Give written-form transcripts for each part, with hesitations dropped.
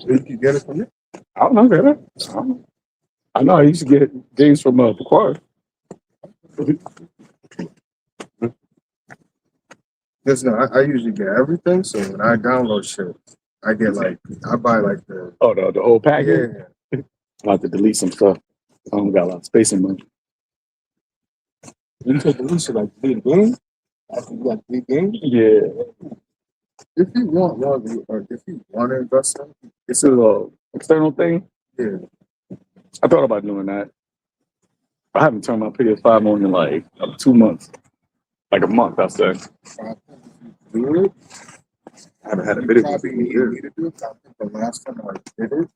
Where you get it from you? I don't know, man. I know I used to get games from Picard. Because no, I usually get everything. So when I download shit, I get like I buy like the Oh, the whole package. yeah. I have to delete some stuff. I don't got a lot of space in mine. You take the shit like big game. After you got big game. Yeah, If you want one, or if you want to invest in, it's a little external thing. yeah. I thought about doing that. I haven't turned my PS5 on in like 2 months, like a month. I said. Do it. I haven't had a You video probably in a need year. to do it. I think the last time I did it,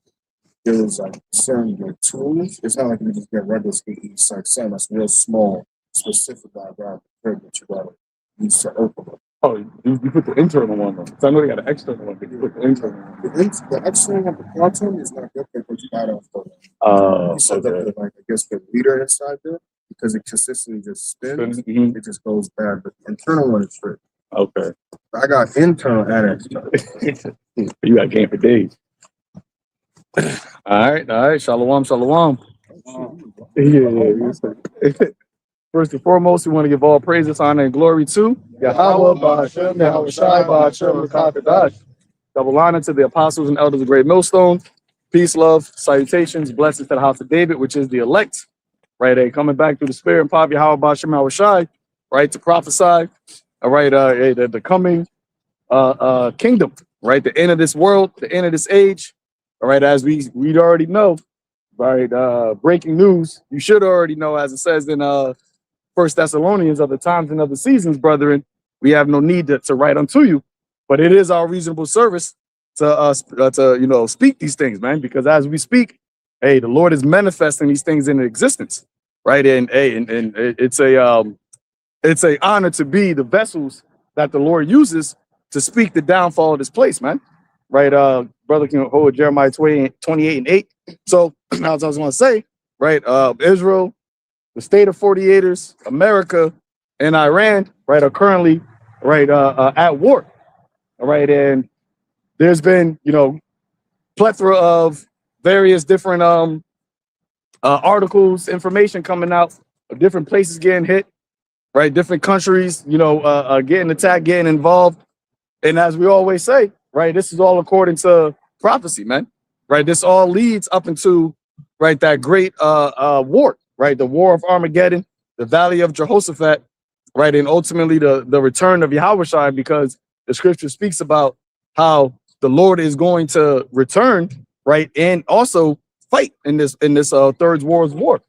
there was like certain your tools. It's not like you just get regular skating. It's like saying that's real small, specific diagram that you gotta use to open it. Oh, you put the internal one on. So I know they got an external one, but you put the internal one. The external one, the cartoon is not good because you gotta you set up Okay. the, like I guess the reader inside there because it consistently just spins. Mhm. It just goes bad. But the internal one is free. Okay. I got internal and external. You got game for days. All right. Shalom, shalom. Yeah. First and foremost, we want to give all praises, honor, and glory to Yahawah, Bahashem, Yahawashai, Bahashem, Rakakadash. Double honor to the apostles and elders of Great Millstone. Peace, love, salutations, blessings to the house of David, which is the elect. Right, coming back through the spirit and power of Yahawah, Bahashem, Yahawashai, right, to prophesy. All right, the coming kingdom, right, the end of this world, the end of this age. All right, as we already know, right, breaking news. You should already know, as it says in First Thessalonians, of the times and of the seasons, brethren, we have no need to write unto you, but it is our reasonable service to speak these things, man, because as we speak, hey, the Lord is manifesting these things into existence, right? And it's a honor to be the vessels that the Lord uses to speak the downfall of this place, man. Right, brother can hold Jeremiah 28 and 8. So as I was going to say, right, Israel, the state of 48ers, America, and Iran, right, are currently right at war. All right, and there's been plethora of various different articles, information coming out of different places getting hit, right, different countries, getting attacked, getting involved, and as we always say, right, this is all according to prophecy, man. Right, this all leads up into right that great war, right, the war of Armageddon, the valley of Jehoshaphat, right, and ultimately the return of Yahawashi, because the scripture speaks about how the Lord is going to return, right, and also fight in this third world war,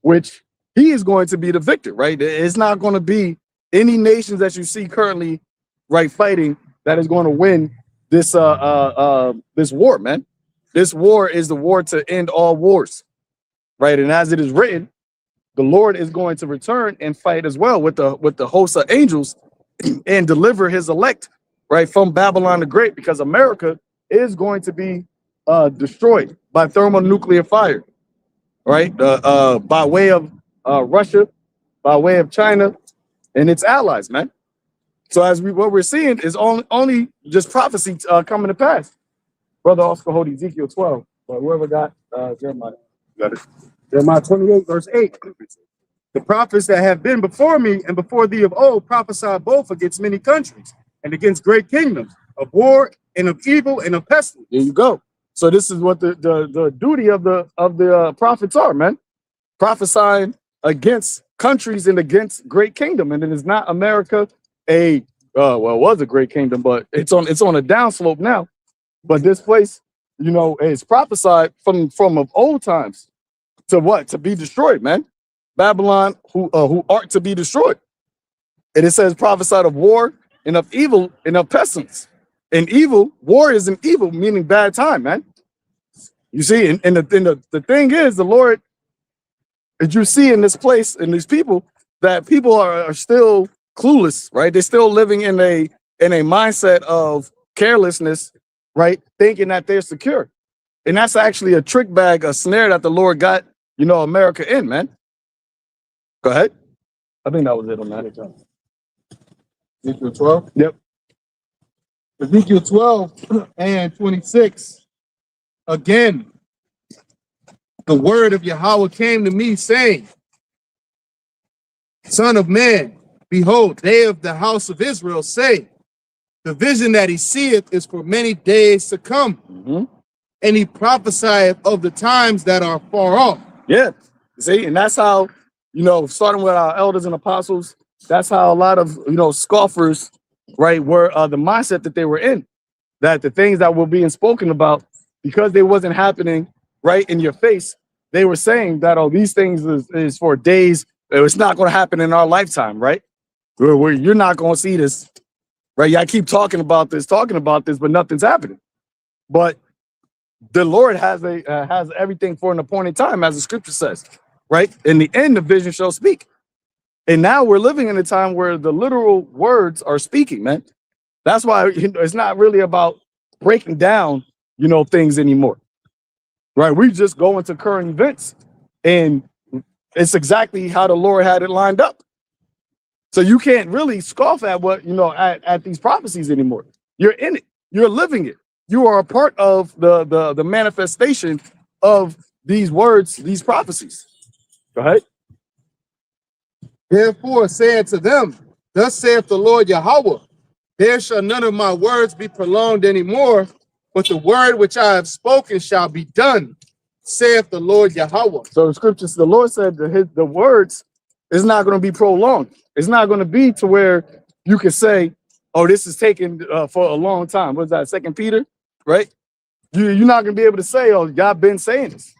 which he is going to be the victor, right? It's not going to be any nations that you see currently, right, fighting that is going to win this this war, man. This war is the war to end all wars, right? And as it is written, the Lord is going to return and fight as well with the host of angels and deliver his elect, right, from Babylon the Great, because America is going to be destroyed by thermonuclear fire, right? By way of Russia, by way of China and its allies, man. So as what we're seeing is only just prophecy coming to pass. Brother Oscar hold Ezekiel 12, but whoever got Jeremiah. Got it. Jeremiah 28, verse 8. The prophets that have been before me and before thee of old prophesied both against many countries and against great kingdoms, of war and of evil and of pestilence. There you go. So this is what the duty of the prophets are, man. Prophesying against countries and against great kingdom. And it is not America it was a great kingdom, but it's on a downslope now. But this place, is prophesied from of old times to what? To be destroyed, man. Babylon, who are to be destroyed. And it says prophesied of war and of evil and of pestilence. And evil, war is an evil, meaning bad time, man. You see, and the thing is, the Lord, as you see in this place, in these people, that people are still clueless, right? They're still living in a mindset of carelessness, right? Thinking that they're secure. And that's actually a trick bag, a snare that the Lord got, America in, man. Go ahead. I think that was it on that. Ezekiel 12? Yep. Ezekiel 12 and 26. Again, the word of Yahweh came to me, saying, Son of man, behold, they of the house of Israel say, the vision that he seeth is for many days to come. And he prophesieth of the times that are far off. Yeah. See, and that's how, starting with our elders and apostles, that's how a lot of, scoffers, right, were the mindset that they were in, that the things that were being spoken about, because they wasn't happening right in your face, they were saying that, oh, these things is for days. It's not going to happen in our lifetime, right? Where you're not going to see this, right? Y'all keep talking about this, but nothing's happening. But the Lord has everything for an appointed time, as the scripture says, right? In the end, the vision shall speak. And now we're living in a time where the literal words are speaking, man. That's why it's not really about breaking down, things anymore, right? We just go into current events, and it's exactly how the Lord had it lined up. So you can't really scoff at what, at these prophecies anymore. You're in it. You're living it. You are a part of the manifestation of these words, these prophecies. Go ahead. Therefore, saying to them, thus saith the Lord Yahweh, there shall none of my words be prolonged anymore, but the word which I have spoken shall be done, saith the Lord Yahweh. So the scriptures, the Lord said that the words is not going to be prolonged. It's not going to be to where you can say, oh, this is taken for a long time. What's that, 2 Peter, right? You're not going to be able to say, oh, God been saying this.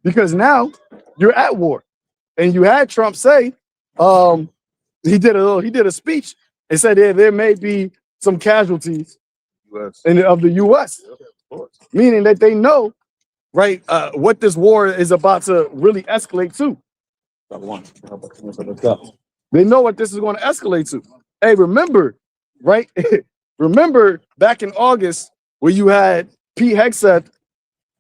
Because now you're at war. And you had Trump say, he did a speech and said there may be some casualties of the U.S., meaning that they know, right, what this war is about to really escalate to. They know what this is going to escalate to. Hey, remember, right? Remember back in August where you had Pete Hegseth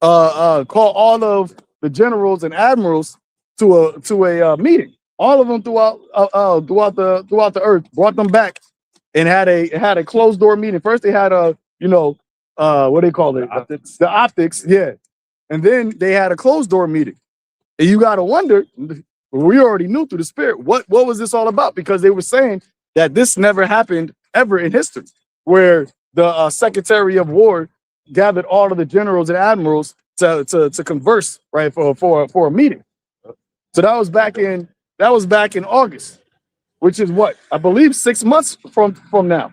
call all of the generals and admirals to a meeting. All of them throughout the earth, brought them back and had a closed door meeting. First they had what do they call it? The optics, yeah. And then they had a closed door meeting. And you got to wonder, we already knew through the spirit, what was this all about? Because they were saying that this never happened ever in history, where the Secretary of War gathered all of the generals and admirals to converse, right, for a meeting. So that was back in August, which is what I believe 6 months from now.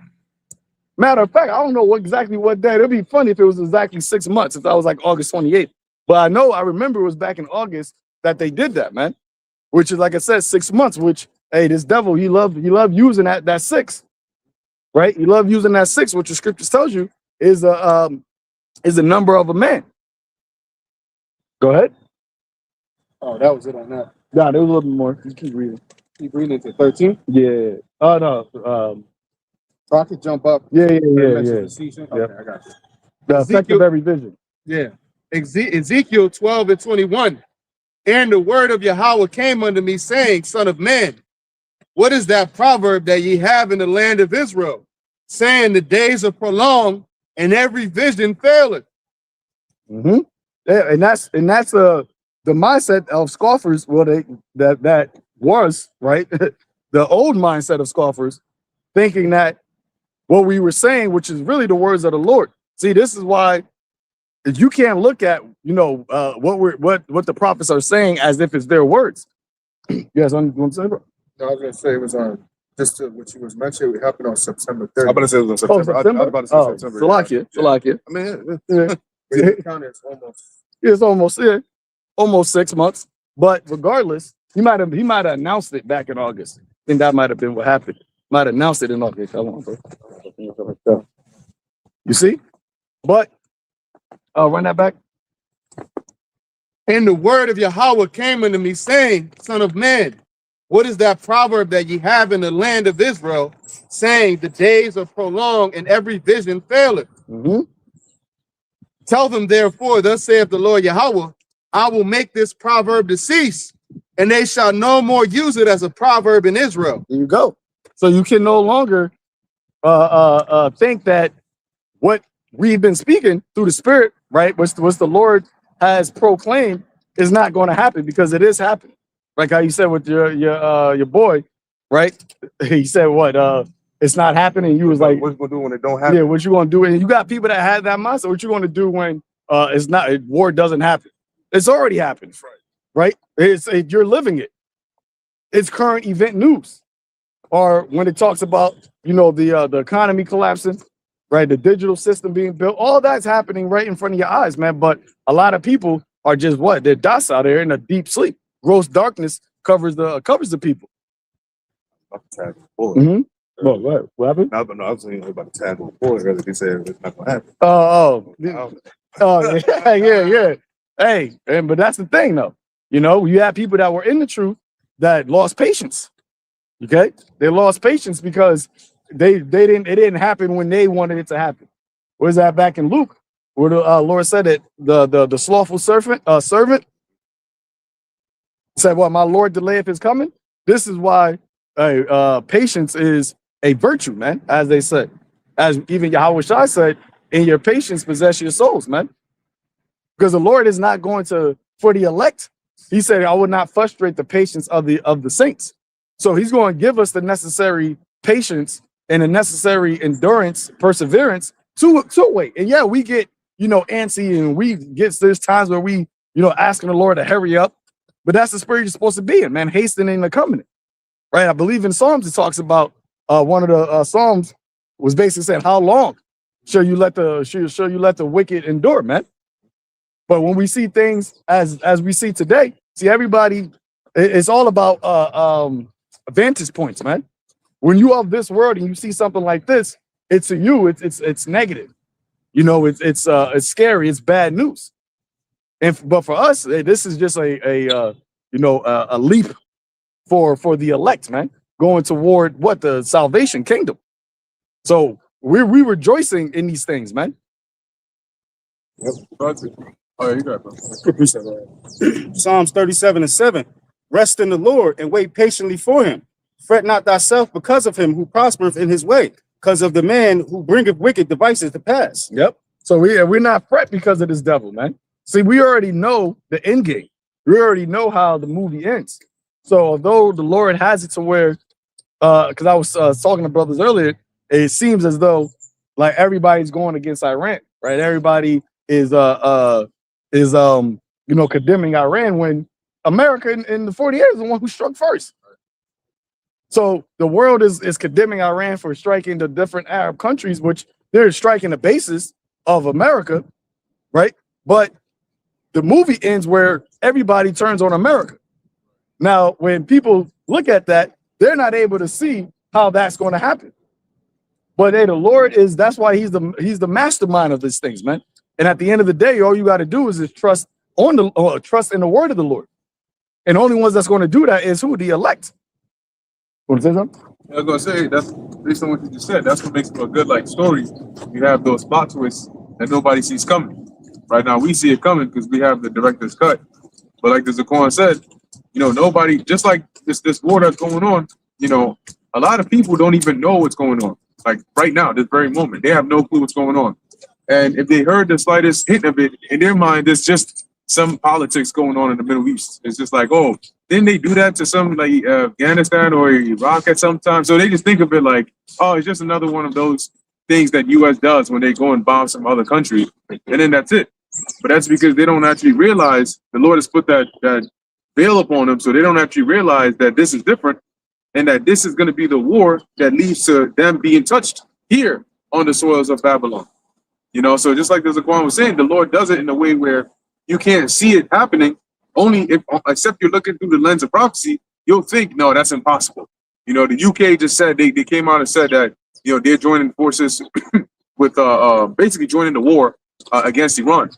Matter of fact, I don't know exactly what day. It'd be funny if it was exactly 6 months, if that was like August 28th. But I remember it was back in August that they did that, man. Which is, like I said, 6 months. Which, hey, this devil, he loved using that 6, right? He loved using that 6, which the scriptures tells you is the number of a man. Go ahead. Oh, that was it on that. Nah, there was a little bit more. You keep reading. Keep reading to 13. Yeah. Oh no. So I could jump up. Yeah. Okay, Yep. I got you. The effect of every vision. Yeah. Ezekiel 12:21. And the word of Yahweh came unto me, saying, Son of man, what is that proverb that ye have in the land of Israel, saying the days are prolonged and every vision faileth? Yeah, and that's the mindset of scoffers. Well, that was right. The old mindset of scoffers, thinking that what we were saying, which is really the words of the Lord. See, this is why you can't look at what the prophets are saying as if it's their words. Yes, I'm going to say, bro. No, I was gonna say it was on just to what you was mentioning. It happened on September 30th. I'm about to say it was in September. September? I was about to say September. Salakia. I mean, Yeah. The count is almost. It's almost 6 months. But regardless, he might have announced it back in August. I think that might have been what happened. Might have announced it in August. You see? But run that back. And the word of Yahweh came unto me, saying, Son of man, what is that proverb that ye have in the land of Israel, saying the days are prolonged and every vision faileth? Tell them, therefore, thus saith the Lord Yahweh, I will make this proverb to cease, and they shall no more use it as a proverb in Israel. There you go. So you can no longer think that what we've been speaking through the Spirit, right? What's the Lord has proclaimed is not going to happen, because it is happening. Like how you said with your boy, right? He said what? It's not happening. You was like, what you gonna do when it don't happen? yeah, what you gonna do? And you got people that had that mindset. What you gonna do when it's not, war doesn't happen? It's already happened, right? You're living it. It's current event news. Or when it talks about, you know, the economy collapsing, right? The digital system being built, all that's happening right in front of your eyes, man. But a lot of people are just what? They're docile. They're in a deep sleep. Gross darkness covers the people. Mm-hmm. What happened? I was saying about the tag on the board earlier. They said it's not gonna happen. Oh, yeah. Hey, but that's the thing, though. You know, you have people that were in the truth that lost patience. Okay, they lost patience because it didn't happen when they wanted it to happen. Where's that back in Luke, where the Lord said that the slothful servant said, "What, my Lord delayeth his coming?" This is why patience is a virtue, man, as they say. As even YAHAWASHI said, in your patience possess your souls, man. Because the Lord is not going to, for the elect, he said, I would not frustrate the patience of the saints. So he's going to give us the necessary patience and the necessary endurance, perseverance to wait. And yeah, we get, you know, antsy, and there's times where we, you know, asking the Lord to hurry up. But that's the spirit you're supposed to be in, man, hastening the covenant. Right? I believe in Psalms it talks about one of the Psalms was basically saying, how long shall you let the wicked endure, man? But when we see things as we see today, see, everybody, it's all about vantage points, man. When you of this world and you see something like this, it's to you, it's negative. You know, it's scary, it's bad news. But for us, this is just a leap for the elect, man, going toward what? The salvation kingdom. So we're rejoicing in these things, man. Yep. Oh, yeah, you got it. Psalms 37:7. Rest in the Lord and wait patiently for him. Fret not thyself because of him who prospereth in his way, because of the man who bringeth wicked devices to pass. Yep. So we're not fret because of this devil, man. See, we already know the end game. We already know how the movie ends. So although the Lord has it to where, because I was talking to brothers earlier, it seems as though like everybody's going against Iran, right? Everybody is condemning Iran, when America in the 40 years is the one who struck first. So the world is condemning Iran for striking the different Arab countries, which they're striking the basis of America, right? But the movie ends where everybody turns on America. Now, when people look at that, they're not able to see how that's going to happen. But the Lord that's why he's the mastermind of these things, man. And at the end of the day, all you got to do is trust in the word of the Lord. And the only ones that's going to do that is who? The elect. Want to say something? I was gonna say, that's based on what you just said. That's what makes it a good like story. You have those plot twists that nobody sees coming. Right now, we see it coming because we have the director's cut. But like the Zaquan said, you know, nobody, just like this war that's going on, you know, a lot of people don't even know what's going on. Like right now, this very moment, they have no clue what's going on. And if they heard the slightest hint of it, in their mind, it's just some politics going on in the Middle East. It's just like, oh, didn't they do that to some like Afghanistan or Iraq at some time? So they just think of it like, oh, it's just another one of those things that U.S. does when they go and bomb some other country, and then that's it. But that's because they don't actually realize the Lord has put that veil upon them, so they don't actually realize that this is different, and that this is going to be the war that leads to them being touched here on the soils of Babylon. You know, so just like the Zaquan was saying, the Lord does it in a way where you can't see it happening. Only if, except you're looking through the lens of prophecy, you'll think, no, that's impossible. You know, the UK just said they came out and said that, you know, they're joining forces with basically joining the war against Iran.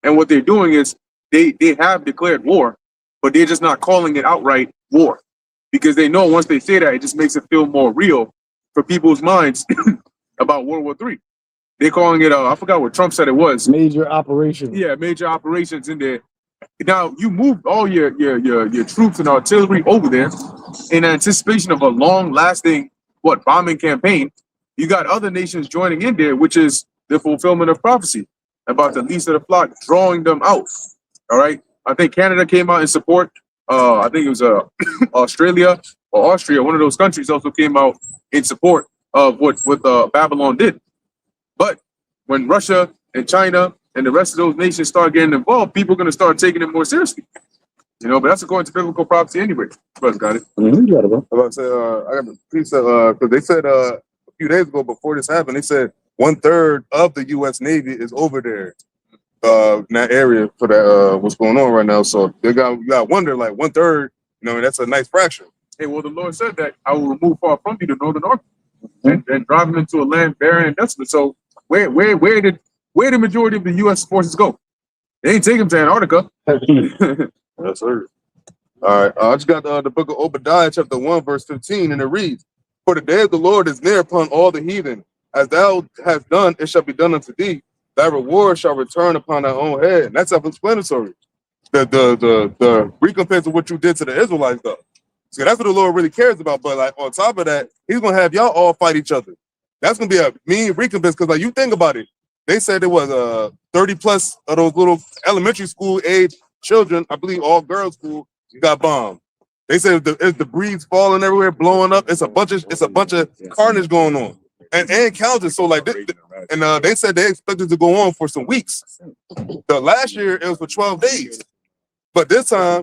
And what they're doing is they have declared war, but they're just not calling it outright war, because they know once they say that, it just makes it feel more real for people's minds about World War III. They're calling it, I forgot what Trump said it was. Major operations. Yeah, major operations in there. Now, you moved all your troops and artillery over there in anticipation of a long-lasting, bombing campaign. You got other nations joining in there, which is the fulfillment of prophecy about the least of the flock, drawing them out. All right. I think Canada came out in support. I think it was Australia or Austria, one of those countries also came out in support of what Babylon did. But when Russia and China and the rest of those nations start getting involved, people are going to start taking it more seriously. You know, but that's according to biblical prophecy anyway. Brother got it. I'm about to say, I got the piece because they said a few days ago before this happened, they said 1/3 of the U.S. Navy is over there in that area for that what's going on right now. So you got to wonder, like 1/3, you know, that's a nice fraction. Hey, well, the Lord said that I will remove far from you the northern army and drive them into a land barren and desolate. So where did the majority of the U.S. forces go? They ain't take them to Antarctica. Yes, sir. All right. I just got the book of Obadiah, chapter 1, verse 15, and it reads, "For the day of the Lord is near upon all the heathen. As thou hast done, it shall be done unto thee. Thy reward shall return upon thy own head." And that's self-explanatory. The recompense of what you did to the Israelites, though. So that's what the Lord really cares about. But like on top of that, he's gonna have y'all all fight each other. That's gonna be a mean recompense because like you think about it, they said there was 30 plus of those little elementary school age children, I believe all girls school, got bombed. They said it's debris falling everywhere, blowing up. It's a bunch of carnage going on, and counting. So like, they said they expected to go on for some weeks. The last year it was for 12 days, but this time,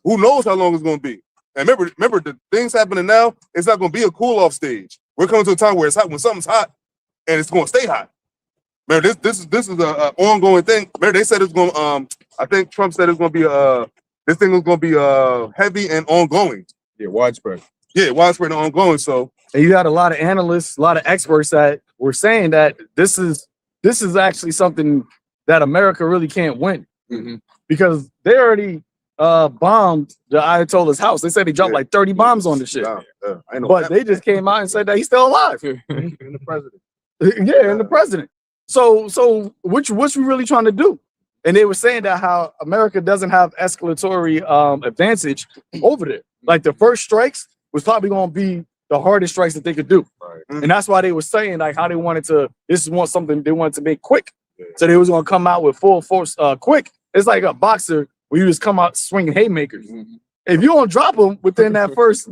who knows how long it's going to be? And remember, the things happening now. It's not going to be a cool off stage. We're coming to a time where it's hot. When something's hot, and it's going to stay hot. Remember, this is an ongoing thing. Remember, they said it's going. I think Trump said it's going to be this thing was going to be heavy and ongoing. Yeah, widespread. Yeah, widespread and ongoing. So, and you had a lot of analysts, a lot of experts that were saying that this is actually something that America really can't win because they already bombed the Ayatollah's house. They said he dropped like 30 bombs on the shit. But they just came out and said that he's still alive. And the president. Yeah, and the president. So what we really trying to do? And they were saying that how America doesn't have escalatory advantage over there. Like the first strikes was probably going to be the hardest strikes that they could do. Right. And that's why they were saying like how they wanted to, something they wanted to make quick. Yeah. So they was going to come out with full force quick. It's like a boxer where you just come out swinging haymakers. If you don't drop them within that first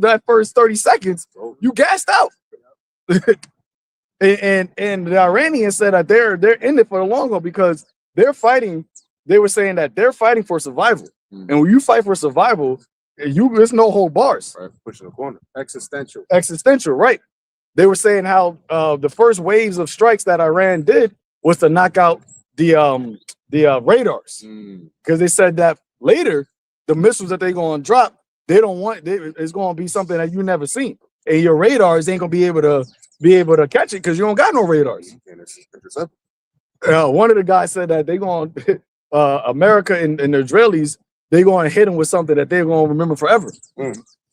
30 seconds, you gassed out. and the Iranians said that they're in it for the long haul because they're fighting. They were saying that they're fighting for survival. And when you fight for survival, there's no hold bars. Right, pushing the corner. Existential, right. They were saying how the first waves of strikes that Iran did was to knock out the radars. Because they said that later, the missiles that they're going to drop, it's going to be something that you never seen. And your radars ain't going to be able to catch it because you don't got no radars. One of the guys said that they're going to, America and the Israelis, they're going to hit them with something that they're going to remember forever.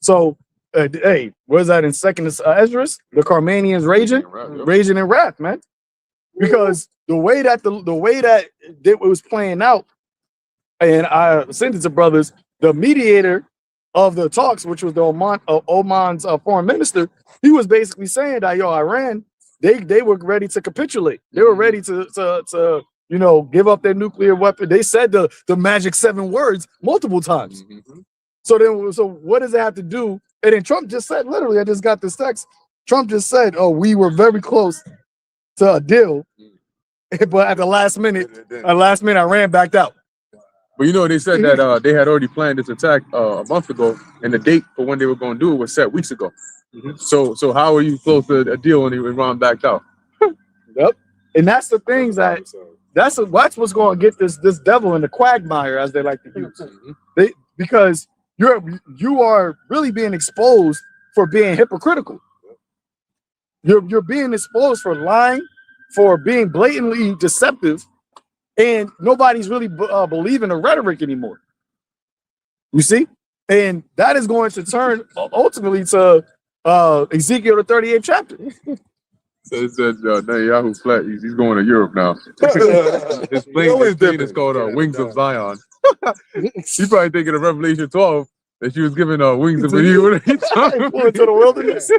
So, hey, where's that in second Esdras? The Carmanians raging in wrath, man. Because the way that it was playing out, and I sent it to brothers, the mediator of the talks, which was the Oman's foreign minister, he was basically saying that Iran, they were ready to capitulate. They were ready to give up their nuclear weapon. They said the magic 7 words multiple times. So what does it have to do? And then Trump just said, literally, I just got this text. Trump just said, "Oh, we were very close to a deal, but at the last minute, Iran backed out." But you know, they said that they had already planned this attack a month ago, and the date for when they were going to do it was set weeks ago. So how are you close to a deal when Iran backed out? Yep. And that's the things that's what's going to get this devil in the quagmire, as they like to use. Because you are really being exposed for being hypocritical. You're being exposed for lying, for being blatantly deceptive, and nobody's really believing the rhetoric anymore. You see? And that is going to turn ultimately to Ezekiel the 38th chapter. So it says Netanyahu flat. He's going to Europe now. His plane is called Wings of Zion. He's probably thinking of Revelation 12 that she was given wings of an eagle. Going to the wilderness.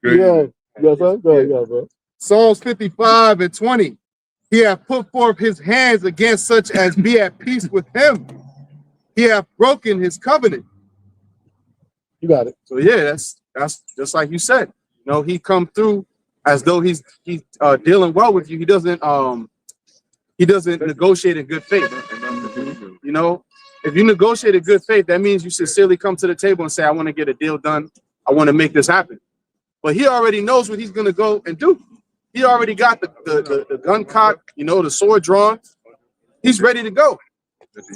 Yeah. Yes, sir. Go ahead, bro. Psalms 55 and 20. He hath put forth his hands against such as be at peace with him. He hath broken his covenant. You got it. So yeah, that's just like you said. You know, he come through as though he's dealing well with you. He doesn't negotiate in good faith. You know, if you negotiate in good faith, that means you sincerely come to the table and say, I want to get a deal done. I want to make this happen. But he already knows what he's going to go and do. He already got the gun cocked, you know, the sword drawn. He's ready to go.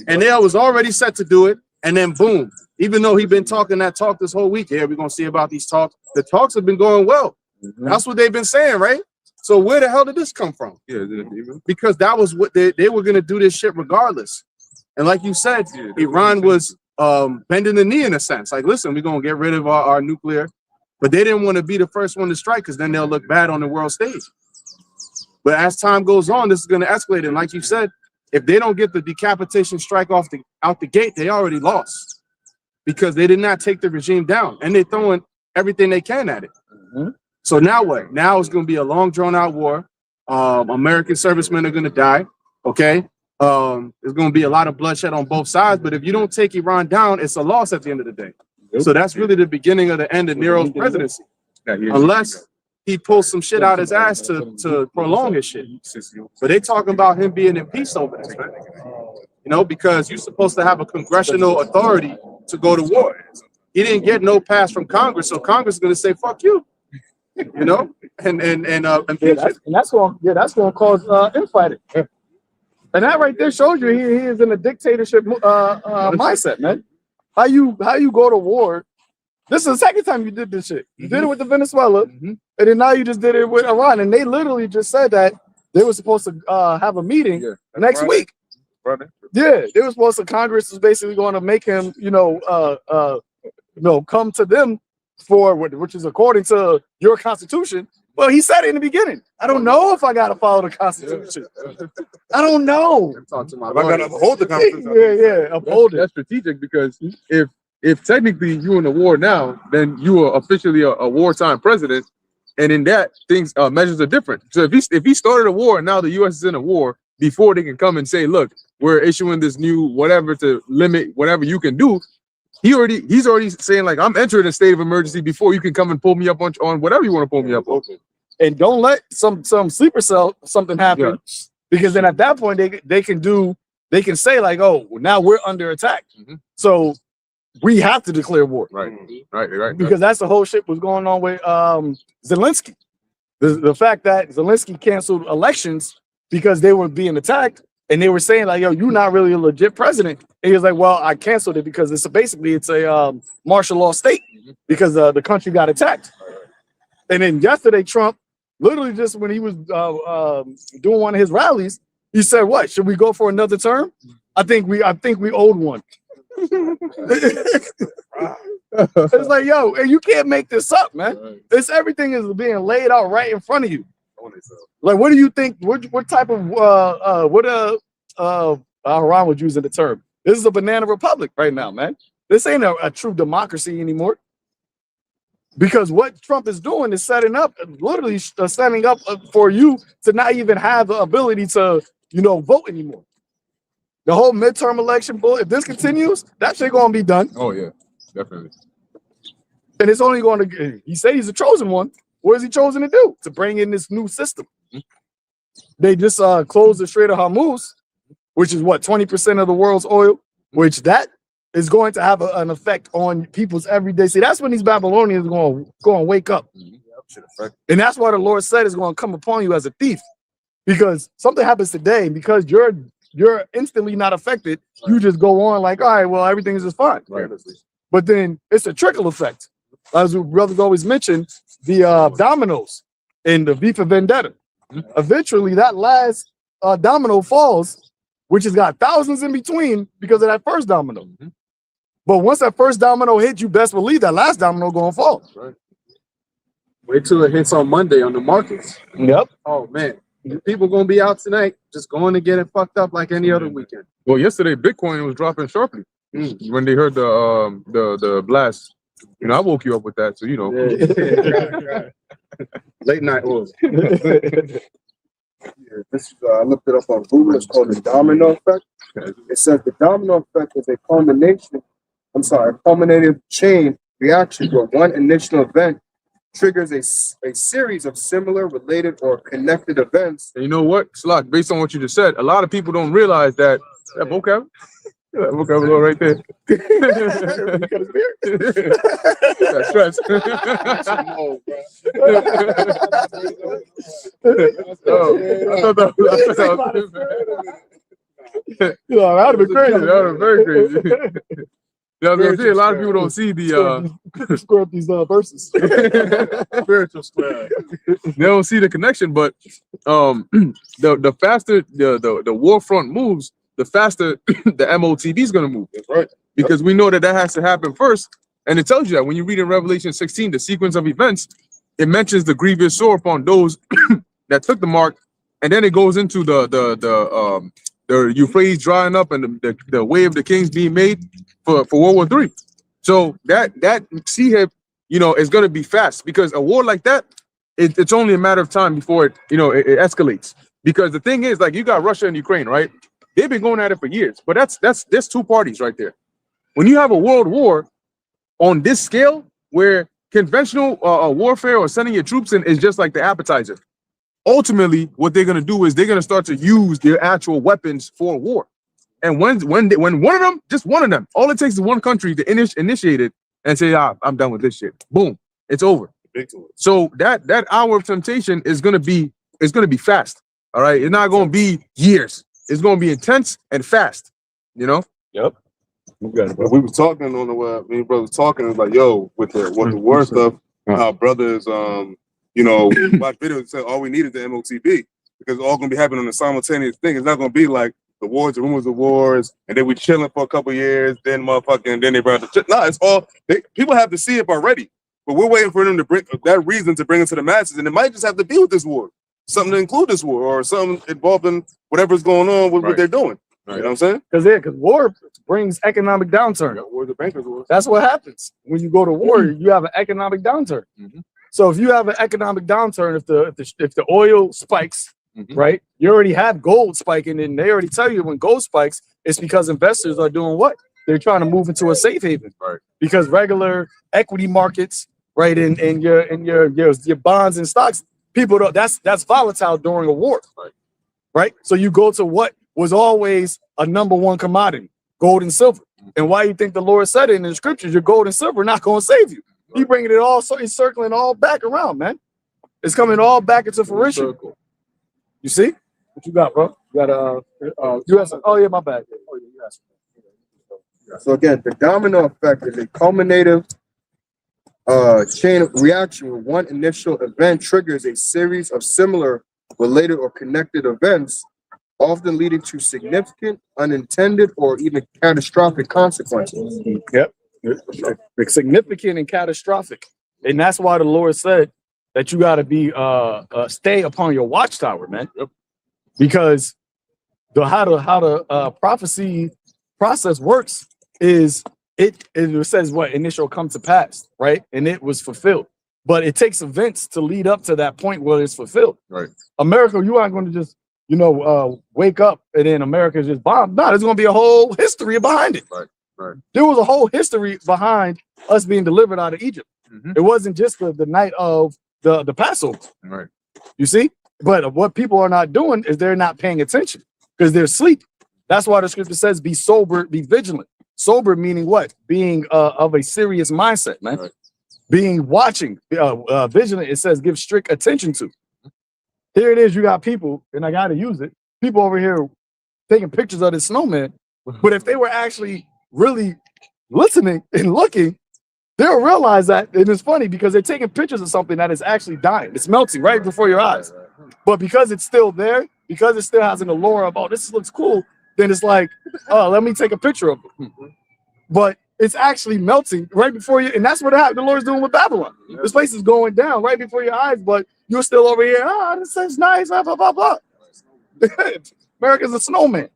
And they was already set to do it. And then boom, even though he's been talking that talk this whole week, we're going to see about these talks. The talks have been going well. That's what they've been saying, right? So where the hell did this come from? Yeah, Because that was what they were going to do this shit regardless. And like you said, Iran was bending the knee in a sense. Like, listen, we're going to get rid of our nuclear. But they didn't want to be the first one to strike because then they'll look bad on the world stage. But as time goes on, this is going to escalate. And like you said, if they don't get the decapitation strike out the gate, they already lost because they did not take the regime down. And they're throwing everything they can at it. So now what? Now it's going to be a long, drawn-out war. American servicemen are going to die, okay? There's going to be a lot of bloodshed on both sides. But if you don't take Iran down, it's a loss at the end of the day. So that's really the beginning of the end of Nero's presidency, unless he pulls some shit out his ass to prolong his shit. But they talking about him being in peace over this, man. You know, because you're supposed to have a congressional authority to go to war. He didn't get no pass from Congress, so Congress is going to say "fuck you," you know, and that's going to cause infighting. And that right there shows you he is in a dictatorship mindset, man. How you go to war? This is the second time you did this shit. You did it with the Venezuela, and then now you just did it with Iran. And they literally just said that they were supposed to have a meeting next week. Yeah, they were supposed to. Congress was basically going to make him, come to them for which is according to your constitution. Well, he said it in the beginning. I don't know if I gotta follow the Constitution. I don't know. I gotta uphold the Constitution. Uphold it. That's strategic because if technically you're in a war now, then you are officially a wartime president, and in that things measures are different. So if he started a war and now the U.S. is in a war, before they can come and say, look, we're issuing this new whatever to limit whatever you can do. He's already saying like I'm entering a state of emergency before you can come and pull me up on whatever you want to pull me up on. And don't let some sleeper cell something happen, because then at that point they can say like, oh, now we're under attack, so we have to declare war. Right. Because that's the whole shit was going on with Zelensky. The fact that Zelensky canceled elections because they were being attacked. And they were saying like, yo, you're not really a legit president. And he was like, well, I canceled it because it's a martial law state because the country got attacked. And then yesterday, Trump, literally just when he was doing one of his rallies, he said, what, should we go for another term? I think we owed one. It's like, yo, and you can't make this up, man. Everything is being laid out right in front of you. Like, what do you think? What type of Iran would use in the term? This is a banana republic right now, man. This ain't a true democracy anymore. Because what Trump is doing is literally setting up for you to not even have the ability to, vote anymore. The whole midterm election, if this continues, that shit gonna be done. Oh yeah, definitely. And it's only going to. He said he's the chosen one. What is he chosen to do? To bring in this new system. They just closed the Strait of Hormuz, which is what, 20% of the world's oil, which that is going to have an effect on people's everyday. See, that's when these Babylonians are going to wake up. And that's why the Lord said it's going to come upon you as a thief. Because something happens today, because you're instantly not affected, you just go on like, all right, well, everything is just fine. But then it's a trickle effect. As brothers always mention, the dominoes in the V for Vendetta. Eventually, that last domino falls, which has got thousands in between because of that first domino. But once that first domino hits, you best believe that last domino gonna fall. Wait till it hits on Monday on the markets. Yep. Oh man, people gonna be out tonight, just going to get it fucked up like any other weekend. Well, yesterday Bitcoin was dropping sharply when they heard the blast. I woke you up with that, so Late night oil. Yeah, this is, I looked it up on Google. It's called the domino effect. It says the domino effect is a culminative chain reaction where one initial event triggers a series of similar, related, or connected events. And you know what, Slock, based on what you just said, a lot of people don't realize that vocab, that vocabulary right there. That's stress. I thought that was That would have been crazy. That would have been very crazy. Yeah, I was gonna say, a lot of people don't see the square up these verses. Spiritual square. they don't see the connection, but the faster the war front moves, the faster the MOTB is gonna move. That's right. Because we know that has to happen first, and it tells you that when you read in Revelation 16, the sequence of events, it mentions the grievous sore upon those that took the mark, and then it goes into the Euphrates drying up and the way of the kings being made for World War III. So that sea hip, is going to be fast, because a war like that, it's only a matter of time before it escalates. Because the thing is, like, you got Russia and Ukraine, right? They've been going at it for years, but that's two parties right there. When you have a world war on this scale, where conventional warfare or sending your troops in is just like the appetizer, ultimately what they're going to do is they're going to start to use their actual weapons for war. And when one of them, just one of them, all it takes is one country to initiate it and say, I'm done with this shit. Boom, it's over. So that hour of temptation is going to be fast. All right, it's not going to be years. It's going to be intense and fast. Yep. But we was talking on the web. Me and brother was talking. It was like, yo, with the war stuff, how brothers, watch videos and say all we need is the MOTB, because it's all gonna be happening on a simultaneous thing. It's not gonna be like the wars, the rumors of wars, and then we chilling for a couple years, then motherfucking, then they brought the shit. No, it's all people have to see it already, but we're waiting for them to bring that reason to bring it to the masses, and it might just have to be with this war, something to include this war, or something involving whatever's going on with what they're doing. Right. You know what I'm saying? Because war brings economic downturn. War, the bankers war. That's what happens when you go to war. You have an economic downturn. So if you have an economic downturn, if the oil spikes, right, you already have gold spiking, and they already tell you when gold spikes, it's because investors are doing what? They're trying to move into a safe haven, right? Because regular equity markets, right, and your bonds and stocks, people don't. That's volatile during a war, right? So you go to what was always a #1 commodity, gold and silver. And why you think the Lord said it in the scriptures, your gold and silver are not going to save you. He bringing it all, so he's circling all back around, man. It's coming all back into fruition. You see? What you got, bro? You got you have some, oh yeah, my bad. Oh, yeah, you have some. So again, the domino effect is a culminative chain of reaction where one initial event triggers a series of similar, related, or connected events, often leading to significant, unintended, or even catastrophic consequences. Yep. Significant and catastrophic. And that's why the Lord said that you got to be stay upon your watchtower, man. Because how the prophecy process works is it says what, and it shall come to pass, right? And it was fulfilled. But it takes events to lead up to that point where it's fulfilled. Right. America, you aren't going to just wake up and then America is just bombed. No, there's going to be a whole history behind it. Right. There was a whole history behind us being delivered out of Egypt. It wasn't just the night of the Passover. Right. You see? But what people are not doing is they're not paying attention because they're asleep. That's why the scripture says, be sober, be vigilant. Sober meaning what? Being of a serious mindset, man. Right. Being watching, vigilant, it says give strict attention to. Here it is, you got people, and I got to use it, people over here taking pictures of this snowman, but if they were actually really listening and looking, they'll realize that, and it's funny because they're taking pictures of something that is actually dying. It's melting right before your eyes. But because it's still there, because it still has an allure of, oh, this looks cool, then it's like, oh, let me take a picture of it. But it's actually melting right before you, and that's what the Lord's doing with Babylon. This place is going down right before your eyes, but you're still over here, this is nice, blah, blah, blah, blah. America's a snowman.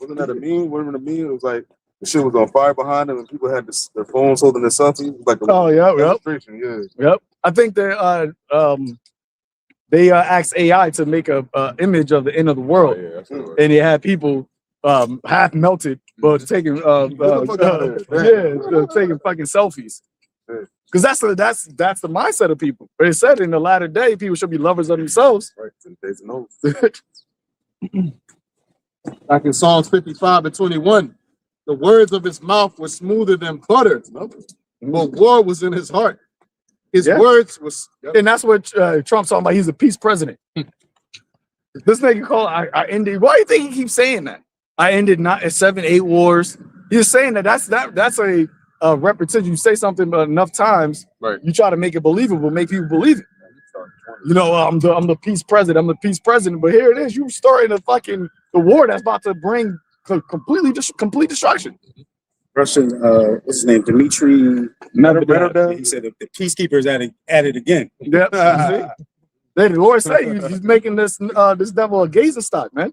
Wasn't that a meme? Wasn't it a meme? It was like, the shit was on fire behind them, and people had their phones holding their selfies. It was like yep. Yeah. Yep. I think they asked AI to make a image of the end of the world, Yeah, that's what it was. and it had people half melted, but taking taking fucking selfies. Because that's the mindset of people. But it said in the latter day, people should be lovers of themselves. Right. In the days of Noah. Like in Psalms 55:21, the words of his mouth were smoother than butter, but war was in his heart. His words was, and that's what Trump's talking about. He's a peace president. This nigga called I ended. Why do you think he keeps saying that? I ended not 7, 8 wars. He's saying that's a repetition. You say something enough times, Right. you try to make it believable, make people believe it. You know, I'm the peace president. I'm the peace president. But here it is. You starting the war that's about to bring complete destruction. Russian, what's his name? Dmitry Medvedev. He said the peacekeepers at it again. Yep. The Lord say he's making this devil a gazing stock, man.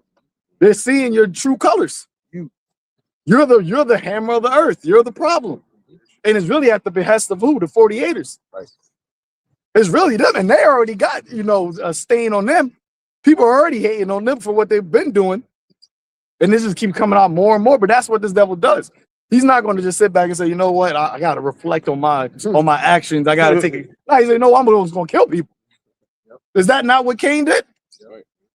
They're seeing your true colors. You're the hammer of the earth. You're the problem. And it's really at the behest of who? The 48ers. Right. It's really them, and they already got a stain on them. People are already hating on them for what they've been doing, and this just keep coming out more and more. But that's what this devil does. He's not going to just sit back and say, you know what, I got to reflect on my actions. I got to take it. No, he said, no, I'm going to kill people. Yep. Is that not what Cain did?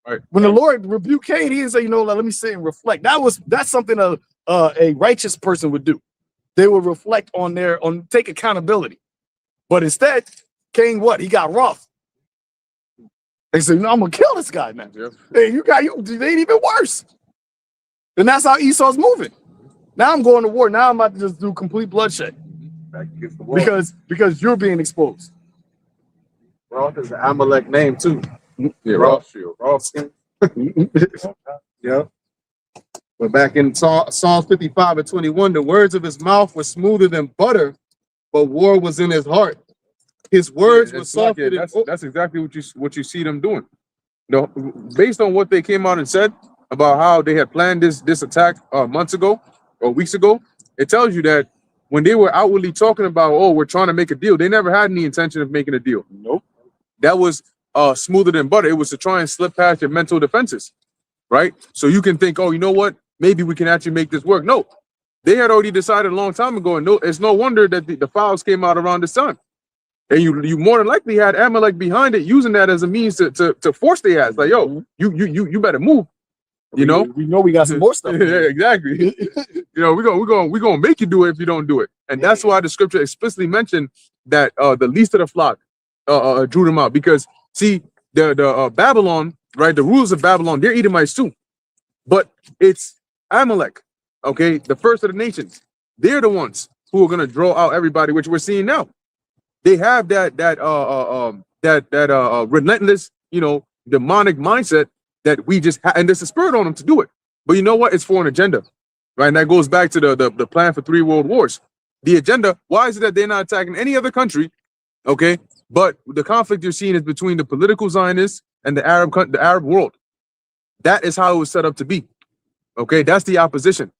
Right. When the Lord rebuked Cain, he didn't say, let me sit and reflect. That's something a righteous person would do. They would reflect take accountability. But instead, Cain, what? He got rough. They said, no, I'm gonna kill this guy now. Yep. Hey, they ain't even worse. And that's how Esau's moving. Now I'm going to war. Now I'm about to just do complete bloodshed. Back against the wall. Because you're being exposed. Roth is an Amalek name too. Yeah, Rothschild. Rothskin. Yeah. But back in Psalms 55:21, the words of his mouth were smoother than butter, but war was in his heart. His words were softer than that's exactly what you see them doing. Based on what they came out and said about how they had planned this attack months ago or weeks ago, it tells you that when they were outwardly talking about, oh, we're trying to make a deal, they never had any intention of making a deal. Nope. That was smoother than butter. It was to try and slip past your mental defenses, right? So you can think, oh, you know what? Maybe we can actually make this work. No, they had already decided a long time ago, and it's no wonder that the files came out around this time. And you more than likely had Amalek behind it, using that as a means to force their ass. Like, yo, you better move. You know, we know we got some more stuff. Yeah, exactly. We're gonna make you do it if you don't do it. And that's why the scripture explicitly mentioned that the least of the flock drew them out. Because see, the Babylon, right? The rulers of Babylon, they're Edomites too, but it's Amalek, okay, the first of the nations. They're the ones who are gonna draw out everybody, which we're seeing now. They have that relentless, demonic mindset that we just and there's a spirit on them to do it. But you know what? It's for an agenda, right? And that goes back to the plan for 3 world wars. The agenda. Why is it that they're not attacking any other country? Okay, but the conflict you're seeing is between the political Zionists and the Arab world. That is how it was set up to be. Okay, that's the opposition.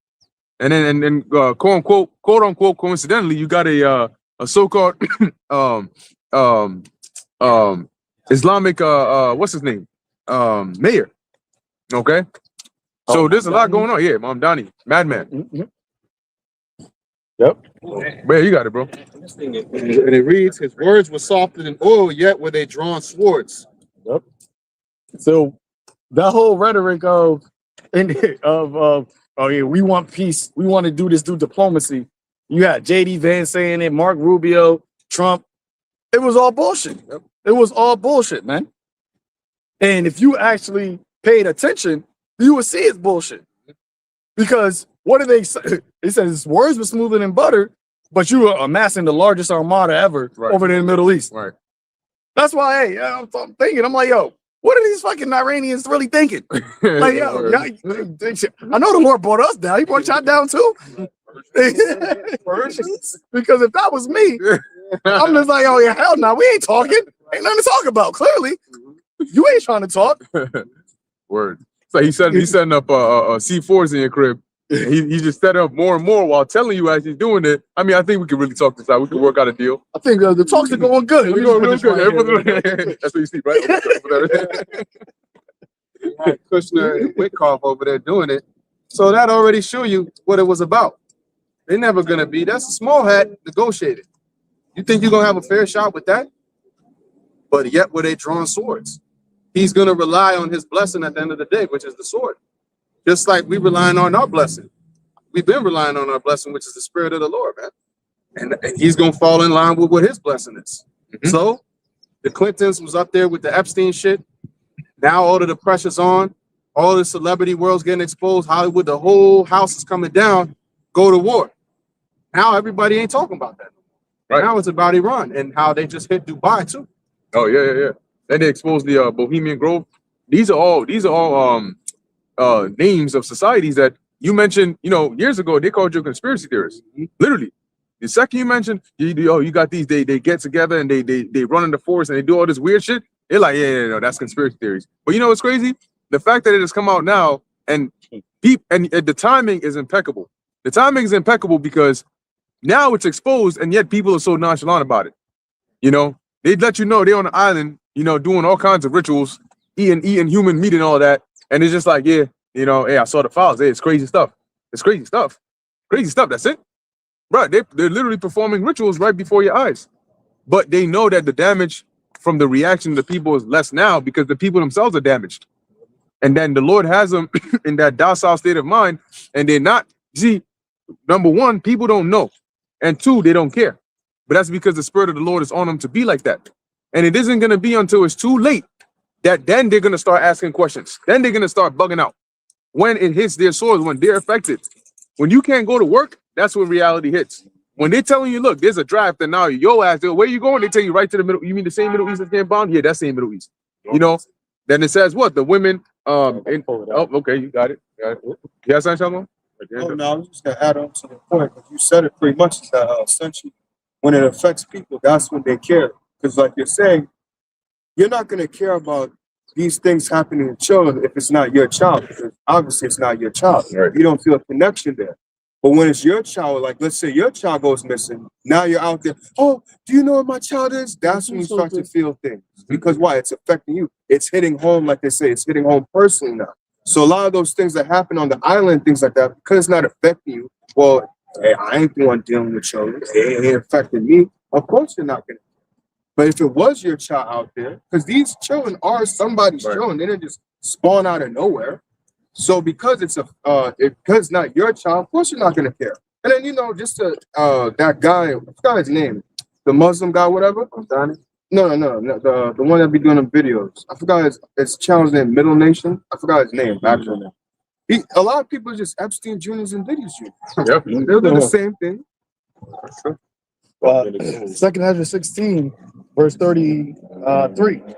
And then quote unquote coincidentally, you got a so-called Islamic what's his name? Mayor. Okay. So there's a lot going on. Yeah, Mamdani, madman. Mm-hmm. Yep. Man, you got it, bro. And it reads, his words were softer than oil, yet were they drawn swords. Yep. So that whole rhetoric of oh yeah, we want peace, we want to do this through diplomacy. You got JD Vance saying it, Mark Rubio, Trump. It was all bullshit. Yep. It was all bullshit, man. And if you actually paid attention, you would see it's bullshit. Because what did they say? It says his words were smoother than butter, but you were amassing the largest armada ever over there in the Middle East. Right. That's why, hey, I'm thinking, I'm like, yo, what are these fucking Iranians really thinking? Like, yo, I know the Lord brought us down. He brought y'all down too. Because if that was me, I'm just like, oh yeah, hell no, we ain't talking. Ain't nothing to talk about. Clearly, you ain't trying to talk. Word. So he's setting up C4s in your crib. And he just set up more and more while telling you as he's doing it. I mean, I think we can really talk this out. We can work out a deal. I think the talks are going good. Let me We're just going put real this right good. here. That's what you see, right? You had Kushner and Witkoff over there doing it. So that already show you what it was about. They're never gonna be. That's a small hat negotiated. You think you're gonna have a fair shot with that? But yet, were they drawing swords? He's gonna rely on his blessing at the end of the day, which is the sword. Just like we relying on our blessing. We've been relying on our blessing, which is the spirit of the Lord, man. And he's gonna fall in line with what his blessing is. So the Clintons was up there with the Epstein shit. Now all of the pressure's on. All the celebrity world's getting exposed. Hollywood, the whole house is coming down. Go to war. Now everybody ain't talking about that. Right. Now it's about Iran and how they just hit Dubai too. Oh yeah. Then they exposed the Bohemian Grove. These are all names of societies that you mentioned. You know, years ago they called you conspiracy theorists. Literally, the second you mentioned, you got these. They get together and they run in the forest and they do all this weird shit. They're like, no, that's conspiracy theories. But you know what's crazy? The fact that it has come out now and the timing is impeccable. The timing is impeccable because now it's exposed and yet people are so nonchalant about it. You know, they'd let you know they're on the island, you know, doing all kinds of rituals, eating human meat and all that. And it's just like, yeah, you know, hey, I saw the files. Hey, it's crazy stuff. It's crazy stuff. Crazy stuff. That's it. Right. They're literally performing rituals right before your eyes. But they know that the damage from the reaction of the people is less now because the people themselves are damaged. And then the Lord has them in that docile state of mind. And they're not, see, number one, people don't know. And two, they don't care. But that's because the spirit of the Lord is on them to be like that. And it isn't going to be until it's too late that then they're going to start asking questions. Then they're going to start bugging out. When it hits their swords, when they're affected. When you can't go to work, that's when reality hits. When they're telling you, look, there's a draft, and now your ass, where you going? They tell you right to the middle. You mean the same Middle East as getting bombed? Yeah, that's the same Middle East. You know, then it says what? The women, okay, you got it. Yeah, Sancho? Oh, no, I was just going to add on to the point, because you said it pretty much, is that essentially when it affects people, that's when they care. Because like you're saying, you're not going to care about these things happening to children if it's not your child, because obviously it's not your child. Right. You don't feel a connection there. But when it's your child, like let's say your child goes missing, now you're out there, oh, do you know what my child is? That's when you start to feel things. Because why? It's affecting you. It's hitting home, like they say, it's hitting home personally now. So a lot of those things that happen on the island, things like that, because it's not affecting you, well, hey, I ain't the one dealing with children. It ain't affecting me. Of course you're not going to. But if it was your child out there, because these children are somebody's children, they didn't just spawn out of nowhere. So because it's because it's not your child, of course you're not going to care. And then, you know, just that guy, I forgot his name, the Muslim guy, whatever. No, the one that be doing the videos. I forgot his channel's name, Middle Nation. I forgot his name, actual name. A lot of people are just Epstein Jr.'s and Diddy's Jr. Yep. They're doing the same thing. 2 Ezra 16, verse 33.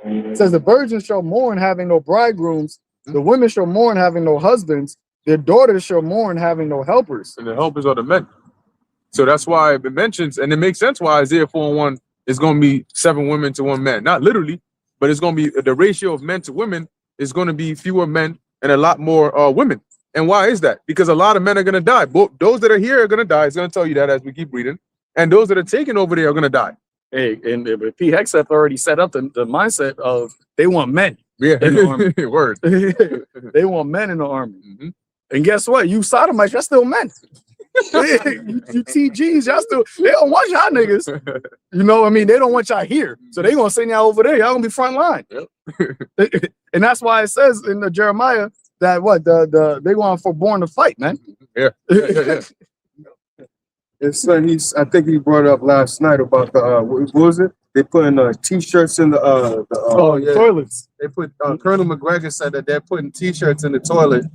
It says, the virgins shall mourn having no bridegrooms, the women shall mourn having no husbands, their daughters shall mourn having no helpers. And the helpers are the men. So that's why it mentions, and it makes sense why Isaiah 4:1 is going to be 7 women to 1 man. Not literally, but it's going to be the ratio of men to women is going to be fewer men and a lot more women. And why is that? Because a lot of men are going to die. Both those that are here are going to die. It's going to tell you that as we keep reading. And those that are taken over there are going to die. Hey, and P. Hexeth already set up the mindset of they want men. Yeah, in the army. Word. They want men in the army. And guess what? You sodomites, y'all still men. you TGs, y'all still, they don't want y'all niggas. You know what I mean? They don't want y'all here. So they going to send y'all over there. Y'all going to be front line. Yep. And that's why it says in the Jeremiah that what? They want for born to fight, man. Yeah. It's I think he brought it up last night about the what was it? They putting t-shirts in the toilets. They put Colonel McGregor said that they're putting t-shirts in the toilet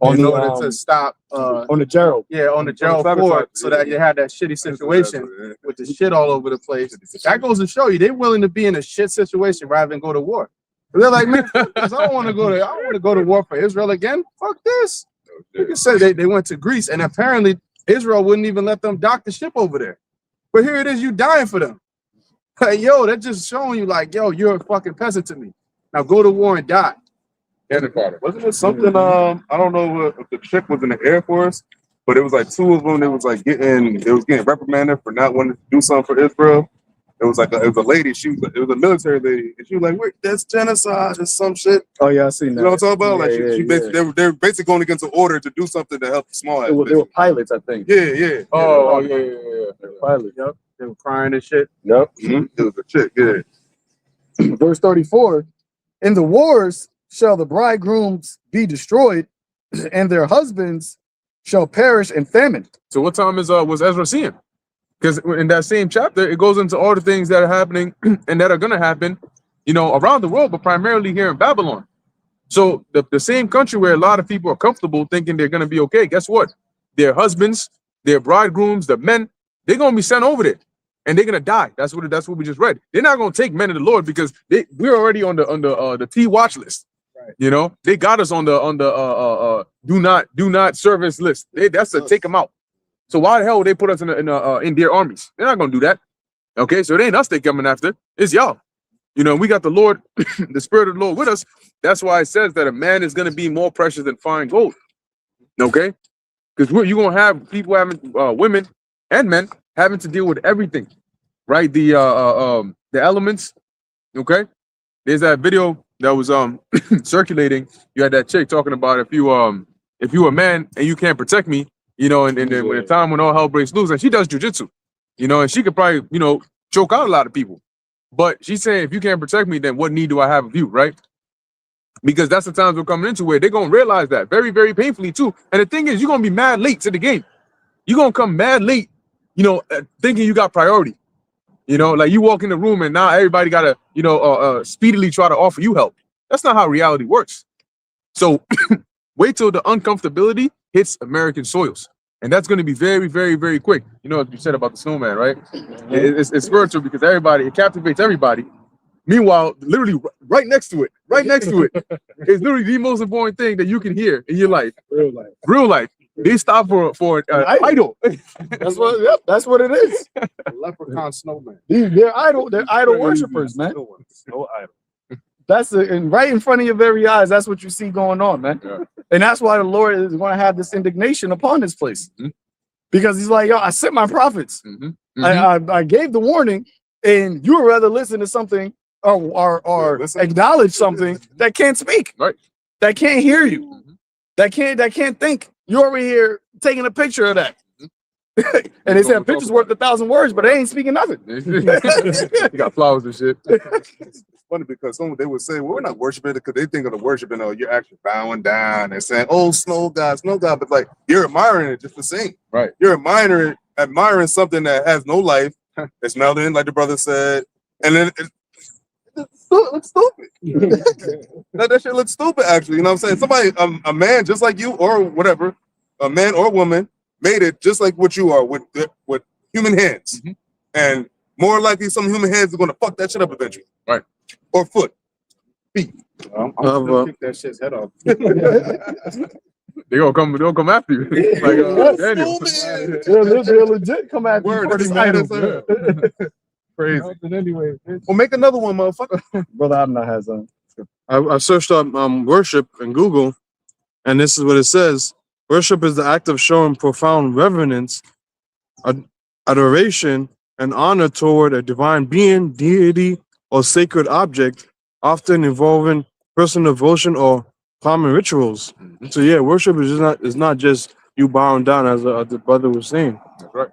in order to stop on the Gerald. Yeah, on the Gerald Ford, so that you had that shitty situation with the shit all over the place. That goes to show you they're willing to be in a shit situation rather than go to war. They're like, man, I don't want to go to war for Israel again. Fuck this. Like I said, they went to Greece, and apparently Israel wouldn't even let them dock the ship over there. But here it is, you dying for them. Like, yo, that's just showing you, like, yo, you're a fucking peasant to me. Now go to war and die. Wasn't it something? I don't know if the chick was in the Air Force but it was like two of them. It was getting reprimanded for not wanting to do something for Israel. It was a lady. It was a military lady, and she was like, "Wait, that's genocide or some shit." Oh yeah, I seen that. You know what I'm talking about? Yeah, Like basically, they're basically going against an order to do something to help the small ass. They were pilots, I think. Yeah. Oh, yeah. They were pilots. Yep. They were crying and shit. Yep. It was a chick. Yeah. Verse 34. In the wars shall the bridegrooms be destroyed, and their husbands shall perish in famine. So what time was Ezra seeing? Because in that same chapter, it goes into all the things that are happening and that are going to happen, around the world, but primarily here in Babylon. So the same country where a lot of people are comfortable thinking they're going to be okay, guess what? Their husbands, their bridegrooms, the men, they're going to be sent over there, and they're going to die. That's what we just read. They're not going to take men of the Lord because we're already on the T watch list. Right. They got us on the do not service list. That's to take them out. So why the hell would they put us in their armies? They're not gonna do that. Okay, so it ain't us they coming after. It's y'all. We got the Lord, the Spirit of the Lord with us. That's why it says that a man is gonna be more precious than fine gold. Okay, because you're gonna have people having women and men having to deal with everything, right? The elements. Okay, there's that video that was circulating. You had that chick talking about if you a man and you can't protect me. And then when the time when all hell breaks loose, and she does jujitsu, and she could probably, choke out a lot of people. But she's saying, if you can't protect me, then what need do I have of you, right? Because that's the times we're coming into where they're going to realize that very, very painfully too. And the thing is, you're going to be mad late to the game. You're going to come mad late, thinking you got priority. Like you walk in the room and now everybody got to, speedily try to offer you help. That's not how reality works. So wait till the uncomfortability hits American soils. And that's going to be very, very, very quick. As you said about the snowman, right? It's spiritual because it captivates everybody. Meanwhile, literally right next to it, is literally the most important thing that you can hear in your life. Real life. They stop for an idol. That's what it is. Leprechaun snowman. They're idol worshipers, man. No idol. That's right in front of your very eyes. That's what you see going on, man. Yeah. And that's why the Lord is going to have this indignation upon this place. Mm-hmm. Because he's like, yo, I sent my prophets. Mm-hmm. Mm-hmm. I gave the warning, and you would rather listen to something or acknowledge something that can't speak, right? That can't hear you, mm-hmm. that can't think. You're over here taking a picture of that. Mm-hmm. And they said a picture's worth 1,000 words, but they ain't speaking nothing. You got flowers and shit. Funny because they would say, well, we're not worshiping it because they think of the worshiping, you're actually bowing down and saying, oh, snow god, but like you're admiring it just the same. Right. You're admiring something that has no life. It's melting, like the brother said, and then it looks stupid. That shit looks stupid, actually. You know what I'm saying? Somebody, a man just like you or whatever, a man or woman made it just like what you are with human hands. Mm-hmm. And more likely some human hands are going to fuck that shit up eventually. Right. Or foot. Feet. I'm gonna kick that shit's head off. They'll come after you. Like Daniel. They'll legit come after you for this item. Crazy. Anyway, well, make another one, motherfucker. Brother, I'm not has on. I searched up worship in Google, and this is what it says. Worship is the act of showing profound reverence, adoration, and honor toward a divine being, deity, or sacred object, often involving personal devotion or common rituals. Mm-hmm. So yeah, worship is not just you bowing down, as the brother was saying. That's right.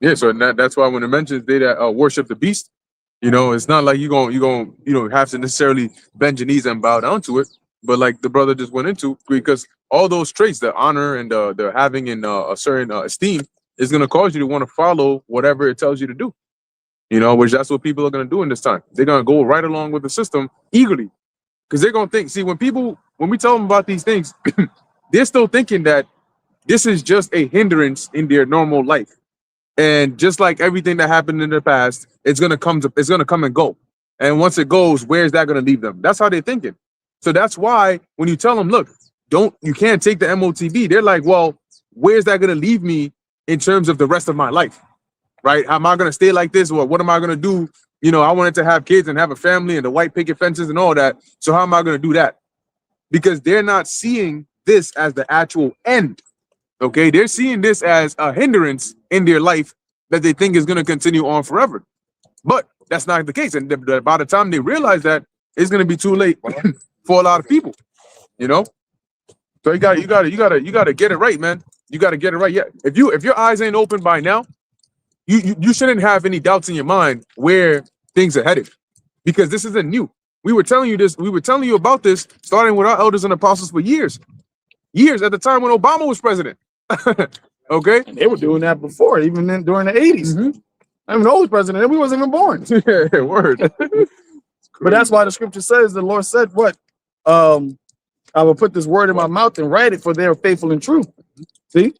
Yeah, so that's why when it mentions they that worship the beast, it's not like you gonna have to necessarily bend your knees and bow down to it. But like the brother just went into, because all those traits, the honor and the having in a certain esteem, is gonna cause you to want to follow whatever it tells you to do. Which that's what people are gonna do in this time. They're gonna go right along with the system eagerly, because they're gonna think. See, when we tell them about these things, they're still thinking that this is just a hindrance in their normal life. And just like everything that happened in the past, it's gonna come and go. And once it goes, where's that gonna leave them? That's how they're thinking. So that's why when you tell them, look, you can't take the MOTB, they're like, well, where's that gonna leave me in terms of the rest of my life? Right? Am I gonna stay like this, or what am I gonna do? I wanted to have kids and have a family and the white picket fences and all that. So how am I gonna do that? Because they're not seeing this as the actual end. Okay, they're seeing this as a hindrance in their life that they think is going to continue on forever. But that's not the case. And by the time they realize that, it's going to be too late for a lot of people. You know, so you got to get it right, man. You got to get it right. Yeah, if your eyes ain't open by now, you shouldn't have any doubts in your mind where things are headed, because this isn't new. We were telling you this. We were telling you about this, starting with our elders and apostles for years at the time when Obama was president. Okay, And they were doing that before, even then during the 80s. I mean, I was president, and we wasn't even born. Yeah, word. But that's why the scripture says, the Lord said, what? I will put this word in my mouth and write it, for they are faithful and true. See?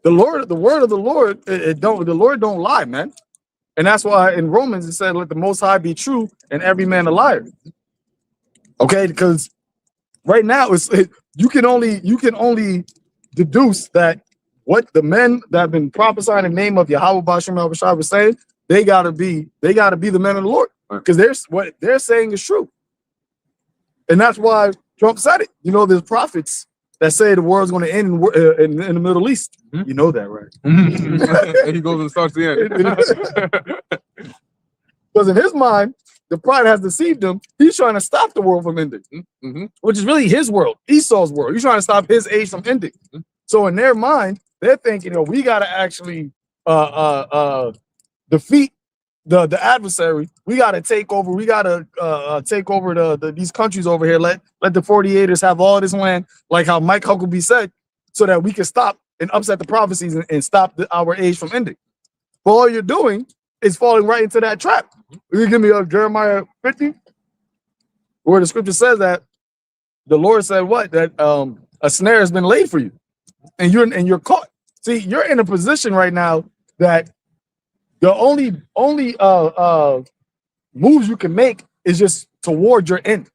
The word of the Lord, the Lord don't lie, man. And that's why in Romans it said, let the Most High be true and every man a liar. Okay, because right now you can only deduce that what the men that have been prophesying in the name of YAHAWASHI was saying, they gotta be the men of the Lord, because what they're saying is true. And that's why Trump said it. You know, there's prophets that say the world's going to end in the Middle East. You know that, right? And he goes and starts the end. Because in his mind, the pride has deceived him. He's trying to stop the world from ending, which is really his world, Esau's world. He's trying to stop his age from ending. So in their mind, they're thinking, we got to actually defeat the adversary. We got to take over. We got to take over these countries over here. Let the 48ers have all this land, like how Mike Huckabee said, so that we can stop and upset the prophecies and stop our age from ending. But all you're doing is falling right into that trap. You give me Jeremiah 50, where the scripture says that the Lord said what? That a snare has been laid for you, and you're caught. See, you're in a position right now that the only moves you can make is just toward your end.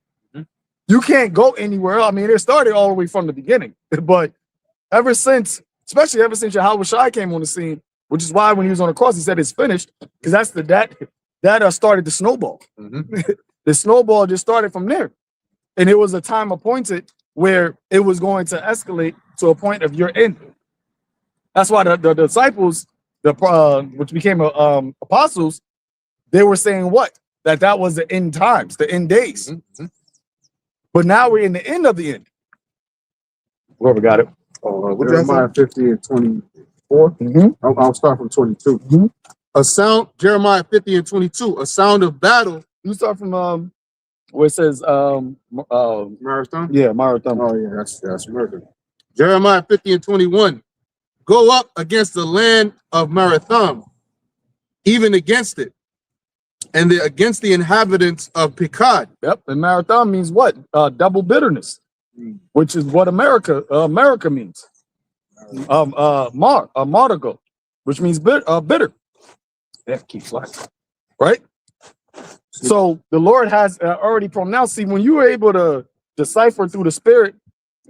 You can't go anywhere. I mean, it started all the way from the beginning, but especially ever since YAHAWASHI came on the scene, which is why when he was on the cross, he said it's finished, because that's that started the snowball. The snowball just started from there, and it was a time appointed where it was going to escalate to a point of your end. That's why the disciples, which became apostles, they were saying what? That was the end times, the end days. But now we're in the end of the end. Whoever got it. Jeremiah 50 and 24. I'll start from 22. Jeremiah 50 and 22, a sound of battle. You start from where it says Marathon? yeah, Marathon. Oh, yeah, that's murder. Jeremiah 50 and 21. Go up against the land of Marathon, even against it, and against the inhabitants of Pekod. Yep, and Marathon means what? Double bitterness, which is what America means. Martigo, which means bitter. That keeps flying, right? So the Lord has already pronounced. See, when you were able to decipher through the Spirit,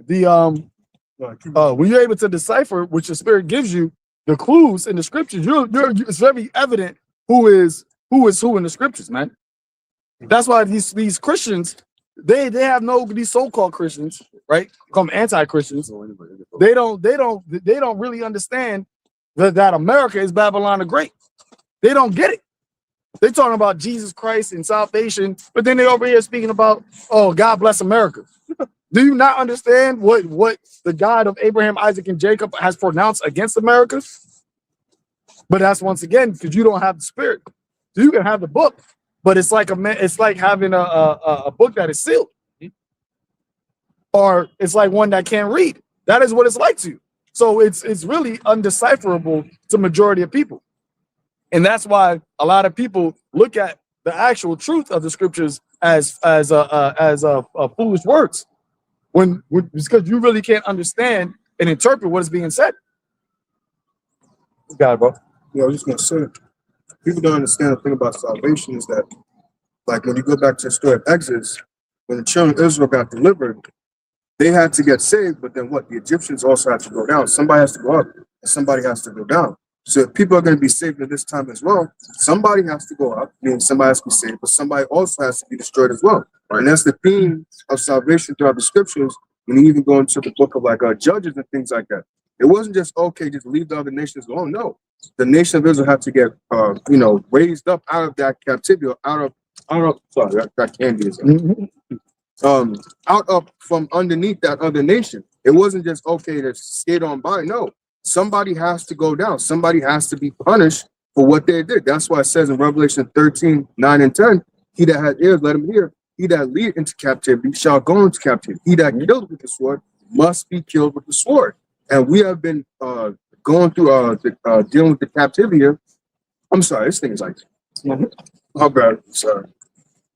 when you're able to decipher, which the Spirit gives you, the clues in the Scriptures, it's very evident who is who in the Scriptures, man. That's why these Christians, they have these so-called Christians, right? Come anti-Christians. They don't really understand that America is Babylon the Great. They don't get it. They're talking about Jesus Christ and salvation, but then they over here speaking about, oh, God bless America. Do you not understand what the God of Abraham, Isaac, and Jacob has pronounced against America? But that's once again because you don't have the Spirit. So you can have the book, but it's like having a book that is sealed, or it's like one that can't read. That is what it's like to you. So it's really undecipherable to majority of people, and that's why a lot of people look at the actual truth of the Scriptures as foolish words. It's because you really can't understand and interpret what is being said. Got it, bro. Yeah, I was just gonna say, people don't understand the thing about salvation is that, like when you go back to the story of Exodus, when the children of Israel got delivered, they had to get saved, but then what? The Egyptians also had to go down. Somebody has to go up, and somebody has to go down. So if people are going to be saved at this time as well, somebody has to go up, meaning somebody has to be saved, but somebody also has to be destroyed as well. Right. And that's the theme of salvation throughout the Scriptures, when you even go into the book of like Judges and things like that. It wasn't just okay, just leave the other nations alone. No, the nation of Israel had to get raised up out of that captivity, or out of sorry, that candy is out of from underneath that other nation. It wasn't just okay to skate on by. No, somebody has to go down. Somebody has to be punished for what they did. That's why it says in Revelation 13:9-10, he that has ears, let him hear. He that lead into captivity shall go into captivity. He that killed with the sword must be killed with the sword. And we have been going through dealing with the captivity here. I'm sorry, this thing is like, oh bad, sorry.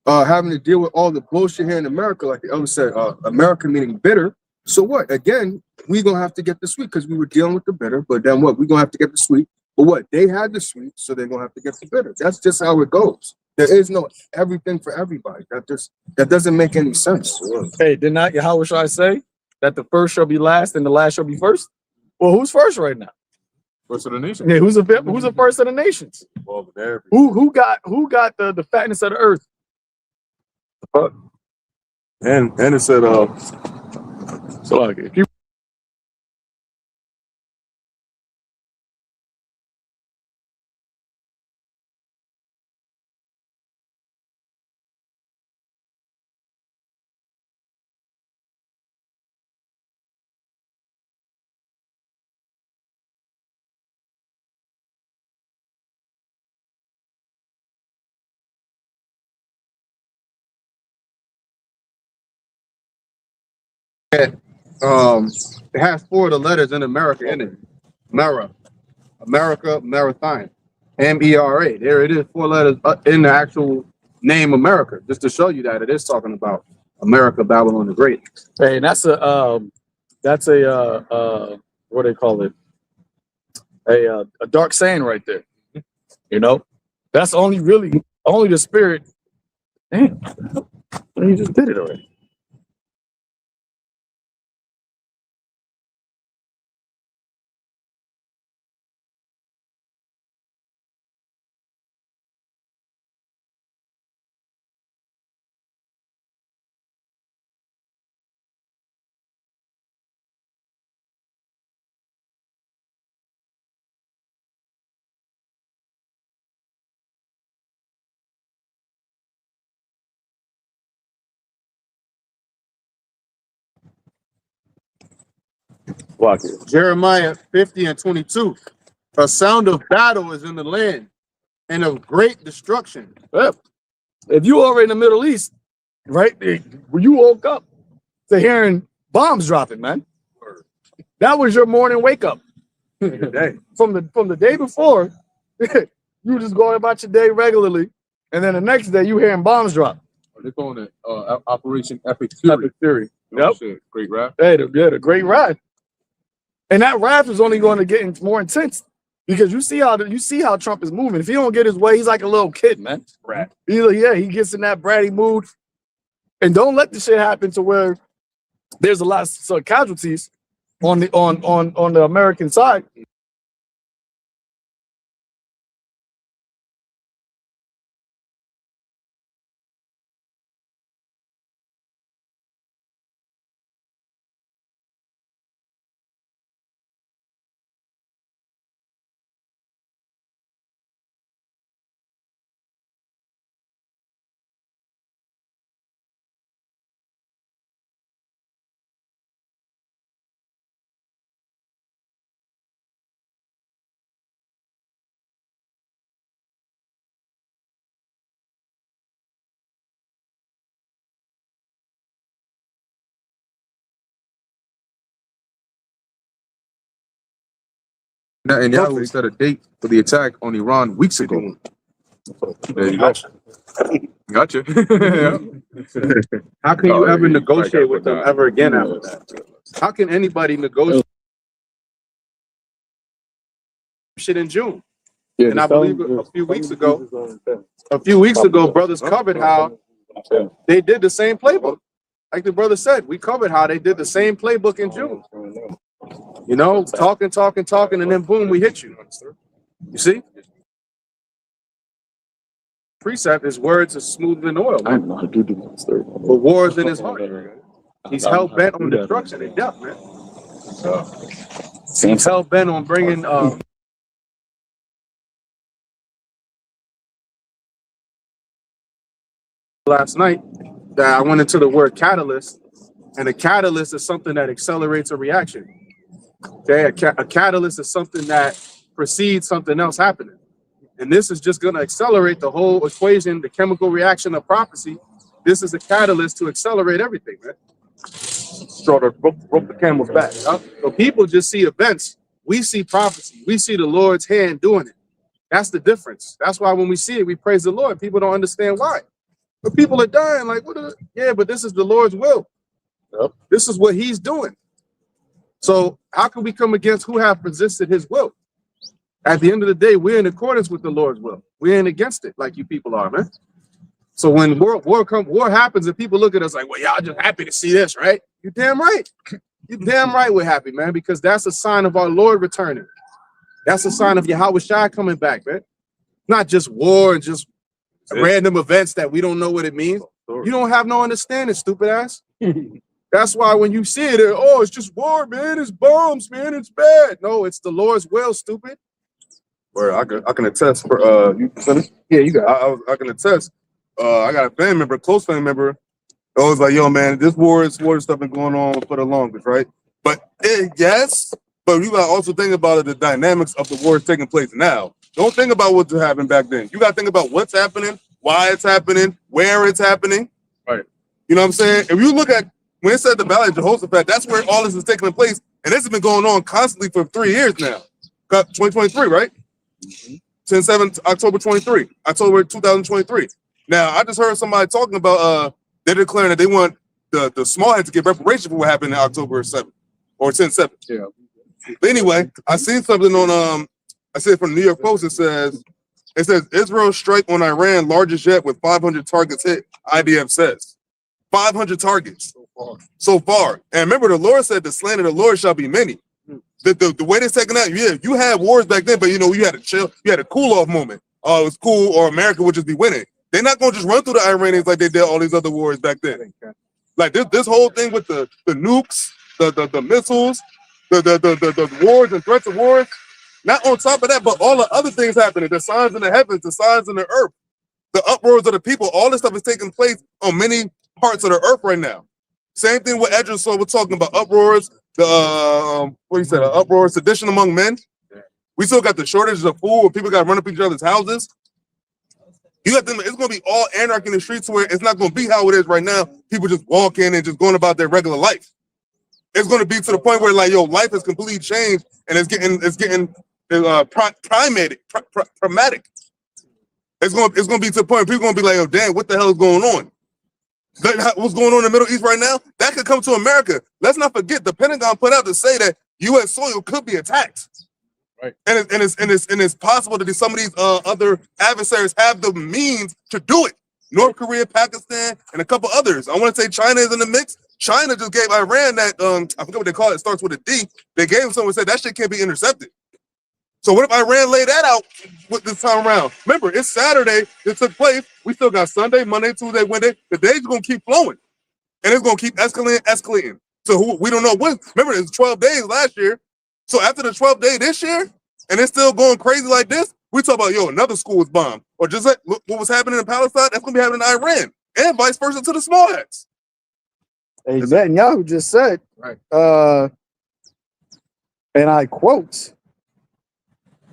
Having to deal with all the bullshit here in America, like the elder said, America meaning bitter. So what? Again, we're gonna have to get the sweet because we were dealing with the bitter, but then what? We're gonna have to get the sweet. But what? They had the sweet, so they're gonna have to get the bitter. That's just how it goes. There is no everything for everybody. That doesn't make any sense. Hey, did not YAHAWASHI say that the first shall be last and the last shall be first? Well, who's first right now? First of the nation. Yeah, who's the first of the nations? Well, there. Who got the fatness of the earth? And it said, So like, if you It has 4 of the letters in America in it. America, Marathon, MERA. There it is, 4 letters in the actual name America, just to show you that it is talking about America, Babylon the Great. hey, that's a what do they call it? A dark saying right there. You know, that's only the spirit. Damn, you just did it already. Block it. Jeremiah 50:22. A sound of battle is in the land and of great destruction. Well, if you over in the Middle East, right, when you woke up to hearing bombs dropping, man, that was your morning wake up. From the day before, you were just going about your day regularly, and then the next day you hearing bombs drop. They're calling it Operation Epic Fury. Epic Fury. Oh, Yep. shit. Great rap. Hey, the great wrath. And that wrath is only going to get more intense because you see how Trump is moving. If he don't get his way, he's like a little kid, man. Right. He gets in that bratty mood. And don't let the shit happen to where there's a lot of casualties on the American side. And Yahweh set a date for the attack on Iran weeks ago. There you go. Gotcha. How can you ever negotiate with them ever again after that? How can anybody negotiate shit in June? Yeah, and I believe a few weeks ago, brothers covered how they did the same playbook. Like the brother said, we covered how they did the same playbook in June. You know, talking, and then boom, we hit you. You see? Precept is words are smoother than oil. I know how to do the But war is in his heart. He's hell bent on destruction and death, man. Seems He's hell bent on bringing last night that I went into the word catalyst, and a catalyst is something that accelerates a reaction. Okay, a catalyst is something that precedes something else happening. And this is just going to accelerate the whole equation, the chemical reaction of prophecy. This is a catalyst to accelerate everything, man. Straw that broke the camel's back. Huh? So people just see events. We see prophecy. We see the Lord's hand doing it. That's the difference. That's why when we see it, we praise the Lord. People don't understand why. But people are dying like, yeah, but this is the Lord's will. Yep. This is what he's doing. So how can we come against who have resisted his will? At the end of the day, we're in accordance with the Lord's will. We ain't against it like you people are, man. So when war happens and people look at us like, well, y'all just happy to see this, right? You're damn right. You're damn right we're happy, man, because that's a sign of our Lord returning. That's a sign of YAHAWASHI coming back, man. Not just war and just random events that we don't know what it means. You don't have no understanding, stupid ass. That's why when you see it, oh, it's just war, man. It's bombs, man. It's bad. No, it's the Lord's will, stupid. Where I can attest for you finished? Yeah, you got it. I can attest. I got a family member, close family member. I was like, yo, man, this war stuff been going on for the longest, right? But yes, but you gotta also think about the dynamics of the wars taking place now. Don't think about what happened back then. You gotta think about what's happening, why it's happening, where it's happening. Right. You know what I'm saying? If you look at when it said the Valley of Jehoshaphat, that's where all this is taking place, and this has been going on constantly for 3 years now. 2023, right? Since October 2023. Now, I just heard somebody talking about they're declaring that they want the small heads to get reparation for what happened in October 7th or 10/7. Yeah. But anyway, I seen something on I said from the New York Post. It says Israel strike on Iran largest yet with 500 targets hit. IDF says 500 targets so far. And remember, the Lord said the slain of the Lord shall be many. The way they're taking out, yeah, you had wars back then, but you know, you had to chill, you had a cool off moment. Oh, it was cool, or America would just be winning. They're not gonna just run through the Iranians like they did all these other wars back then. Like this whole thing with the nukes, the missiles, the wars and threats of wars. Not on top of that, but all the other things happening, the signs in the heavens, the signs in the earth, the uproars of the people, all this stuff is taking place on many parts of the earth right now. Same thing with Edris, so we're talking about uproars, uproars, sedition among men. We still got the shortages of food where people got to run up each other's houses. You got them, it's gonna be all anarchy in the streets where it's not gonna be how it is right now. People just walk in and just going about their regular life. It's gonna be to the point where like, yo, life has completely changed and it's getting traumatic. It's gonna be to the point where people gonna be like, oh damn, what the hell is going on? What's going on in the Middle East right now? That could come to America. Let's not forget the Pentagon put out to say that U.S. soil could be attacked. Right. And it's possible that some of these other adversaries have the means to do it. North Korea, Pakistan, and a couple others. I want to say China is in the mix. China just gave Iran that I forget what they call it. It starts with a D. They gave them someone said that shit can't be intercepted. So what if Iran laid that out with this time around? Remember, it's Saturday. It took place. We still got Sunday, Monday, Tuesday, Wednesday. The days gonna keep flowing, and it's gonna keep escalating. So we don't know when. Remember, it's 12 days last year. So after the 12th day this year, and it's still going crazy like this, we talk about, yo, another school was bombed. Or just like look what was happening in Palestine, that's going to be happening in Iran. And vice versa to the small hats. Hey, Netanyahu just said, right. And I quote,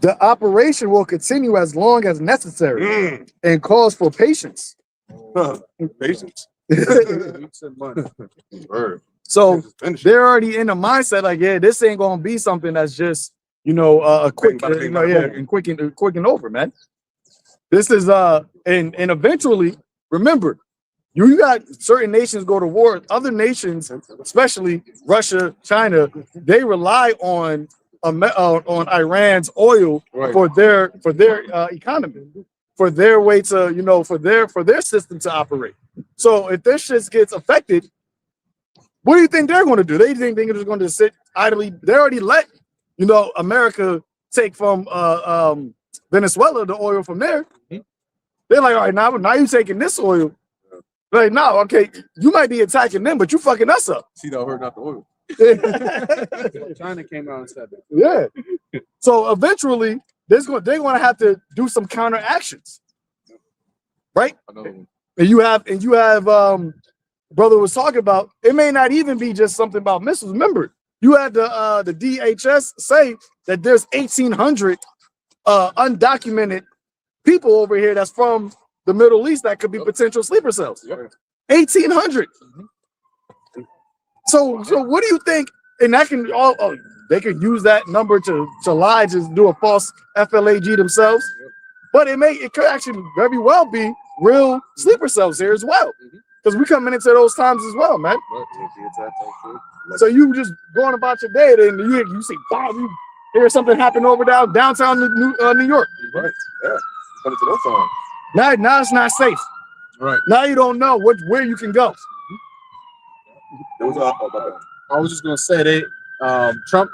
the operation will continue as long as necessary and calls for patience. Patience. So they're already in the mindset like, yeah, this ain't gonna be something that's just, you know, a quick, and quick and over, man. This is and eventually, remember, you got certain nations go to war. Other nations, especially Russia, China, they rely on Iran's oil for their economy, for their way to, you know, for their system to operate. So if this shit gets affected, what do you think they're going to do? They think they're just going to sit idly. They already let, you know, America take from Venezuela the oil from there. They're like, all right, now you're taking this oil. Like, no, okay, you might be attacking them, but you fucking us up. See that hurt, not the oil. China came out and said that. Yeah. So eventually, they're going to have to do some counter actions, right? Another one. And you have brother was talking about. It may not even be just something about missiles. Remember, you had the DHS say that there's 1,800 undocumented people over here that's from the Middle East that could be potential sleeper cells. 1,800. So what do you think? And that can they could use that number to lie, just do a false FLAG themselves. But it could actually very well be real sleeper cells here as well, because we coming into those times as well, man. So you just going about your day, then you see, bomb, you hear something happen over downtown New York. Right. Yeah. Put it to those songs. Now it's not safe. Right. Now you don't know where you can go. I was just gonna say that Trump,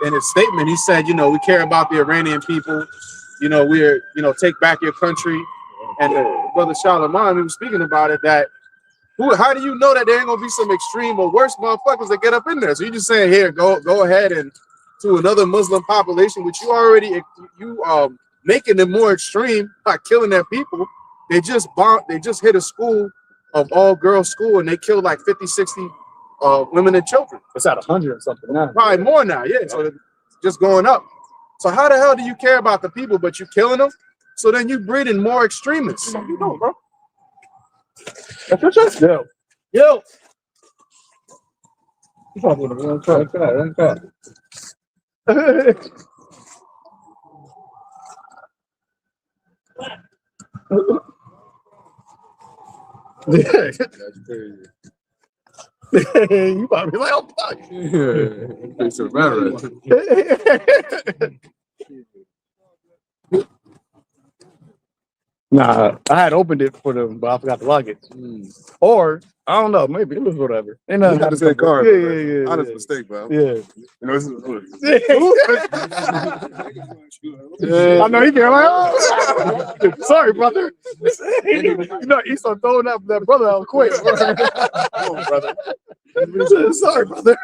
in his statement, he said, we care about the Iranian people. We're, take back your country. And Brother Charlemagne, we were speaking about it, that how do you know that there ain't gonna be some extreme or worse motherfuckers that get up in there? So you're just saying, here, go ahead and to another Muslim population, which you already making them more extreme by killing their people. They just hit a school of all girls school, and they killed like 50, 60 women and children. It's at 100 or something now. Probably more now, yeah. So it's just going up. So how the hell do you care about the people, but you killing them? So then you breeding more extremists. So you know, bro. That's your choice. Yo. You probably be like, oh fuck. Yeah. It's a matter. Nah, I had opened it for them, but I forgot to lock it. Or I don't know, maybe it was whatever. Ain't nothing. You got the same card. Yeah. Honest mistake, bro. Yeah. This is I know he can't. Like, oh. Sorry, brother. He started throwing that brother out quick. Come on, brother. Sorry, brother.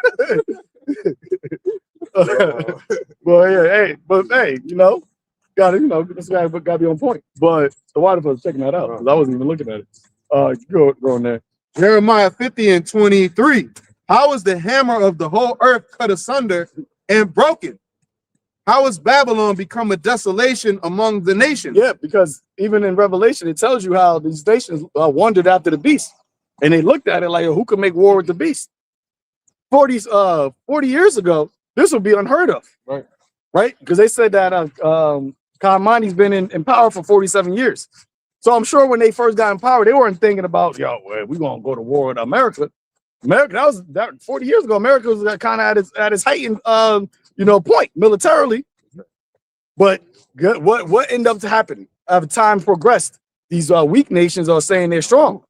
But hey, this guy gotta be on point. But the water was checking that out because I wasn't even looking at it. Go in there. Jeremiah 50:23. How is the hammer of the whole earth cut asunder and broken? How has Babylon become a desolation among the nations? Yeah, because even in Revelation, it tells you how these nations wandered after the beast. And they looked at it like, who could make war with the beast? 40 years ago, this would be unheard of. Right? Because they said that Khamenei's been in power for 47 years. So I'm sure when they first got in power, they weren't thinking about, we're going to go to war with America. That 40 years ago, America was kind of at its heightened point militarily. But what ended up to happen? As time progressed, these weak nations are saying they're strong.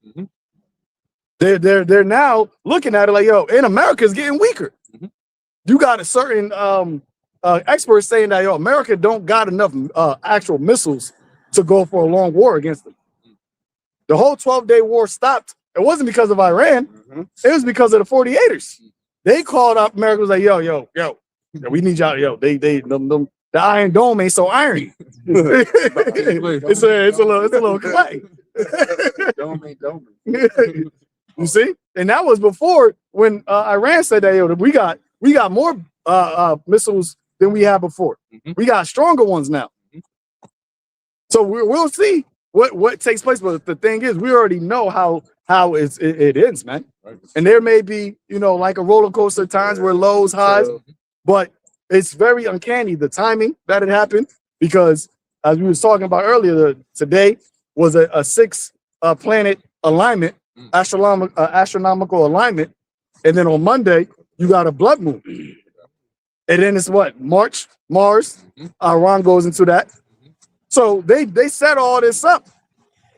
They're now looking at it like, and America's getting weaker. You got a certain experts saying that America don't got enough actual missiles to go for a long war against them. The whole 12-day war stopped. It wasn't because of Iran. It was because of the 48ers. They called up America, was like, yo, we need y'all. The Iron Dome ain't so iron. it's a little clay. Dome. You see? And that was before when Iran said that we got more missiles than we had before. We got stronger ones now. So we'll see what takes place. But the thing is, we already know how it ends, man. And there may be, like a roller coaster times where lows, highs, but it's very uncanny the timing that it happened, because as we was talking about earlier, today was a 6 planet alignment, astronomical alignment, and then on Monday you got a blood moon, and then it's what, Mars, Iran goes into that. So they set all this up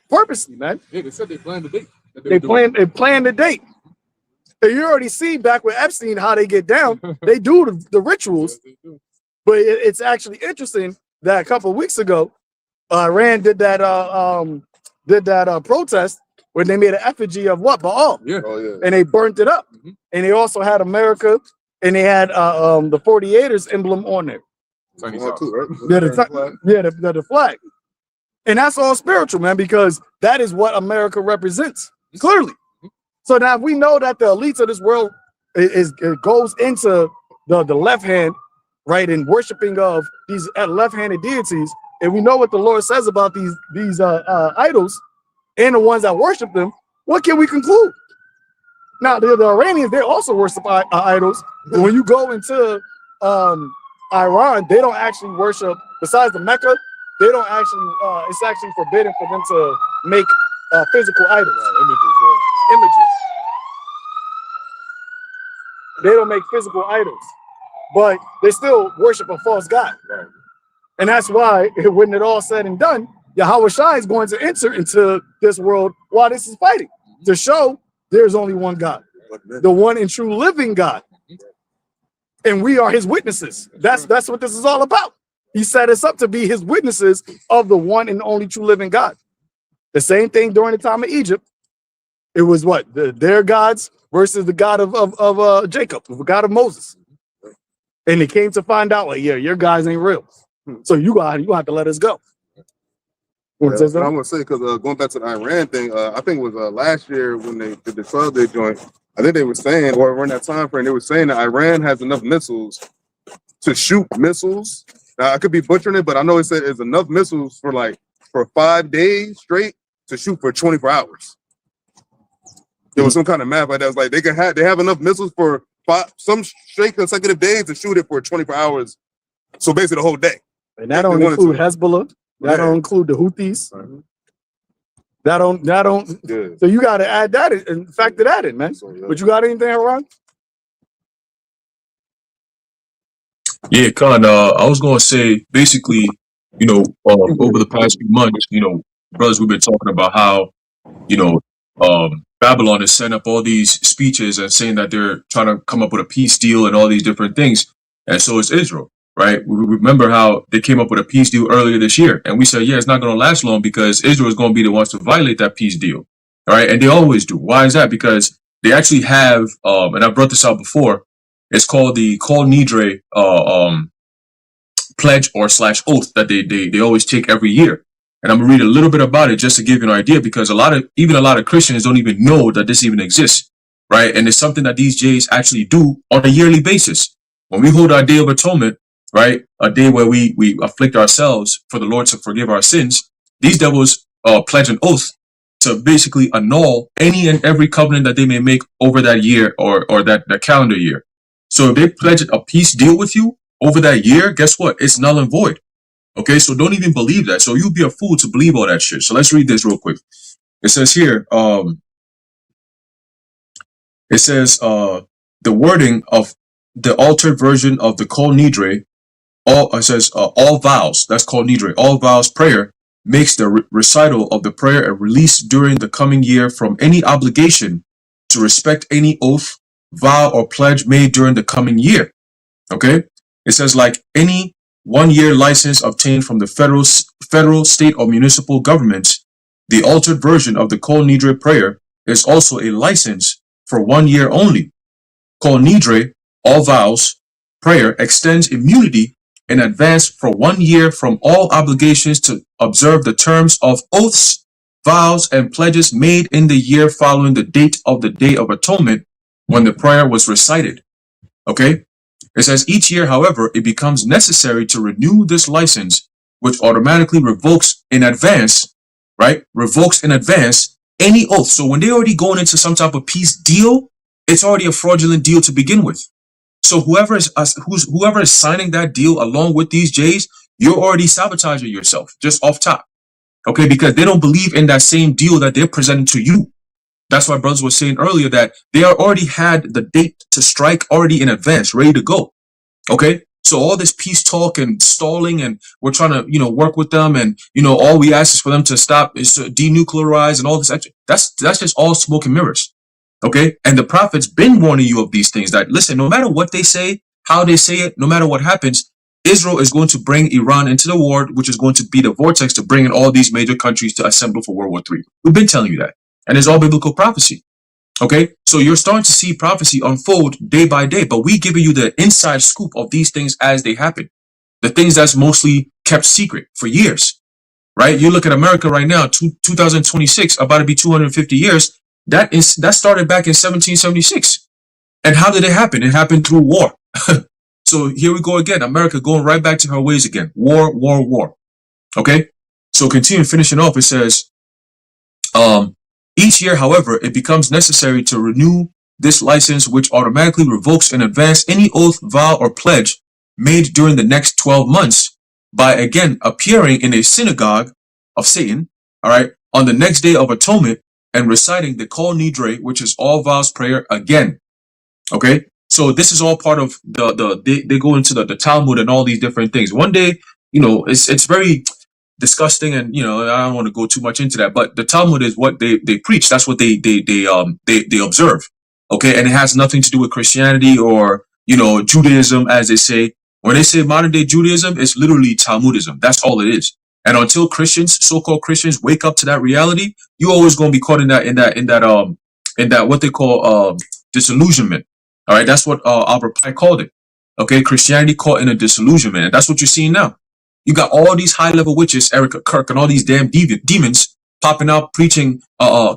purposely, man. Yeah, they said they planned the date. They planned the date. And you already see back with Epstein how they get down. They do the rituals, but it's actually interesting that a couple of weeks ago, Iran did that protest where they made an effigy of what? Baal. Yeah. Oh yeah. And they burnt it up. Mhm. And they also had America, and they had the 48ers emblem on there. Sunny One, South. two, right? Yeah, the flag. And that's all spiritual, man, because that is what America represents, clearly. So now if we know that the elites of this world it goes into the left hand, right, and worshiping of these left-handed deities, and we know what the Lord says about these idols and the ones that worship them, what can we conclude? Now, the Iranians, they also worship idols. But when you go into Iran, they don't actually worship, besides the Mecca, they don't actually, it's actually forbidden for them to make physical idols. Images. They don't make physical idols, but they still worship a false god. Right. And that's why, when it all said and done, YAHAWASHI is going to enter into this world while this is fighting, to show there's only one God, the one and true living God. And we are his witnesses. That's what this is all about. He set us up to be his witnesses of the one and only true living God. The same thing during the time of Egypt. It was what? Their gods versus the God of Jacob, the God of Moses. And they came to find out, like, yeah, your guys ain't real. So you have to let us go. Yeah, I'm gonna say, because going back to the Iran thing, I think it was last year when they did the 12-day joint. I think they were saying, or around that time frame, they were saying that Iran has enough missiles to shoot missiles. Now I could be butchering it, but I know it said it's enough missiles for 5 days straight to shoot for 24 hours. There was some kind of math like that. It was like they have enough missiles for some straight consecutive days to shoot it for 24 hours. So basically the whole day. And that don't include Hezbollah. That don't include the Houthis. That don't. Yeah. So you got to add that and factor that in, man. So, yeah. But you got anything, Ron? Yeah, Khan, I was going to say, basically, over the past few months, brothers, we've been talking about how, Babylon has sent up all these speeches and saying that they're trying to come up with a peace deal and all these different things. And so is Israel, right? We remember how they came up with a peace deal earlier this year. And we said, yeah, it's not going to last long because Israel is going to be the ones to violate that peace deal. All right. And they always do. Why is that? Because they actually have, and I brought this out before, it's called the Kol Nidre pledge or / oath that they always take every year. And I'm gonna read a little bit about it just to give you an idea, because a lot of Christians don't even know that this even exists, right? And it's something that these Jays actually do on a yearly basis. When we hold our Day of Atonement, right, a day where we afflict ourselves for the Lord to forgive our sins, these devils pledge an oath to basically annul any and every covenant that they may make over that year or that calendar year. So if they pledge a peace deal with you over that year, guess what? It's null and void. Okay, so don't even believe that. So you'd be a fool to believe all that shit. So let's read this real quick. It says here, the wording of the altered version of the Kol Nidre, all vows, that's Kol Nidre, all vows prayer makes the recital of the prayer a release during the coming year from any obligation to respect any oath, vow, or pledge made during the coming year. Okay, it says like any 1-year license obtained from the federal, state, or municipal governments, the altered version of the Kol Nidre prayer is also a license for 1 year only. Kol Nidre, all vows, prayer extends immunity in advance for 1 year from all obligations to observe the terms of oaths, vows, and pledges made in the year following the date of the Day of Atonement when the prayer was recited. Okay? It says each year, however, it becomes necessary to renew this license, which automatically revokes in advance, right? Revokes in advance any oath. So when they're already going into some type of peace deal, it's already a fraudulent deal to begin with. So whoever is signing that deal along with these J's, you're already sabotaging yourself just off top. Okay, because they don't believe in that same deal that they're presenting to you. That's why brothers were saying earlier that they already had the date to strike already in advance, ready to go. Okay, so all this peace talk and stalling, and we're trying to, work with them, and all we ask is for them to stop, is to denuclearize and all this. That's just all smoke and mirrors. Okay, and the prophet's been warning you of these things. That listen, no matter what they say, how they say it, no matter what happens, Israel is going to bring Iran into the war, which is going to be the vortex to bring in all these major countries to assemble for World War III. We've been telling you that. and it's all biblical prophecy. Okay, so you're starting to see prophecy unfold day by day, but we giving you the inside scoop of these things as they happen. The things that's mostly kept secret for years, right? You look at America right now, 2026, about to be 250 years. That started back in 1776. And how did it happen? It happened through war. So here we go again. America going right back to her ways again. War, war, war. Okay, so continue finishing off. It says, each year, however, it becomes necessary to renew this license, which automatically revokes in advance any oath, vow, or pledge made during the next 12 months by again appearing in a synagogue of Satan, all right, on the next day of atonement and reciting the Kol Nidre, which is all vows prayer again. Okay, so this is all part of they go into the Talmud and all these different things. One day, you know, it's very disgusting, and you know, I don't want to go too much into that, but the Talmud is what they preach. That's what they observe. Okay, and it has nothing to do with Christianity or, you know, Judaism, as they say. When they say modern day Judaism, it's literally Talmudism. That's all it is. And until Christians, so-called Christians, wake up to that reality, you always going to be caught in that what they call disillusionment. All right, that's what Albert Pike called it. Okay, Christianity caught in a disillusionment, and that's what you're seeing now. You got all these high-level witches, Erica Kirk, and all these damn demons popping out preaching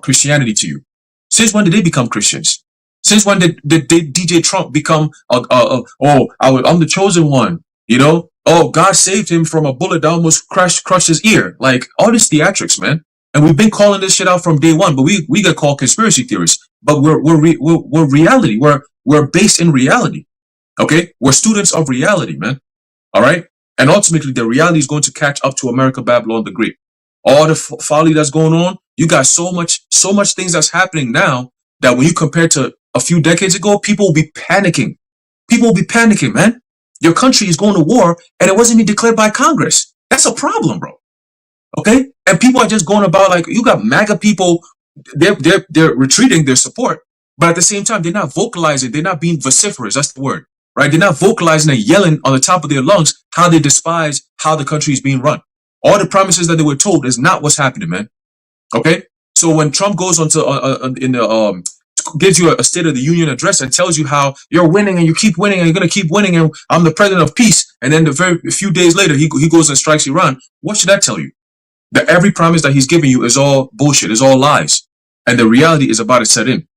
Christianity to you. Since when did they become Christians? Since when did DJ Trump become I'm the chosen one? You know, oh, God saved him from a bullet that almost crushed his ear. Like all this theatrics, man. And we've been calling this shit out from day one, but we get called conspiracy theorists. But we're reality. We're based in reality. Okay, we're students of reality, man. All right. And ultimately, the reality is going to catch up to America, Babylon the Great. All the folly that's going on, you got so much things that's happening now that when you compare to a few decades ago, people will be panicking. People will be panicking, man. Your country is going to war, and it wasn't even declared by Congress. That's a problem, bro. Okay, and people are just going about like you got MAGA people. They're retreating their support, but at the same time, they're not vocalizing. They're not being vociferous. That's the word. Right? They're not vocalizing and yelling on the top of their lungs how they despise how the country is being run. All the promises that they were told is not what's happening, man. Okay? So when Trump goes on to gives you a State of the Union address and tells you how you're winning and you keep winning and you're gonna keep winning and I'm the president of peace, and then a few days later he goes and strikes Iran, what should that tell you? That every promise that he's giving you is all bullshit, is all lies, and the reality is about to set in.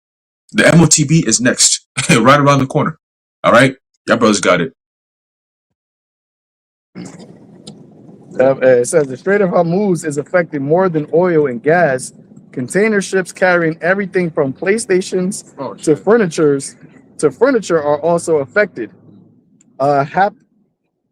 The MOTB is next, right around the corner. All right. Y'all brothers got it. It says the Strait of Hormuz is affected more than oil and gas. Container ships carrying everything from PlayStations to furniture are also affected.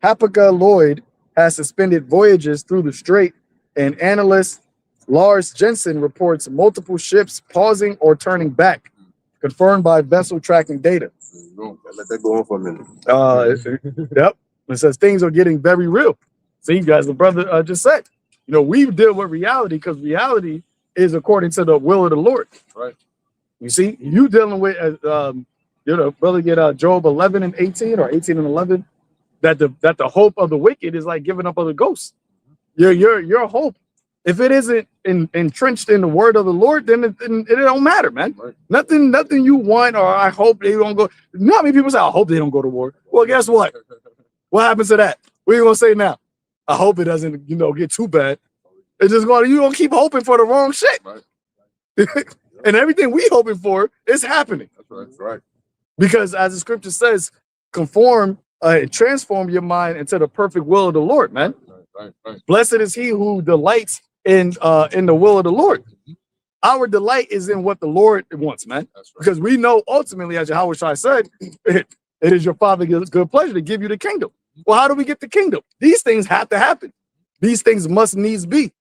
Hapag-Lloyd has suspended voyages through the strait, and analyst Lars Jensen reports multiple ships pausing or turning back, confirmed by vessel tracking data. Let that go on for a minute. Yep. It says things are getting very real. See, guys, the brother just said, you know, we deal with reality because reality is according to the will of the Lord. Right. You see, you dealing with, you know, brother, get Job 11 and 18 or 18 and 11, that the hope of the wicked is like giving up on the ghost. Your hope, if it isn't entrenched in the word of the Lord, then it don't matter, man. Right. Nothing you want, or I hope they don't go. Not many people say, I hope they don't go to war. Well, guess what? What happens to that? What are you gonna say now? I hope it doesn't, you know, get too bad. It's just going. You gonna keep hoping for the wrong shit, Right. and everything we hoping for is happening. That's right. Because as the scripture says, conform and transform your mind into the perfect will of the Lord, man. Right. Blessed is he who delights in the will of the Lord. Our delight is in what the Lord wants, man. That's right. Because we know ultimately, as YAHAWASHI said, it is your Father's good pleasure to give you the kingdom. Well, how do we get the kingdom? These things have to happen. These things must needs be.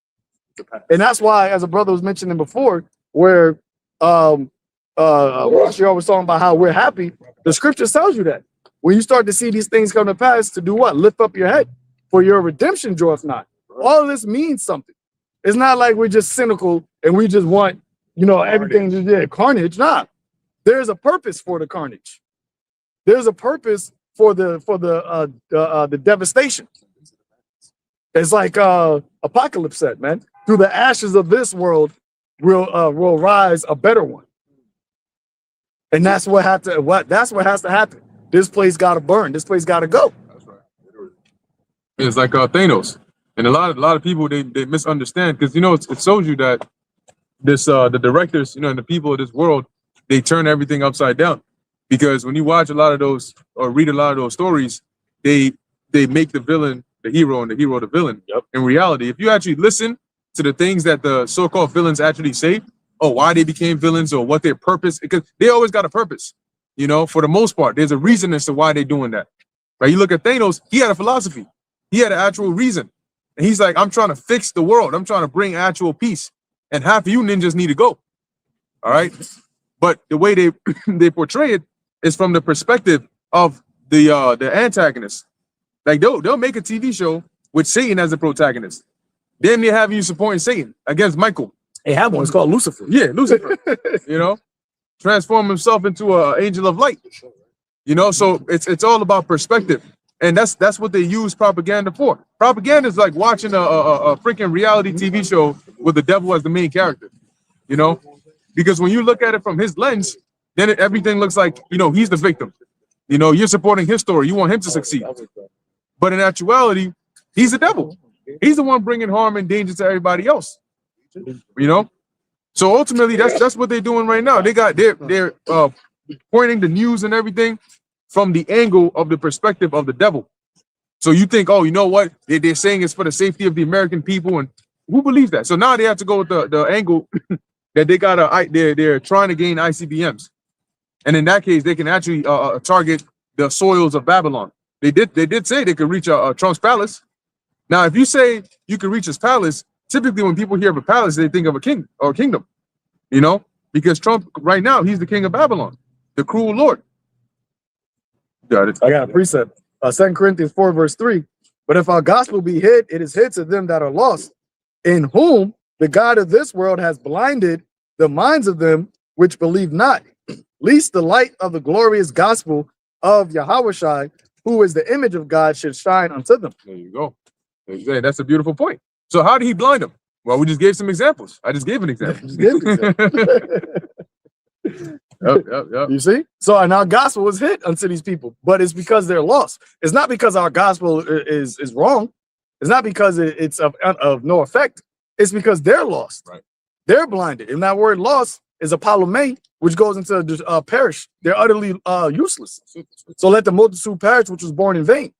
And that's why, as a brother was mentioning before, where Roshi always talking about how we're happy, the scripture tells you that. When you start to see these things come to pass, to do what? Lift up your head, for your redemption draweth nigh. All of this means something. It's not like we're just cynical and we just want, you know, everything to carnage. Nah, there's a purpose for the carnage. There's a purpose for the devastation. It's like Apocalypse said, man. Through the ashes of this world, will rise a better one. And that's what has to happen. This place got to burn. This place got to go. That's right. It's like Thanos, and a lot of people they misunderstand, because it shows you that this the directors, and the people of this world, they turn everything upside down, because when you watch a lot of those or read a lot of those stories, they make the villain the hero and the hero the villain. Yep. In reality, if you actually listen to the things that the so-called villains actually say, or why they became villains, or what their purpose, because they always got a purpose. For the most part, there's a reason as to why they're doing that. Right? You look at Thanos, he had a philosophy. He had an actual reason. And he's like, I'm trying to fix the world. I'm trying to bring actual peace. And half of you ninjas need to go. All right. But the way they portray it is from the perspective of the antagonist. Like they'll make a TV show with Satan as the protagonist. Then they have you supporting Satan against Michael. They have one. It's called Lucifer. Yeah, Lucifer. Transform himself into an angel of light. So it's all about perspective. And that's what they use propaganda for. Propaganda is like watching a freaking reality TV show with the devil as the main character. Because when you look at it from his lens, then everything looks like, he's the victim. You're supporting his story. You want him to succeed. But in actuality, he's the devil. He's the one bringing harm and danger to everybody else. So ultimately, that's what they're doing right now. They're pointing the news and everything from the angle of the perspective of the devil. So you think, oh, you know what? They're saying it's for the safety of the American people, and who believes that? So now they have to go with the angle that they're trying to gain ICBMs, and in that case, they can actually target the soils of Babylon. They did say they could reach Trump's palace. Now, if you say you could reach his palace, typically when people hear of a palace, they think of a king or a kingdom, because Trump right now, he's the king of Babylon, the cruel Lord. Got it. I got a precept. 2 Corinthians 4 verse 3. But if our gospel be hid, it is hid to them that are lost, in whom the God of this world has blinded the minds of them which believe not, lest the light of the glorious gospel of YAHAWASHI, who is the image of God, should shine unto them. There you go. That's a beautiful point. So how did he blind them? Well, we just gave some examples. I just gave an example. Yep. You see? So our gospel was hid unto these people, but it's because they're lost. It's not because our gospel is wrong. It's not because it's of no effect. It's because they're lost. Right. They're blinded. And that word lost is apollume, which goes into perish. They're utterly useless. So let the multitude perish, which was born in vain.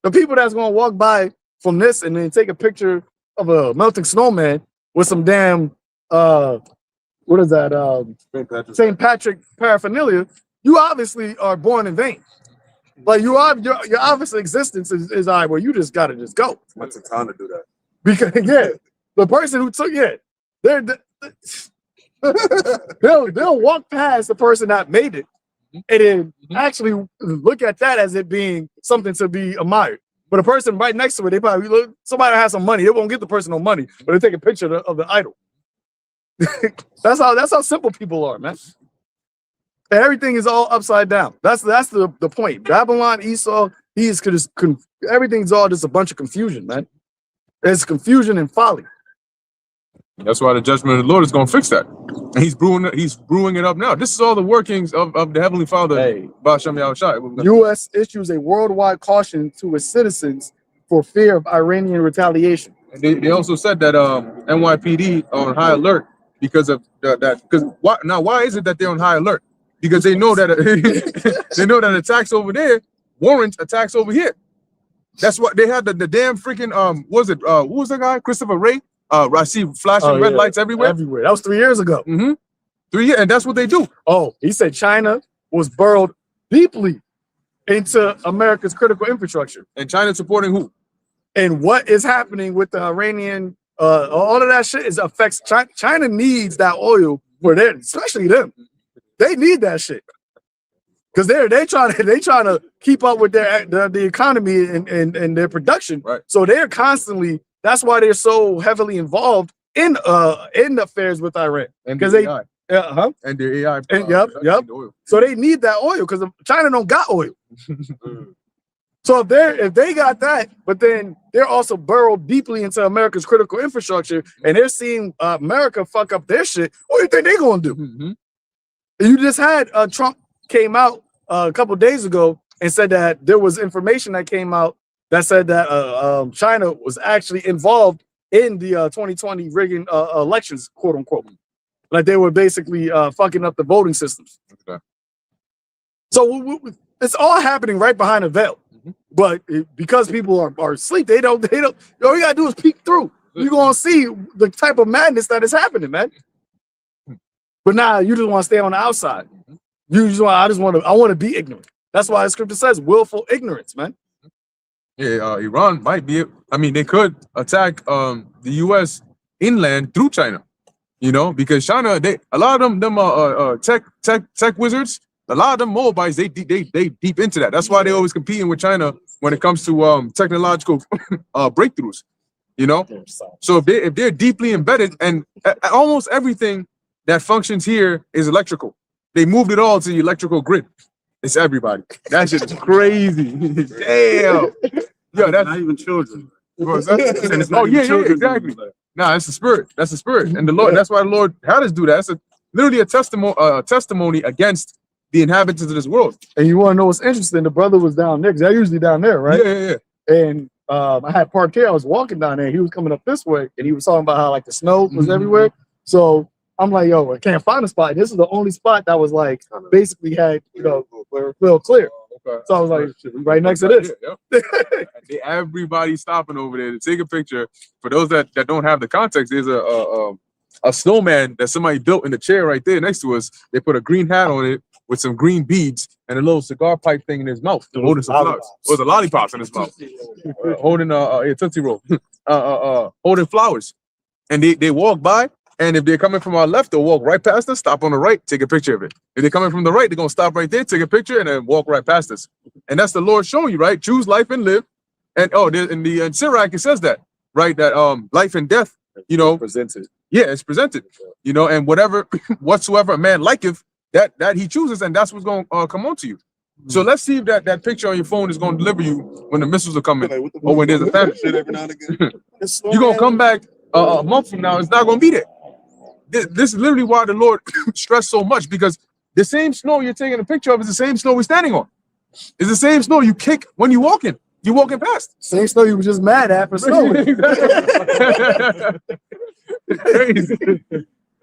The people that's going to walk by from this and then take a picture of a melting snowman with some damn what is that? St. Patrick paraphernalia. You obviously are born in vain. Like your obvious existence is all right. Well, you just gotta just go. What's the time to do that? Because the person who took they'll walk past the person that made it, and then actually look at that as it being something to be admired. But a person right next to it, they probably look, somebody has some money. They won't give the person no money, but they take a picture of the idol. That's how simple people are, man. And everything is all upside down. That's the point. Babylon, Esau, everything's all just a bunch of confusion, man. There's confusion and folly. That's why the judgment of the Lord is going to fix that. And he's brewing it up now. This is all the workings of the Heavenly Father. Hey. Ba'ashem Yahushua. U.S. issues a worldwide caution to its citizens for fear of Iranian retaliation. And they also said that NYPD are on high alert because of that. Because why is it that they're on high alert? Because they know that they know that attacks over there warrant attacks over here. That's what they had the damn freaking who was the guy? Christopher Wray. I see flashing red lights everywhere. Everywhere. That was 3 years ago. 3 years, and that's what they do. Oh, he said China was burrowed deeply into America's critical infrastructure. And China supporting who? And what is happening with the Iranian, all of that shit affects China. China needs that oil for them, especially them. They need that shit. Because they trying to keep up with the economy and their production. Right. So they're constantly. That's why they're so heavily involved in affairs with Iran. Because and their AI. Yep. So they need that oil because China don't got oil. So if they got that, but then they're also burrowed deeply into America's critical infrastructure, and they're seeing America fuck up their shit, what do you think they're gonna do? Mm-hmm. You just had Trump came out a couple days ago and said that there was information that came out that said that China was actually involved in the 2020 rigging elections, quote unquote. Like they were basically fucking up the voting systems. Okay. So it's all happening right behind a veil. But because people are asleep, they don't. All you gotta do is peek through. You're gonna see the type of madness that is happening, man. But now you just want to stay on the outside. I want to be ignorant. That's why the scripture says willful ignorance, man. Yeah, Iran might be. I mean, they could attack the U.S. inland through China. You know, because China, a lot of them tech wizards. A lot of them Moabites, they deep into that. That's why they always competing with China when it comes to technological breakthroughs. You know, so if they're deeply embedded, and almost everything that functions here is electrical. They moved it all to the electrical grid. It's everybody. That shit is crazy. Damn. Yo, that's not even children. Oh yeah, exactly. Nah, that's the spirit. That's the spirit, and the Lord. That's why the Lord had us do that. That's literally a testimony against the inhabitants of this world. And you want to know what's interesting? The brother was down there because they're usually down there, right? Yeah. And I had parked here. I was walking down there. He was coming up this way, and he was talking about how like the snow was everywhere. So I'm like, yo, I can't find a spot. This is the only spot that was like basically had where it felt clear. Okay. So I was like, right next to this. Yeah. Everybody's stopping over there to take a picture. For those that don't have the context, there's a snowman that somebody built in the chair right there next to us. They put a green hat on it with some green beads and a little cigar pipe thing in his mouth, holding some flowers. It was a lollipops in his mouth, holding a Tootsie Roll, holding flowers. And they walk by, and if they're coming from our left, they'll walk right past us, stop on the right, take a picture of it. If they're coming from the right, they're gonna stop right there, take a picture, and then walk right past us. And that's the Lord showing you, right? Choose life and live. And in Sirach it says that, right? That life and death, you know, presented. Yeah, it's presented. You know, and whatsoever a man liketh, that he chooses, and that's what's going to come on to you. So let's see if that picture on your phone is going to deliver you when the missiles are coming, or when there's a famine. You're going to come back a month from now, it's not going to be there. This is literally why the Lord stressed so much, because the same snow you're taking a picture of is the same snow we're standing on. It's the same snow you kick when you're walking past. Same snow you were just mad at for snowing. Crazy.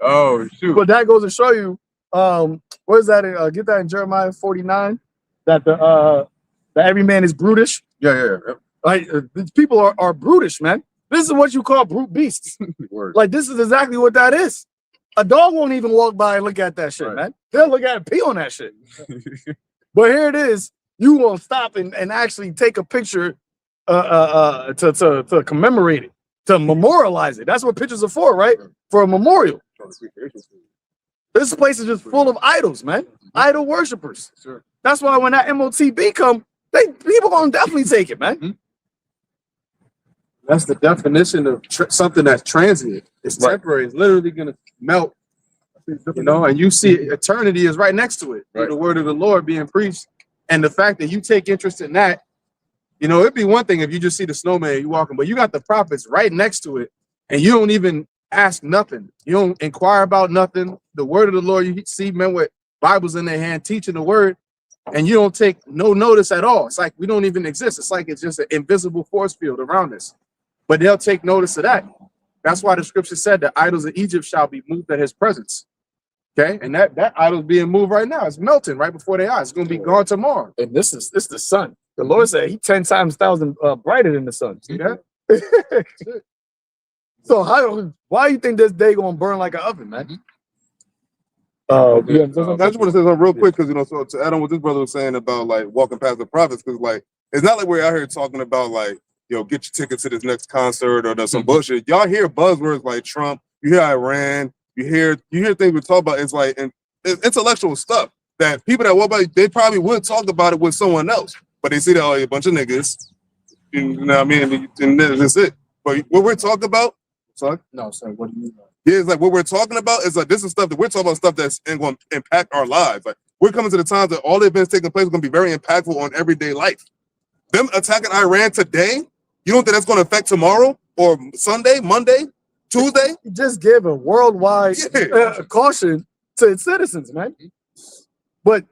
Oh, shoot. But that goes to show you, what is that? Get that in Jeremiah 49, that that every man is brutish. Yeah. Like these people are brutish, man. This is what you call brute beasts. Like this is exactly what that is. A dog won't even walk by and look at that shit, man. They'll look at it, pee on that shit. But here it is. You won't stop and actually take a picture to commemorate it, to memorialize it. That's what pictures are for, right? For a memorial. This place is just full of idols, man. Idol worshipers. Sure. That's why when that MOTB come, people gonna definitely take it, man. That's the definition of something that's transient. It's temporary. It's literally gonna melt. You know, and you see eternity is right next to it. Right. The word of the Lord being preached, and the fact that you take interest in that, you know, it'd be one thing if you just see the snowman you walking, but you got the prophets right next to it, and you don't even ask nothing. You don't inquire about nothing. The word of the Lord, you see men with Bibles in their hand teaching the word, and you don't take no notice at all. It's like we don't even exist. It's like it's just an invisible force field around us. But they'll take notice of that. That's why the scripture said the idols of Egypt shall be moved at his presence. Okay, and that idol's being moved right now. It's melting right before their eyes. It's going to be gone tomorrow. And this is the sun. The Lord said he 10 times 1,000 brighter than the sun. See that? So why do you think this day going to burn like an oven, man? I just want to say something real quick, because, you know, so to add on what this brother was saying about like walking past the prophets, because like it's not like we're out here talking about like, you know, get your tickets to this next concert or some bullshit. Y'all hear buzzwords like Trump, you hear Iran, you hear things we talk about. It's like it's intellectual stuff that people that walk by, they probably would talk about it with someone else, but they see that a bunch of niggas, you know what I mean, and that's it. But what we're talking about, sorry? No, sorry, what do you mean? Yeah, it's like what we're talking about is like this is stuff that we're talking about, stuff that's going to impact our lives. Like we're coming to the times that all the events taking place are going to be very impactful on everyday life. them attacking Iran today, you don't think that's going to affect tomorrow or Sunday, Monday, Tuesday? Just give a worldwide caution to its citizens, man. But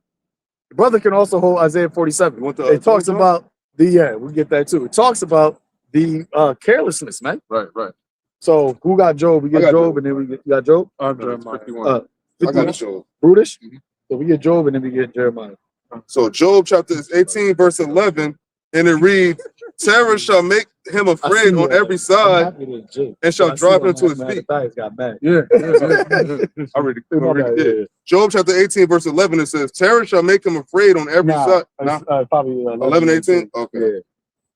the brother can also hold Isaiah 47. It talks about we get that too. It talks about the carelessness, man. Right. So who got Job? We get Job, and then you got Job. Jeremiah. 51. I got to show. Brutish. So we get Job, and then we get Jeremiah. So Job chapter 18, verse 11, and it reads, terror shall make him afraid on every side and shall drive him to his feet. Got mad. Yeah. I already did. Job chapter 18, verse 11, it says, terror shall make him afraid on every side. Probably 11, 18? Okay. Yeah.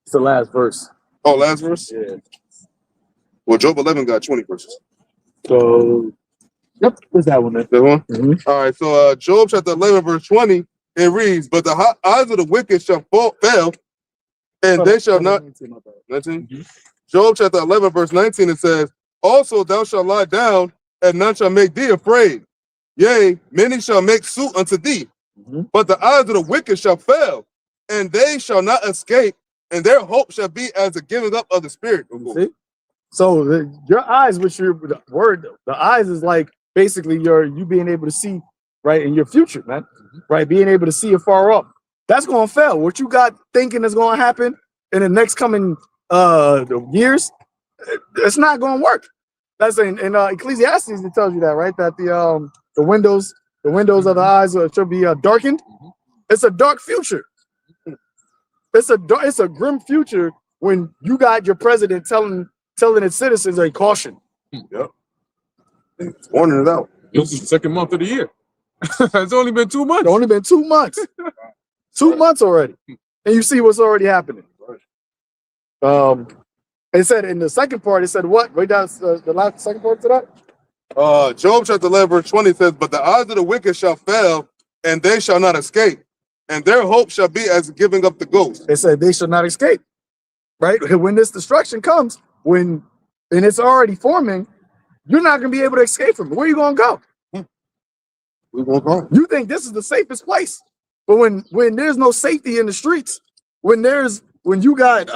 It's the last verse. Oh, last verse? Yeah. Well, Job 11 got 20 verses. So, yep, what's that one then? That one? Mm-hmm. All right, so Job chapter 11, verse 20, it reads, but the eyes of the wicked shall fail, and they shall not. 19? Mm-hmm. Job chapter 11, verse 19, it says, also thou shalt lie down, and none shall make thee afraid. Yea, many shall make suit unto thee. Mm-hmm. But the eyes of the wicked shall fail, and they shall not escape, and their hope shall be as the giving up of the spirit. See? So your eyes, which your word, the eyes is like basically you being able to see right in your future, man. Right, being able to see it far off. That's gonna fail. What you got thinking is gonna happen in the next coming years, it's not gonna work. That's in Ecclesiastes. It tells you that, right? That the windows of the eyes should be darkened. It's a dark future. It's a grim future when you got your president telling its citizens a caution. Yep. It's warning it out. This is the second month of the year. It's only been 2 months. It's only been 2 months. 2 months already. And you see what's already happening. It said in the second part, it said what? Right down the second part to that? Job chapter 11, verse 20 says, but the eyes of the wicked shall fail, and they shall not escape, and their hope shall be as giving up the ghost. It said they shall not escape. Right? When this destruction comes, and it's already forming, you're not going to be able to escape from it. Where are you going to go? We won't go. You think this is the safest place, but when there's no safety in the streets, when you got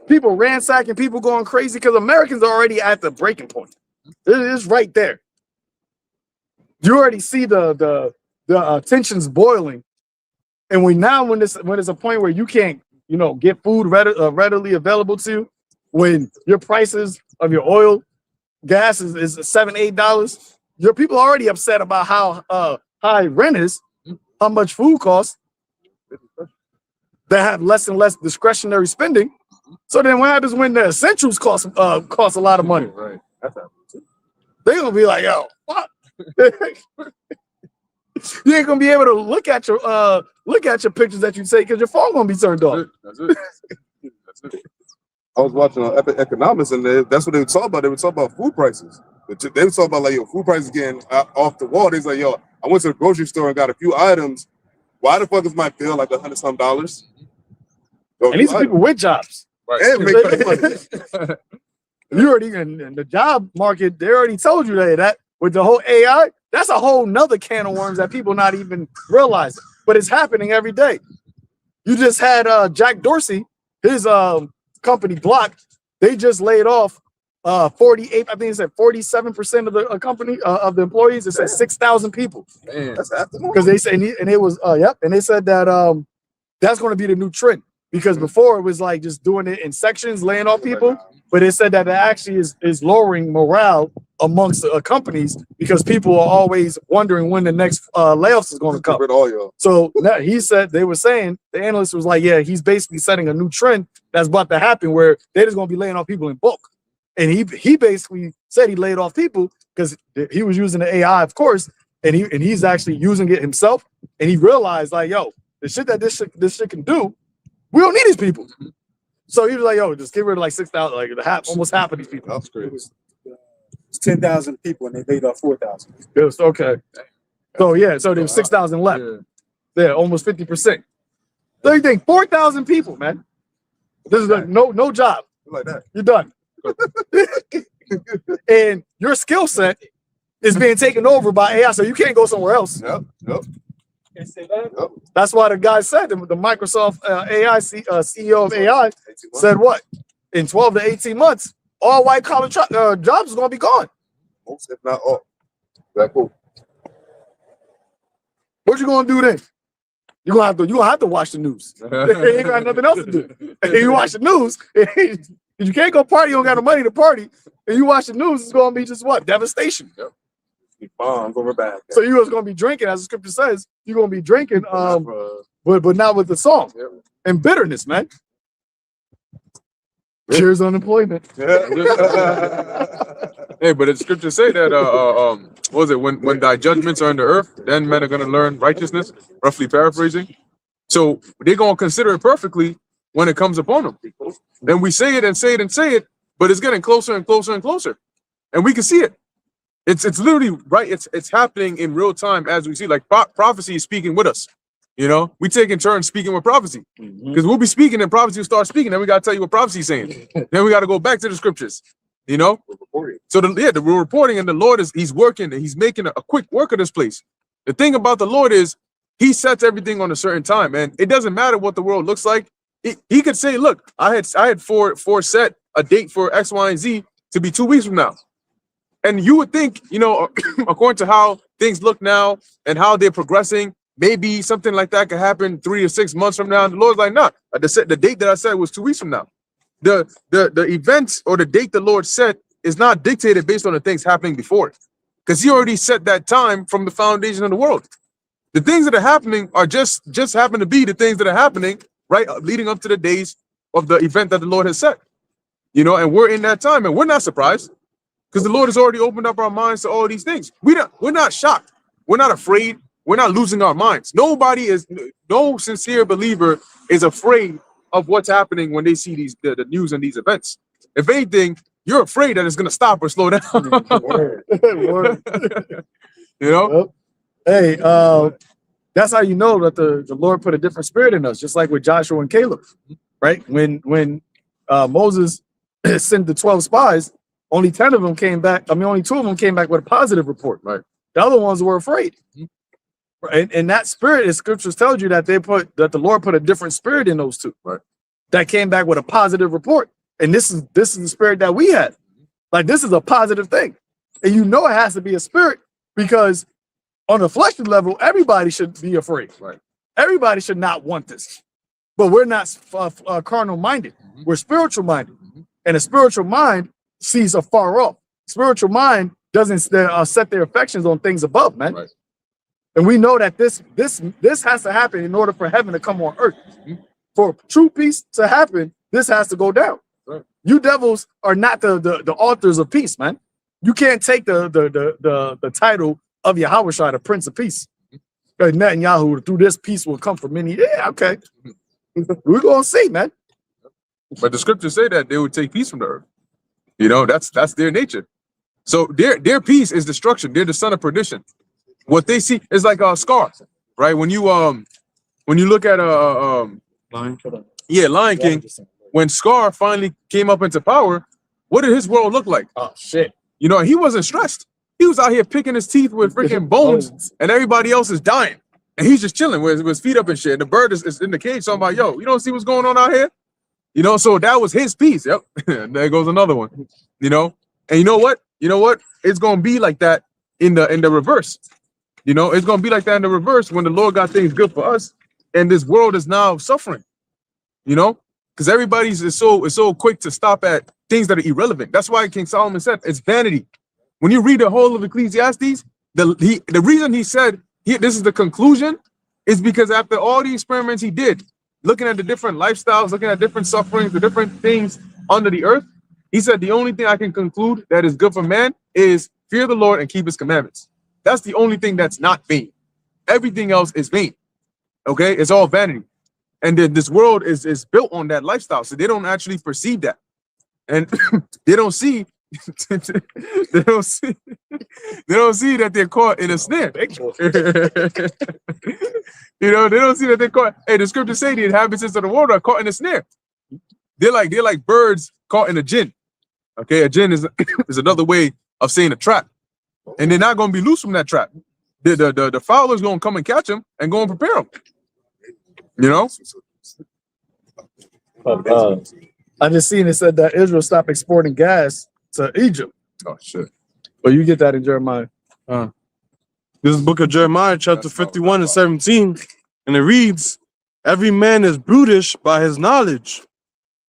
people ransacking, people going crazy, because Americans are already at the breaking point. It is right there. You already see the tensions boiling, and when it's a point where you can't get food readily available to you, when your prices of your oil, gas is $7-8. Your people are already upset about how high rent is, how much food costs. They have less and less discretionary spending. So then what happens when the essentials cost a lot of money? Right. They're gonna be like, yo, what? You ain't gonna be able to look at your pictures that you take because your phone gonna be turned off. That's it. I was watching Epic Economics, and that's what they would talk about. They would talk about food prices. They would talk about like, yo, food prices getting off the wall. They was like, yo, I went to the grocery store and got a few items. Why the fuck is my bill like $100-some? And these are people with jobs. Right. And make money. You already in the job market, they already told you that with the whole AI, that's a whole nother can of worms that people not even realizing. But it's happening every day. You just had Jack Dorsey, his company Block, they just laid off 48, I think it said 47% of the company of the employees. It said 6,000 people. Man. That's after Because they said, and it was and they said that that's going to be the new trend. Because before it was like just doing it in sections, laying off people, but it said that it actually is lowering morale amongst companies because people are always wondering when the next layoffs is going to come. all y'all. So he said, they were saying, the analyst was like, yeah, he's basically setting a new trend that's about to happen where they're just going to be laying off people in bulk. And he basically said he laid off people because he was using the AI, of course, and he's actually using it himself. And he realized like, yo, the shit that this shit can do, we don't need these people. So he was like, yo, just get rid of like 6,000, like almost half of these people. That's great. It's 10,000 people and they laid off 4,000. Yes, okay. So yeah, so there was 6,000 left. Yeah, almost 50%. So you think 4,000 people, man. This is like no job. Like that. You're done. And your skill set is being taken over by AI, so you can't go somewhere else. Yep. That's why the guy said, the Microsoft CEO of AI said what? In 12 to 18 months, all white collar jobs are going to be gone. Most, if not all. That cool. What you going to do then? You gonna have to watch the news. You ain't got nothing else to do. You watch the news. You can't go party. You don't got the money to party. And you watch the news. It's gonna be just what? Devastation. Yep. Bombs over back. So you was gonna be drinking, as the scripture says. You're gonna be drinking, but not with the song and bitterness, man. Cheers unemployment. Hey, but the scriptures say that what was it, when thy judgments are in the earth, then men are gonna learn righteousness, roughly paraphrasing. So they're gonna consider it perfectly when it comes upon them. And we say it and say it and say it, but it's getting closer and closer and closer. And we can see it. It's literally right, it's happening in real time as we see, like prophecy is speaking with us. You know, we take in turns speaking with prophecy. Because we'll be speaking and prophecy will start speaking, then we gotta tell you what prophecy is saying. Then we gotta go back to the scriptures. You know, so we're reporting, and the Lord he's working, and he's making a quick work of this place. The thing about the Lord is he sets everything on a certain time, and it doesn't matter what the world looks like. He could say, look, I had set a date for X, Y, and Z to be 2 weeks from now. And you would think, you know, according to how things look now and how they're progressing, maybe something like that could happen 3 or 6 months from now. And the Lord's like, nah, the date that I said was 2 weeks from now. The events or the date the Lord set is not dictated based on the things happening before it, because he already set that time from the foundation of the world. The things that are happening are just happen to be the things that are happening right leading up to the days of the event that the Lord has set. You know, and we're in that time, and we're not surprised because the Lord has already opened up our minds to all these things. We're not shocked. We're not afraid. We're not losing our minds. No sincere believer is afraid of what's happening when they see the news and these events. If anything, you're afraid that it's going to stop or slow down. You know? Hey, that's how you know that the Lord put a different spirit in us, just like with Joshua and Caleb, right? When Moses sent the 12 spies, only 10 of them came back. I mean, only 2 of them came back with a positive report. Right. The other ones were afraid. And that spirit, as scriptures tells you, that the Lord put a different spirit in those 2, right? That came back with a positive report. And this is the spirit that we had. Like, this is a positive thing. And you know it has to be a spirit, because on a fleshly level, everybody should be afraid. Right. Everybody should not want this. But we're not carnal minded. We're spiritual minded. And a spiritual mind sees afar off. Spiritual mind doesn't set their affections on things above, man. Right. And we know that this has to happen in order for heaven to come on earth. For true peace to happen, this has to go down. Right. You devils are not the authors of peace, man. You can't take the title of YAHAWASHI, the Prince of Peace. Netanyahu, through this peace will come for many. Yeah, okay. We're gonna see, man. But the scriptures say that they would take peace from the earth. You know, that's their nature. So their peace is destruction. They're the son of perdition. What they see is like a scar, right? When you look at Lion King, when Scar finally came up into power, what did his world look like? Oh shit! You know, he wasn't stressed. He was out here picking his teeth with freaking bones, and everybody else is dying, and he's just chilling with his feet up and shit. And the bird is in the cage talking about, yo, you don't see what's going on out here? You know, so that was his peace. Yep. There goes another one. You know, and you know what? It's gonna be like that in the reverse. You know, it's gonna be like that in the reverse when the Lord got things good for us, and this world is now suffering. You know, because everybody's is so quick to stop at things that are irrelevant. That's why King Solomon said it's vanity. When you read the whole of Ecclesiastes, the reason he said this is the conclusion is because after all the experiments he did, looking at the different lifestyles, looking at different sufferings, the different things under the earth, he said the only thing I can conclude that is good for man is fear the Lord and keep his commandments. That's the only thing that's not vain. Everything else is vain. Okay, it's all vanity. And then this world is built on that lifestyle, so they don't actually perceive that, and they don't see they don't see that they're caught in a snare. You know, they don't see that they're caught. Hey, the scriptures say the inhabitants of the world are caught in a snare. They're like birds caught in a gin. Okay, a gin is another way of saying a trap, and they're not going to be loose from that trap. the fowler's gonna come and catch him and go and prepare him. You know? I just seen it said that Israel stopped exporting gas to Egypt. Oh shit. But you get that in Jeremiah. This is book of Jeremiah, chapter 51 and 17, and it reads, "Every man is brutish by his knowledge.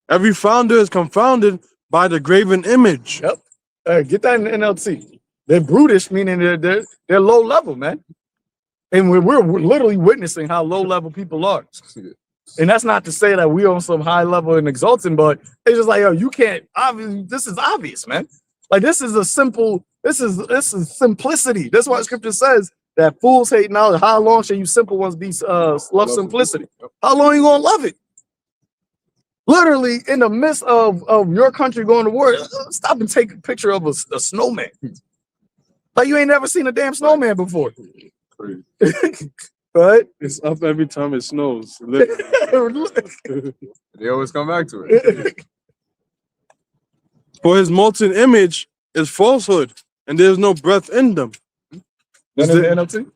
Every founder is confounded by the graven image." Yep. Get that in the NLT. They're brutish, meaning they're low level, man. And we're literally witnessing how low level people are. And that's not to say that we on some high level and exalting, but it's just like, yo, you can't. Obviously, this is obvious, man. Like this is a simple. This is simplicity. That's why Scripture says that fools hate knowledge. How long shall you simple ones be love simplicity? How long you gonna love it? Literally, in the midst of your country going to war, stop and take a picture of a snowman. Like you ain't never seen a damn snowman before. Right? It's up every time it snows. They always come back to it. For his molten image is falsehood, and there's no breath in them. This is the NLT?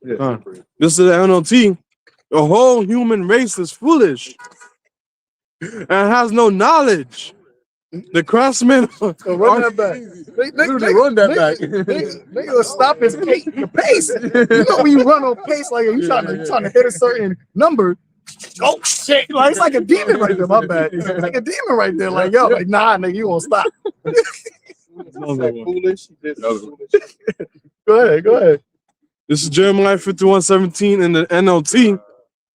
This is the NLT. The whole human race is foolish and has no knowledge. The craftsmen Run that back. Run that back. They gonna stop his pace. The pace. You know when you run on pace, like you trying to hit a certain number. Oh shit! Like it's like a demon right there. My bad. It's like a demon right there. Like yo, like nah, nigga, you won't stop. Foolish. Go ahead. This is Jeremiah 51:17 in the NLT.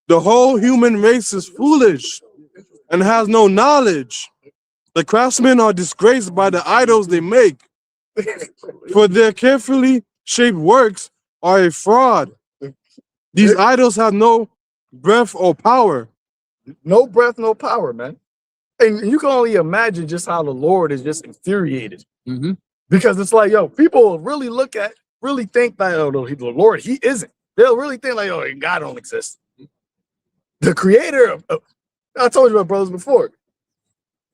The whole human race is foolish and has no knowledge. The craftsmen are disgraced by the idols they make, for their carefully shaped works are a fraud. These idols have no breath or power. No breath, no power, man. And you can only imagine just how the Lord is just infuriated. Because it's like, yo, people really think that, oh, the Lord, he isn't. They'll really think like, oh, God don't exist. The creator of, I told you about brothers before.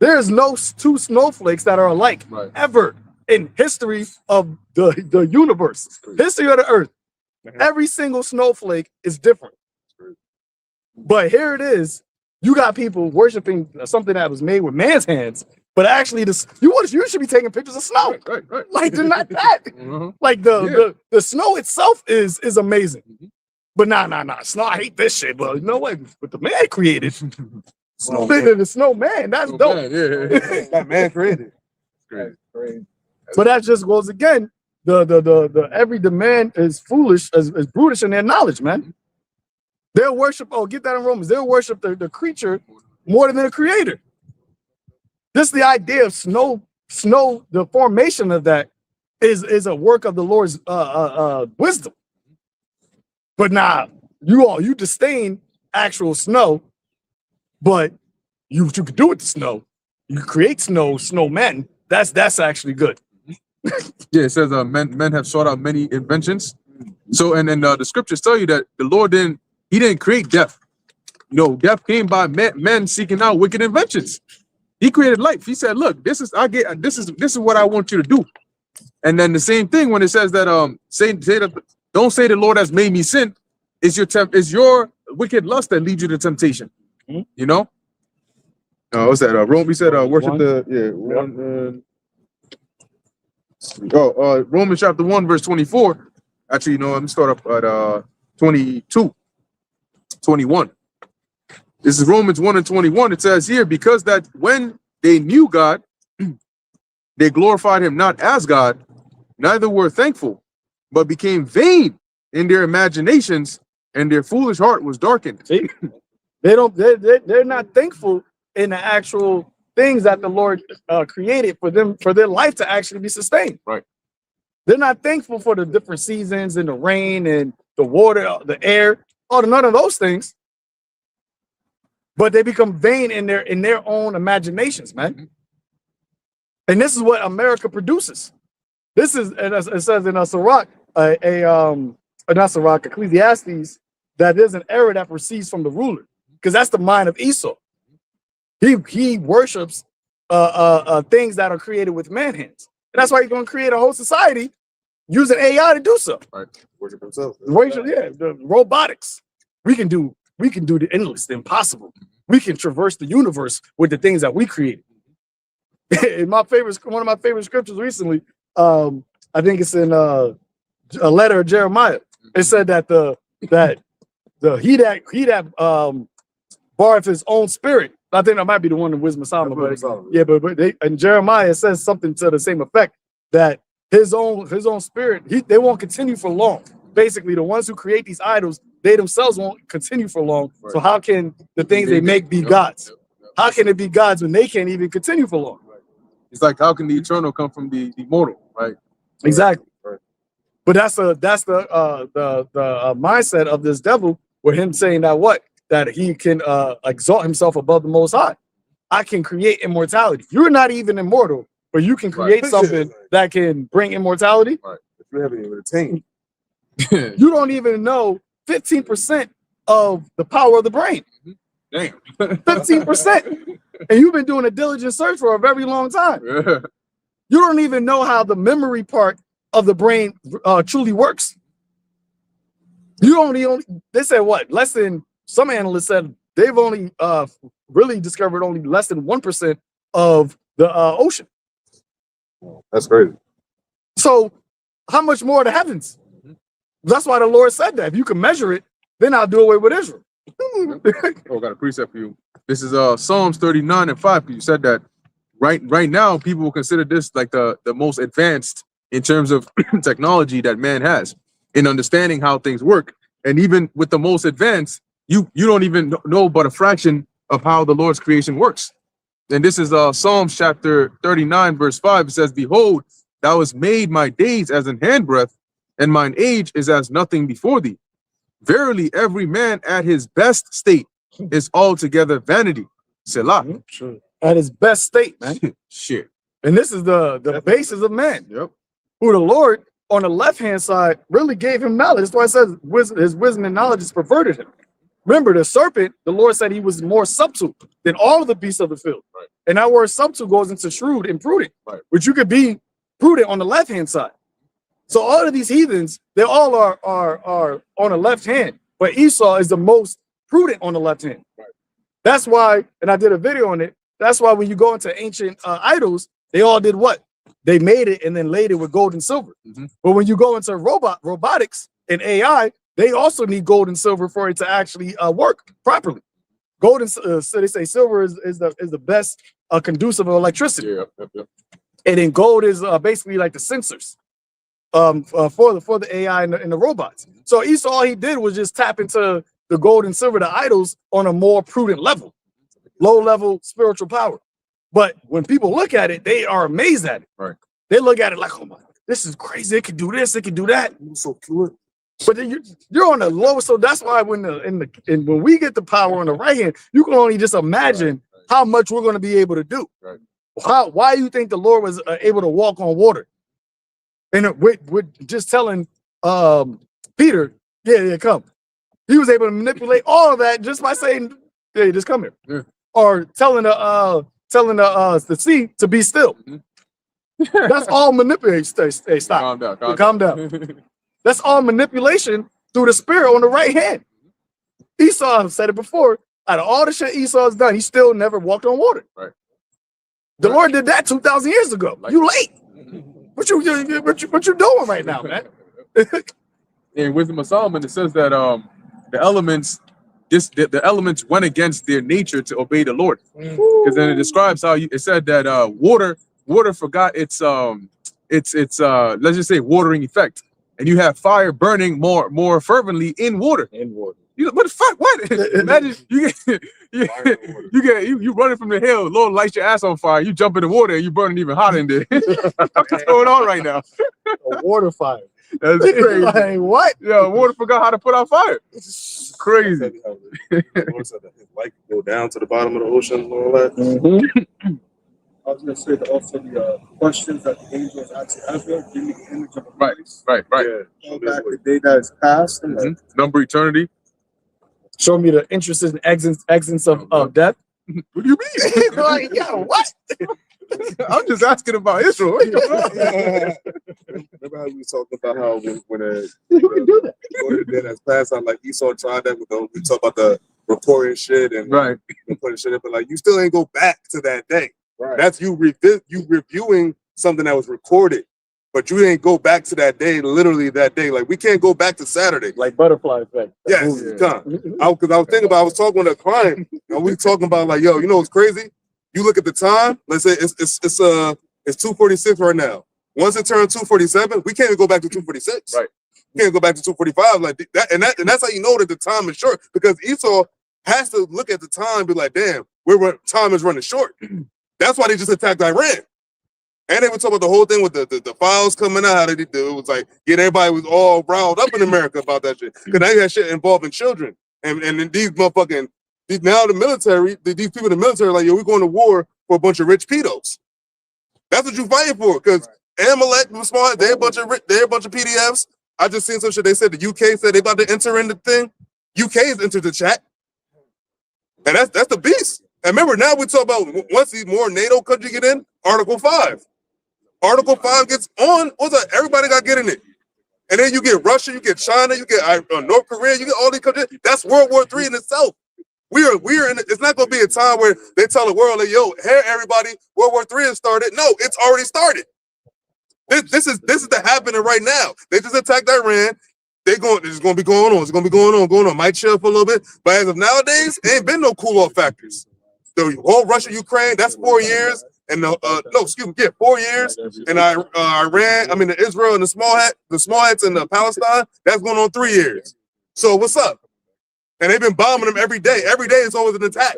There's no two snowflakes that are alike ever in history of the universe, history of the earth. Every single snowflake is different. But here it is. You got people worshiping something that was made with man's hands, but actually you should be taking pictures of snow. Right. Like they're not that. Like the snow itself is amazing. But nah. Snow, I hate this shit. But you know what? But the man created. The snowman, that's dope. That man created. Great. But that just goes again. The every demand is foolish, is brutish in their knowledge, man. They'll worship. Oh, get that in Romans. They'll worship the creature more than the creator. Just the idea of snow. The formation of that is a work of the Lord's wisdom. But nah, you disdain actual snow. But you could do it to snow. You create snowmen. That's actually good. Yeah, it says men have sought out many inventions. So and then the scriptures tell you that the Lord didn't create death. No, death came by men seeking out wicked inventions. He created life. He said, "Look, this is what I want you to do." And then the same thing when it says that don't say the Lord has made me sin. Is your wicked lust that leads you to temptation. You know? What's that? Rome. We said worship Romans chapter 1 verse 24. Actually, let me start up at 21. This is Romans 1 and 21. It says here, because that when they knew God, they glorified him not as God, neither were thankful, but became vain in their imaginations, and their foolish heart was darkened. See? They're not thankful in the actual things that the Lord created for their life to actually be sustained. Right. They're not thankful for the different seasons and the rain and the water, the air, none of those things. But they become vain in their own imaginations, man. And this is what America produces. This is, it says in Ecclesiastes, that there's an error that proceeds from the ruler. Because that's the mind of Esau. He worships things that are created with man hands. And that's why he's going to create a whole society using AI to do so. Worship himself. Yeah, the robotics. We can do the endless, the impossible. We can traverse the universe with the things that we created. In one of my favorite scriptures recently, I think it's in a letter of Jeremiah. It said that he that borroweth his own spirit. I think that might be the one in Wisdom of Solomon. But in Jeremiah it says something to the same effect that his own spirit, they won't continue for long. Basically, the ones who create these idols, they themselves won't continue for long. Right. So how can the things they make be gods? How can it be gods when they can't even continue for long? Right. It's like, how can the eternal come from the mortal, right? Exactly. Right. But that's the mindset of this devil, with him saying that he can exalt himself above the Most High. I can create immortality. You're not even immortal, but you can create something that can bring immortality. Right. If you haven't even attained. You don't even know 15% of the power of the brain. Damn. 15%. And you've been doing a diligent search for a very long time. Yeah. You don't even know how the memory part of the brain truly works. They said what? Less than, some analysts said they've only really discovered only less than 1% of the ocean. That's crazy. So how much more of the heavens? That's why the Lord said that if you can measure it, then I'll do away with Israel. Oh, I got a precept for you. This is Psalms 39:5. You said that right now people will consider this like the most advanced in terms of technology that man has in understanding how things work. And even with the most advanced, you don't even know but a fraction of how the Lord's creation works. And this is Psalms chapter 39 verse 5. It says, "Behold, thou hast made my days as an handbreadth, and mine age is as nothing before thee. Verily, every man at his best state is altogether vanity." Selah. Sure. At his best state, man. Shit. And this is the basis of man. Yep. Who the Lord on the left-hand side really gave him knowledge. That's why it says his wisdom and knowledge has perverted him. Remember, the serpent, the Lord said he was more subtle than all of the beasts of the field. Right. And that word subtle goes into shrewd and prudent, right, which you could be prudent on the left-hand side. So all of these heathens, they all are on the left hand, but Esau is the most prudent on the left hand. Right. That's why, and I did a video on it, that's why when you go into ancient idols, they all did what? They made it and then laid it with gold and silver. Mm-hmm. But when you go into robotics and AI, they also need gold and silver for it to actually work properly. Gold and so they say silver is the best conducive of electricity. Yeah. And then gold is basically like the sensors for the AI and the robots. So Esau, all he did was just tap into the gold and silver, the idols, on a more prudent level, low level spiritual power. But when people look at it, they are amazed at it. Right. They look at it like, oh my, this is crazy. It can do this. It can do that. So cool. But then you're on the low. So that's why when we get the power on the right hand, you can only just imagine how much we're going to be able to do. Right. Why do you think the Lord was able to walk on water? And we're just telling Peter, yeah, come. He was able to manipulate all of that just by saying, "Hey, just come here," yeah. Or telling the sea to be still. Mm-hmm. That's all manipulation. Stay, stop. Calm down. That's all manipulation through the spirit on the right hand. Esau said it before. Out of all the shit Esau's done, he still never walked on water. Right. The Lord did that 2,000 years ago. You late. What you doing right now, man? In Wisdom of Solomon, it says that the elements went against their nature to obey the Lord. Because then it describes how it said that water forgot its let's just say watering effect, and you have fire burning more fervently in water. What the fuck? What? Imagine you running from the hill, Lord lights your ass on fire. You jump in the water and you burning even hotter in there. What's going on right now? A water fire. That's crazy. Like, what? Yeah, water forgot how to put out fire. It's crazy. Lord said that his light could go down to the bottom of the ocean and all that. Mm-hmm. I was going to say that also the questions that the angels asked Ezra, give me the image of a place. Right. Yeah. Go back the day that is past. And number eternity. Show me the interests and exits of death. What do you mean? Like, yo, what? I'm just asking about Israel. how we was talking about how when You can do that. then as past how like Esau tried that with we talk about the reporting shit and Right. putting shit up, but like you still ain't go back to that day. Right. That's you reviewing something that was recorded, but you didn't go back to that day, literally that day. Like we can't go back to Saturday. Like butterfly effect. Yes, Yeah. because I was thinking about, I was talking with a client, and we talking about like, yo, you know what's crazy? You look at the time. Let's say it's 2:46 right now. Once it turns 2:47, we can't even go back to 2:46. Right. We can't go back to 2:45 like that, and that's how you know that the time is short, because Esau has to look at the time and be like, damn, time is running short. That's why they just attacked Iran. And they were talking about the whole thing with the files coming out. How they did it was like, everybody was all riled up in America about that shit. Because they had shit involving children. And these motherfucking, now the military, these people in the military are like, yo, we're going to war for a bunch of rich pedos. That's what you're fighting for. Because Amalek was smart. They're a bunch of PDFs. I just seen some shit. They said the UK said they about to enter in the thing. UK has entered the chat. And that's the beast. And remember, now we talk about once these more NATO countries get in, Article 5. Article 5 gets on. What's that? Everybody got to get in it. And then you get Russia, you get China, you get North Korea, you get all these countries. That's World War III in itself. We're in. It's not going to be a time where they tell the world, like, yo, hey, everybody, World War III has started. No, it's already started. This is happening right now. They just attacked Iran. It's going to be going on. It's going to be going on. Might chill for a little bit. But as of nowadays, ain't been no cool-off factors. The whole Russia-Ukraine, that's 4 years. And 4 years. And Iran, the Israel and the small hats and the Palestine, that's going on 3 years. So what's up? And they've been bombing them every day. Every day it's always an attack.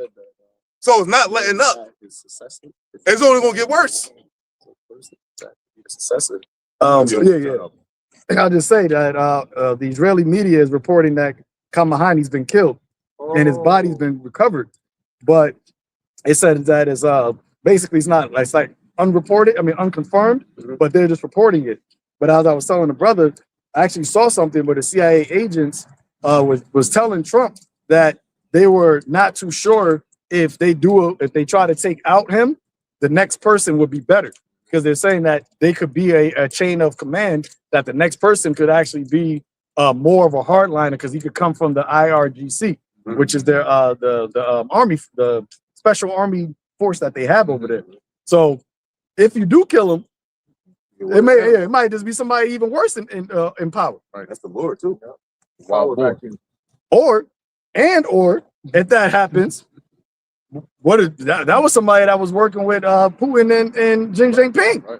So it's not letting up. It's only going to get worse. I'll just say that the Israeli media is reporting that Kamahani's been killed and his body's been recovered. But it said that it's basically it's like unreported, unconfirmed, but they're just reporting it. But as I was telling the brother, I actually saw something where the CIA agents was telling Trump that they were not too sure if they try to take out him, the next person would be better. Because they're saying that they could be a chain of command, that the next person could actually be more of a hardliner because he could come from the IRGC, which is their the army, the special army force that they have over there. So if you do kill him, it might just be somebody even worse in power. Right, that's the Lord too. Or if that happens, that was somebody that was working with Putin and Xi Jinping. Right.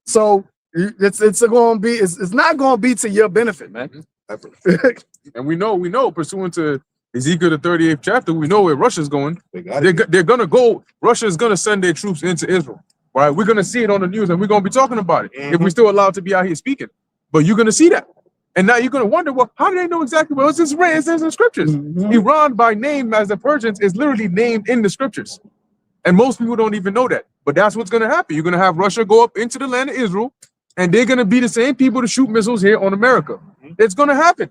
So it's not going to be to your benefit, man. And we know, pursuant to Ezekiel the 38th chapter, we know where Russia's going. They're gonna go. Russia's gonna send their troops into Israel. Right? We're gonna see it on the news, and we're gonna be talking about it if we're still allowed to be out here speaking. But you're gonna see that, and now you're gonna wonder, well, how do they know exactly what it's written? It says in scriptures. Iran, by name as the Persians, is literally named in the scriptures, and most people don't even know that. But that's what's gonna happen. You're gonna have Russia go up into the land of Israel, and they're gonna be the same people to shoot missiles here on America. It's gonna happen.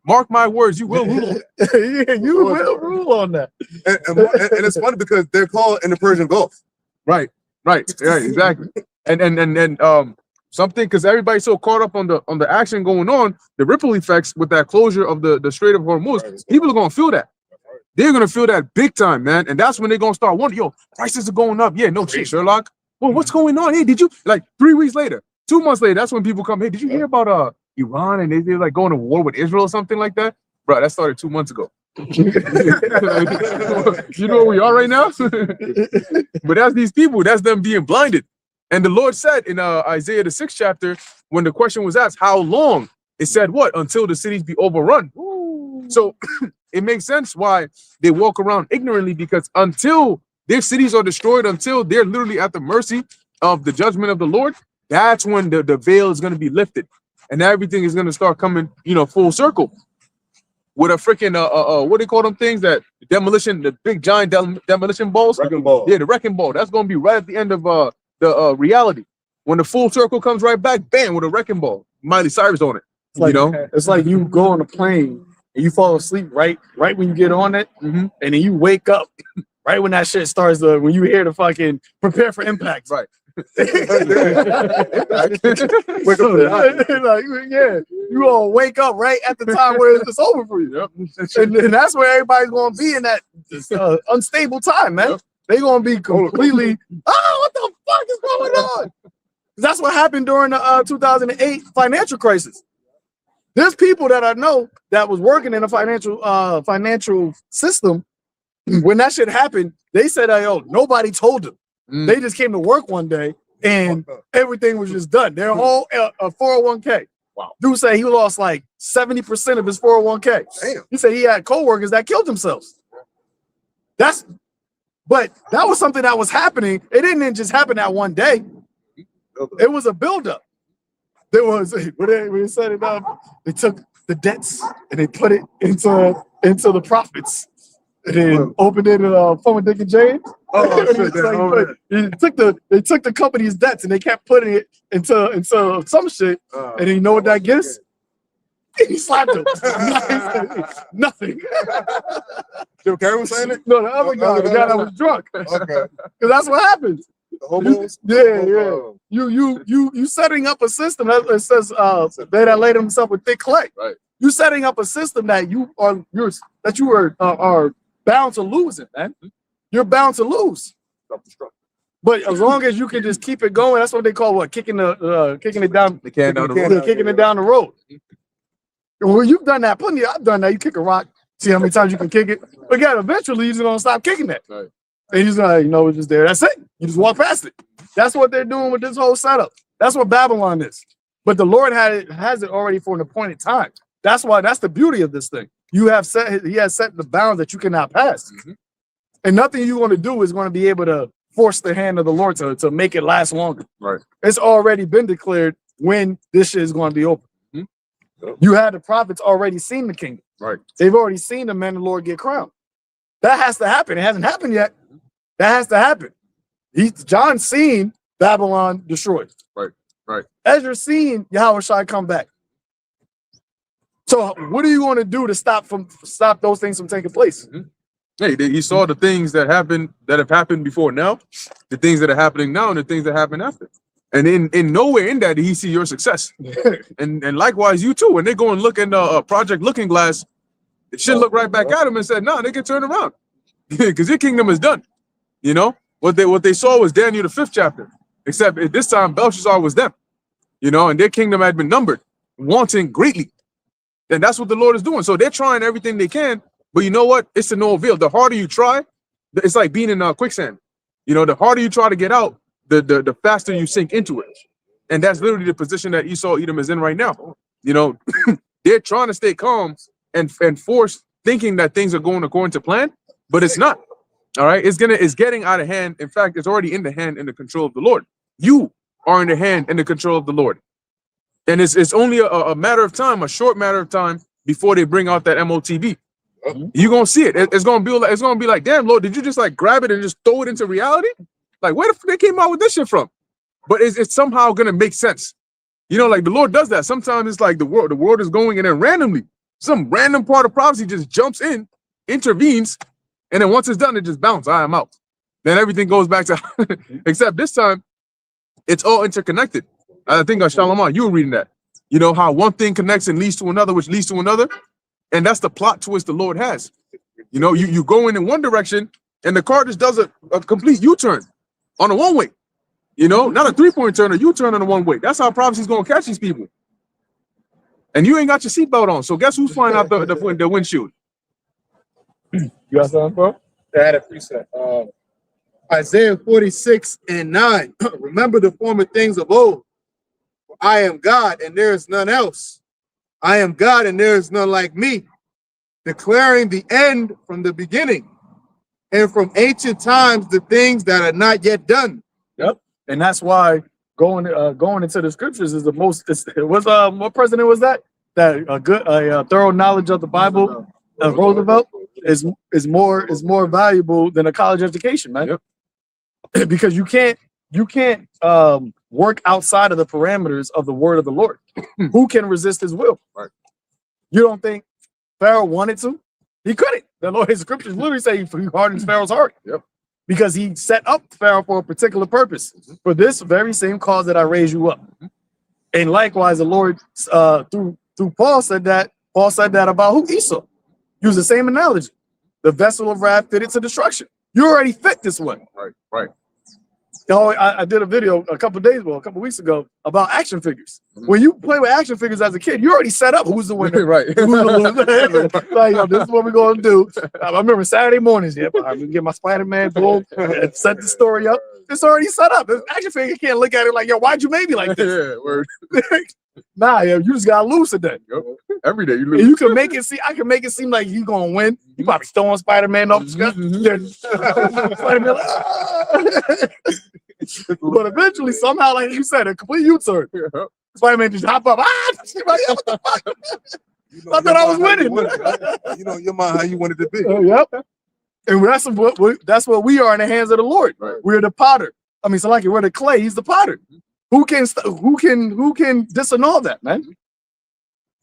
Mark my words, you will rule. You will rule on that. And it's funny because they're called in the Persian Gulf. Right, exactly. And something, because everybody's so caught up on the action going on, the ripple effects with that closure of the Strait of Hormuz, people are gonna feel that. They're gonna feel that big time, man. And that's when they're gonna start wondering, yo, prices are going up. Yeah, no shit, Sherlock. Well, what's going on? Hey, did you, like 3 weeks later, 2 months later, that's when people come, hey, did you hear about Iran and they're like going to war with Israel or something like that? Bro, that started 2 months ago. You know where we are right now? But that's these people, that's them being blinded. And the Lord said in Isaiah the 6th chapter, when the question was asked, how long? It said what? Until the cities be overrun. So it makes sense why they walk around ignorantly, because until their cities are destroyed, until they're literally at the mercy of the judgment of the Lord, that's when the veil is going to be lifted. And everything is going to start coming, full circle. With a freaking, what do they call them things? That demolition, the big giant demolition balls? Wrecking ball. Yeah, the wrecking ball. That's going to be right at the end of the reality. When the full circle comes right back, bam, with a wrecking ball. Miley Cyrus on it. It's like you go on a plane and you fall asleep right when you get on it, and then you wake up right when that shit starts, when you hear the fucking prepare for impact. Right. Wake up. Like, yeah, you all wake up right at the time where it's over for you. And that's where everybody's gonna be in that unstable time, man. They're gonna be completely, what the fuck is going on? That's what happened during the 2008 financial crisis. There's people that I know that was working in a financial system. When that shit happened, they said, "Yo, nobody told them." They just came to work one day and everything was just done. They're all a 401k. Wow. Dude said he lost like 70% of his 401k. Damn. He said he had coworkers that killed themselves. But that was something that was happening. It didn't just happen that one day. It was a buildup. There was when they set it up, they took the debts and they put it into the profits. And then opened it in Former Dick and James. They took the company's debts and they kept putting it into some shit. And then you know what that gets? He slapped him. Nothing. Jim Carrey was saying it? No, the other guy, the guy that was drunk. Okay. Because that's what happens. The homos? You setting up a system that says they that laid himself with thick clay. Right. You setting up a system that you are bound to lose it, man. You're bound to lose. But as long as you can just keep it going, that's what they call kicking it down the road. Well, you've done that plenty. I've done that. You kick a rock, see how many times you can kick it. But again, eventually you're just gonna stop kicking that. Right. And he's like, it's just there. That's it. You just walk past it. That's what they're doing with this whole setup. That's what Babylon is. But the Lord has it already for an appointed time. That's the beauty of this thing. He has set the bounds that you cannot pass. And nothing you're going to do is going to be able to force the hand of the Lord to make it last longer. Right. It's already been declared when this shit is going to be open. You had the prophets already seen the kingdom. Right. They've already seen the man of the Lord get crowned. That has to happen. It hasn't happened yet. That has to happen. John's seen Babylon destroyed. Right. Ezra's seen YAHAWASHI come back. So what are you going to do to stop those things from taking place? Hey, he saw the things that have happened before now, the things that are happening now, and the things that happen after. And in nowhere in that did he see your success. and likewise, you too. When they go and look in the Project Looking Glass, it should look right back at him and said, "No, they can turn around because your kingdom is done." You know what they saw was Daniel the 5th chapter, except at this time Belshazzar was them. And their kingdom had been numbered, wanting greatly. And that's what the Lord is doing. So they're trying everything they can, but you know what? It's to no avail. The harder you try, it's like being in quicksand. The harder you try to get out, the faster you sink into it. And that's literally the position that Esau Edom is in right now. They're trying to stay calm and force thinking that things are going according to plan, but it's not. All right, it's getting out of hand. In fact, it's already in the hand and the control of the Lord. You are in the hand and the control of the Lord. And it's only a matter of time, a short matter of time before they bring out that MOTB. You're gonna see it. It's gonna be like, damn, Lord, did you just like grab it and just throw it into reality? Like, where the fuck they came out with this shit from? But it's somehow gonna make sense. Like the Lord does that. Sometimes it's like the world is going, and then randomly, some random part of prophecy just jumps in, intervenes, and then once it's done, it just bounces. I'm out. Then everything goes back to except this time, it's all interconnected. I think Shalom, you were reading that. How one thing connects and leads to another, which leads to another. And that's the plot twist the Lord has. You go in one direction and the car just does a complete U-turn on a one-way. Not a three-point turn, a U-turn on a one-way. That's how prophecy's going to catch these people. And you ain't got your seatbelt on. So guess who's flying out the windshield? You got something, bro? I had a preset. Isaiah 46:9. Remember the former things of old. I am God and there is none else. I am God and there is none like me, declaring the end from the beginning, and from ancient times the things that are not yet done. Yep. And that's why going into the scriptures is the most. What president was that? That a thorough knowledge of the Bible of Roosevelt is more valuable than a college education, man. Yep. Because you can't work outside of the parameters of the word of the Lord. Who can resist his will? Right. You don't think Pharaoh wanted to? He couldn't. The Lord, his scriptures literally say he hardens Pharaoh's heart. Yep. because he set up Pharaoh for a particular purpose, for this very same cause that I raised you up. And likewise, the Lord through Paul said that about who? Esau. Use the same analogy. The vessel of wrath fitted to destruction. You already fit this way. Right, right. You know, I did a video a couple weeks ago about action figures. When you play with action figures as a kid, you already set up who's the winner. Right. Who's the loser. Like, yo, this is what we're going to do. I remember Saturday mornings, I'm going to get my Spider-Man boom and set the story up. It's already set up. The action figure can't look at it like, yo, why'd you make me like this? Yeah, word. Nah, yo, you just got to lose today. Yep. Every day you And lose. you can make it see. I can make it seem like you gonna win. You probably throwing Spider-Man off the sky. Spider-Man, like, "Ah." But eventually, somehow, like you said, a complete U-turn. Spider-Man just hop up. Ah, what the fuck? I thought I was winning. You know your mind how you want it to be. Yep. And that's what we are in the hands of the Lord. Right. We're the potter. I mean, so like we're the clay. He's the potter. Who can disannul that, man?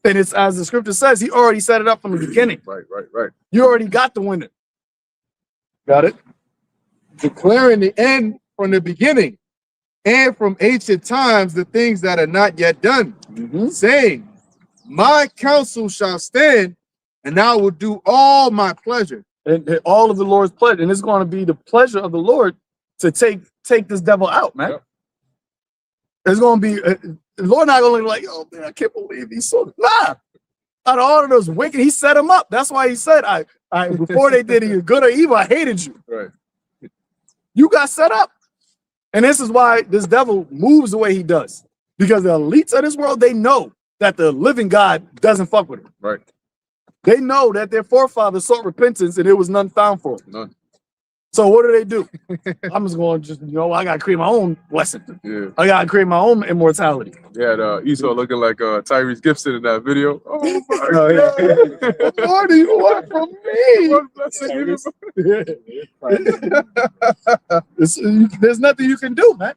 And it's as the scripture says, he already set it up from the beginning. Right. You already got the winner. Got it? Declaring the end from the beginning, and from ancient times the things that are not yet done, saying, my counsel shall stand, and I will do all my pleasure. And all of the Lord's pleasure. And it's going to be the pleasure of the Lord to take this devil out, man. Yep. It's going to be, the Lord not going to look like, oh, man, I can't believe he's so, nah. Out of all of those wicked, he set him up. That's why he said, I before they did either good or evil, I hated you. Right. You got set up. And this is why this devil moves the way he does. Because the elites of this world, they know that the living God doesn't fuck with them. Right. They know that their forefathers sought repentance and there was none found for them. None. So what do? I'm just going to I got to create my own blessing. Yeah. I got to create my own immortality. Yeah, Esau looking like Tyrese Gibson in that video. Oh my God. What more do you want from me? What blessing There's nothing you can do, man.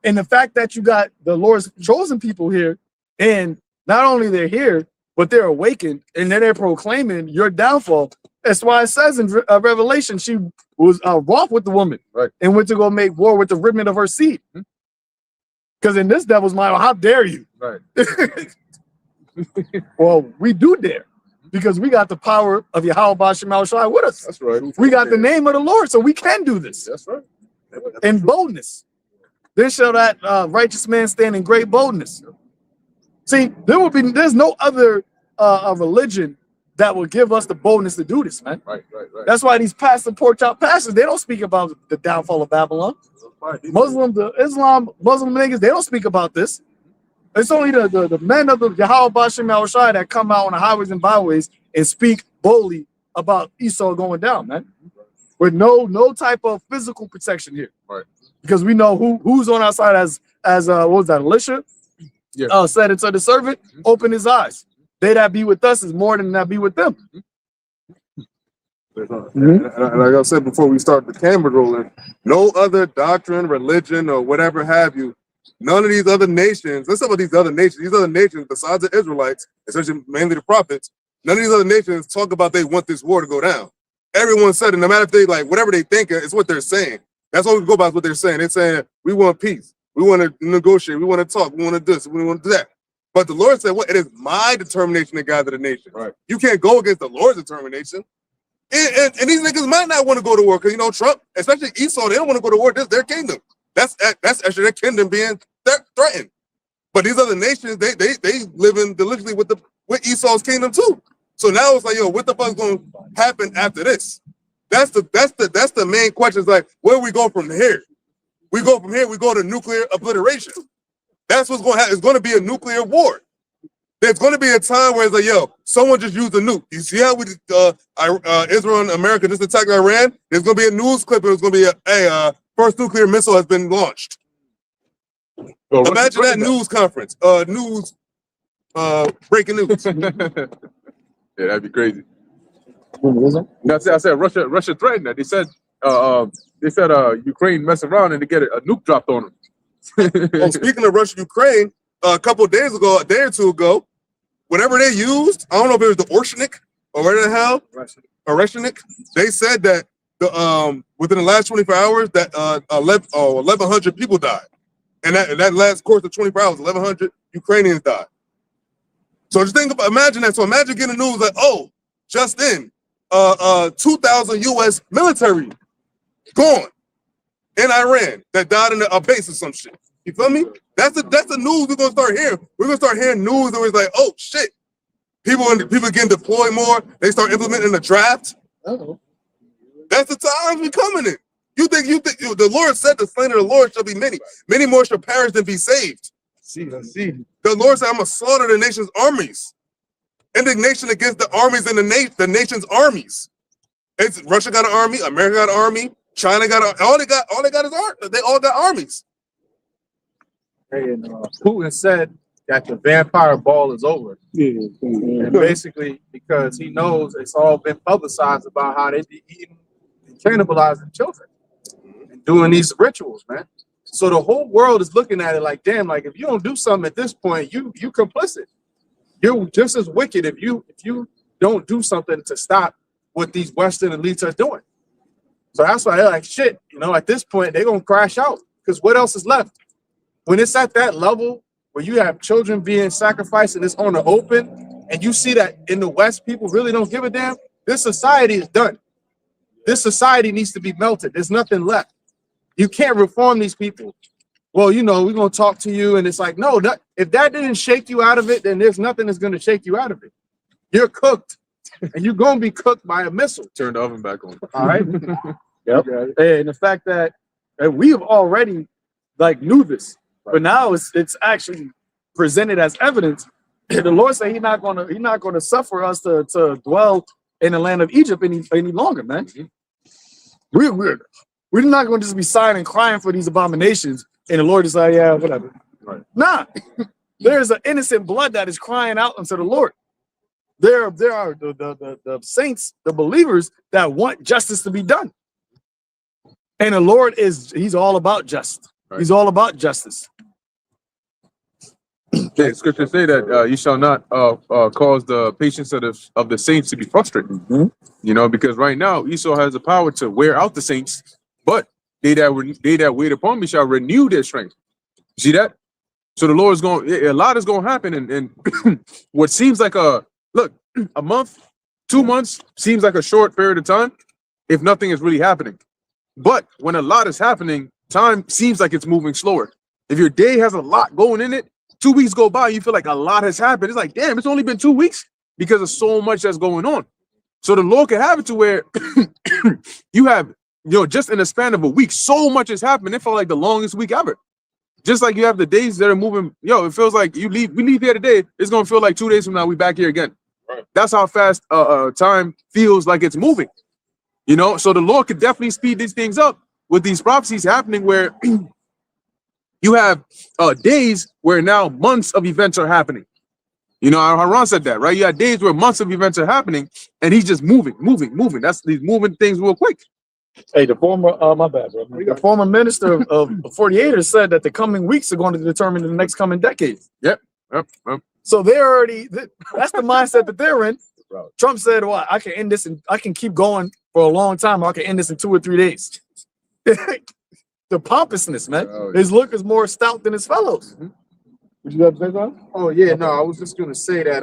And the fact that you got the Lord's chosen people here, and not only they're here, but they're awakened, and then they're proclaiming your downfall. That's why it says in Revelation, she was wroth with the woman, right, and went to go make war with the remnant of her seed. Because in this devil's mind, well, how dare you? Right. Well, we do dare, because we got the power of YAHAWASHI with us. That's right. We got the name of the Lord, so we can do this. That's right. In boldness. Then shall that righteous man stand in great boldness. See, there's no other religion that will give us the boldness to do this, man. Right. That's why these pastor porch out pastors, they don't speak about the downfall of Babylon. Muslim niggas, they don't speak about this. It's only the men of the YAHAWASHI that come out on the highways and byways and speak boldly about Esau going down, man. With no type of physical protection here. Right. Because we know who's on our side as what was that, Elisha? Yeah. Said it to the servant, open his eyes. They that be with us is more than that be with them. And like I said before we start the camera rolling, no other doctrine, religion, or whatever have you, none of these other nations, let's talk about these other nations besides the Israelites, especially mainly the prophets, none of these other nations talk about they want this war to go down. Everyone said it, no matter if they like whatever they think, it's what they're saying. That's what we go by, is what they're saying. They're saying we want peace, we want to negotiate, we want to talk, we want to do this, we want to do that. But the Lord said, "What? It is my determination to gather the nation. Right. You can't go against the Lord's determination." And these niggas might not want to go to war because Trump, especially Esau, they don't want to go to war. This is their kingdom. That's actually their kingdom being threatened. But these other nations, they live in deliciously with Esau's kingdom too. So now it's like, yo, what the fuck is going to happen after this? That's the main question. Is like, where we go from here? We go from here. We go to nuclear obliteration. That's what's going to happen. It's going to be a nuclear war. There's going to be a time where it's like, yo, someone just used a nuke. You see how Israel and America just attacked Iran? There's going to be a news clip. And it's going to be first nuclear missile has been launched. Imagine that news conference. Breaking news. Yeah, that'd be crazy. I said Russia threatened that. They said Ukraine mess around and they get a nuke dropped on them. Oh, speaking of Russia, Ukraine, a day or two ago, whatever they used, I don't know if it was the Orshnik or where the hell, Oreshnik, they said that within the last 24 hours, that 1,100 people died, and that last course of 24 hours, 1,100 Ukrainians died. So just think about, imagine that. So imagine getting the news like, oh, just in, 2,000 U.S. military gone in Iran that died in a base or some shit. You feel me? That's the news we're gonna start hearing. We're gonna start hearing news that was like, oh shit, people getting deployed more. They start implementing the draft. That's the times we coming in. You think the Lord said the slain of the Lord shall be many. Many more shall perish than be saved. See. The Lord said, I'm gonna slaughter the nation's armies. Indignation against the armies and the nation's armies. It's Russia got an army, America got an army, China got all they got is they all got armies. And Putin said that the vampire ball is over. And basically, because he knows it's all been publicized about how they be eating and cannibalizing children and doing these rituals, man. So the whole world is looking at it like, damn, like if you don't do something at this point, you complicit. You're just as wicked if you don't do something to stop what these Western elites are doing. So that's why they're like, shit, you know, at this point, they're gonna crash out. Because what else is left? When it's at that level where you have children being sacrificed and it's on the open, and you see that in the West, people really don't give a damn, this society is done. This society needs to be melted. There's nothing left. You can't reform these people. Well, you know, we're going to talk to you. And it's like, no, if that didn't shake you out of it, then there's nothing that's going to shake you out of it. You're cooked. And you're going to be cooked by a missile. Turn the oven back on. All right. Yep. And the fact that we have already like knew this, but now it's actually presented as evidence. The Lord said He's not gonna suffer us to dwell in the land of Egypt any longer, man. We're not going to just be sighing and crying for these abominations, and the Lord is like, yeah, whatever. Right. Nah, there's an innocent blood that is crying out unto the Lord. There are the saints, the believers that want justice to be done. And the Lord He's all about justice. Right. He's all about justice. Yeah, scriptures say that you shall not cause the patience of the saints to be frustrated. Mm-hmm. You know, because right now Esau has the power to wear out the saints, but they that wait upon me shall renew their strength. See that? So the Lord is a lot is going to happen, and what seems like a month, 2 months seems like a short period of time if nothing is really happening. But when a lot is happening, time seems like it's moving slower. If your day has a lot going in it, 2 weeks go by, you feel like a lot has happened. It's like, damn, it's only been 2 weeks because of so much that's going on. So the Lord can have it to where you have, just in a span of a week, so much has happened. It felt like the longest week ever. Just like you have the days that are moving, it feels like we leave here today, it's gonna feel like 2 days from now, we back here again. Right. That's how fast time feels like it's moving. So the Lord could definitely speed these things up with these prophecies happening where you have days where now months of events are happening. Haran said that, right? You have days where months of events are happening, and he's just moving. That's these moving things real quick. Hey, the former, my bad, bro. The former minister of 48ers said that the coming weeks are going to determine the next coming decades. Yep. So they're already, that's the mindset that they're in. Trump said, well, I can end this and I can keep going for a long time, or I can end this in 2 or 3 days. The pompousness, man. His look is more stout than his fellows. Mm-hmm. Would you have to say something? Oh, yeah, no, I was just going to say that.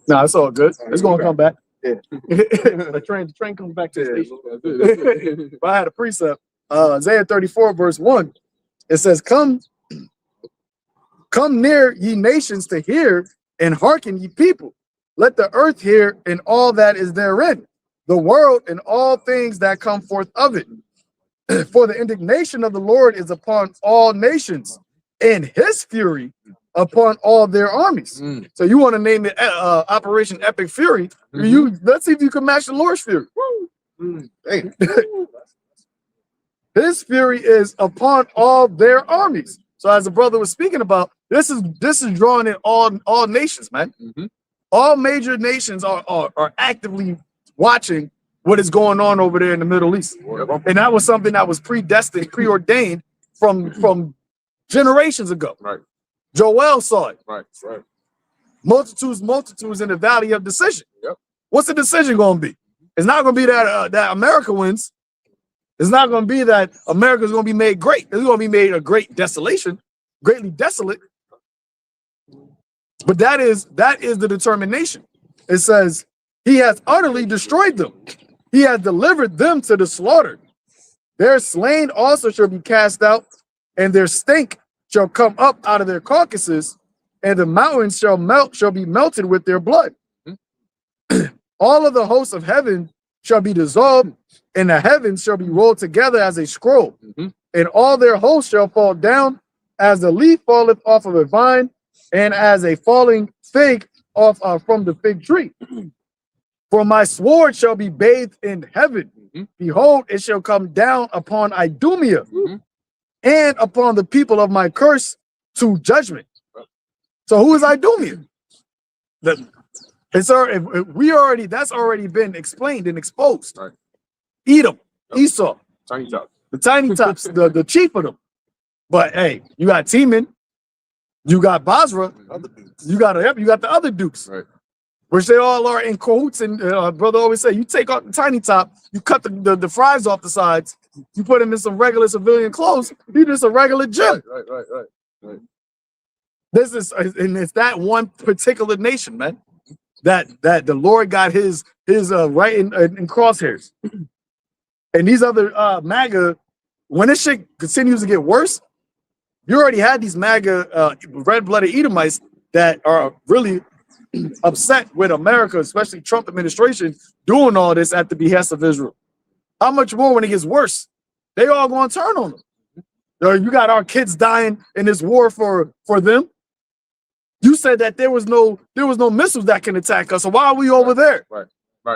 No, it's all good. It's going to come back. Yeah. the train comes back to the station. But I had a precept. Isaiah 34, verse 1. It says, Come near, ye nations, to hear, and hearken, ye people. Let the earth hear, and all that is therein, the world and all things that come forth of it. For the indignation of the Lord is upon all nations, and his fury upon all their armies. So you want to name it Operation Epic Fury? Let's see if you can match the Lord's fury. His fury is upon all their armies. So as the brother was speaking about, this is drawing in all nations, man. All major nations are actively watching what is going on over there in the Middle East. And that was something that was predestined, preordained from generations ago. Right. Joel saw it. Right. Multitudes in the valley of decision. Yep. What's the decision going to be? It's not going to be that that America wins. It's not going to be that America's going to be made great. It's going to be made a great desolation, greatly desolate. But that is the determination. It says he has utterly destroyed them. He has delivered them to the slaughter. Their slain also shall be cast out, and their stink shall come up out of their carcasses, and the mountains shall be melted with their blood. All of the hosts of heaven shall be dissolved, and the heavens shall be rolled together as a scroll, and all their hosts shall fall down as the leaf falleth off of a vine, and as a falling fig off from the fig tree. For my sword shall be bathed in heaven. Behold, it shall come down upon Idumea and upon the people of my curse to judgment. So who is Idumea? That's already been explained and exposed. Right. Edom, Esau, Tiny top. the tiny tops, the chief of them. But hey, you got Teman, you got Basra, you got the other dukes, Right. which they all are in cahoots. And brother always say, you take off the tiny top, you cut the fries off the sides, you put him in some regular civilian clothes, he just a regular Jim. Right. This is, and it's that one particular nation, man, that the Lord got his right in crosshairs. And these other MAGA, when this shit continues to get worse, you already had these MAGA red-blooded Edomites that are really upset with America, especially Trump administration, doing all this at the behest of Israel. How much more when it gets worse? They all going to turn on them. You got our kids dying in this war for them. You said that there was no missiles that can attack us. So why are we over there? Right.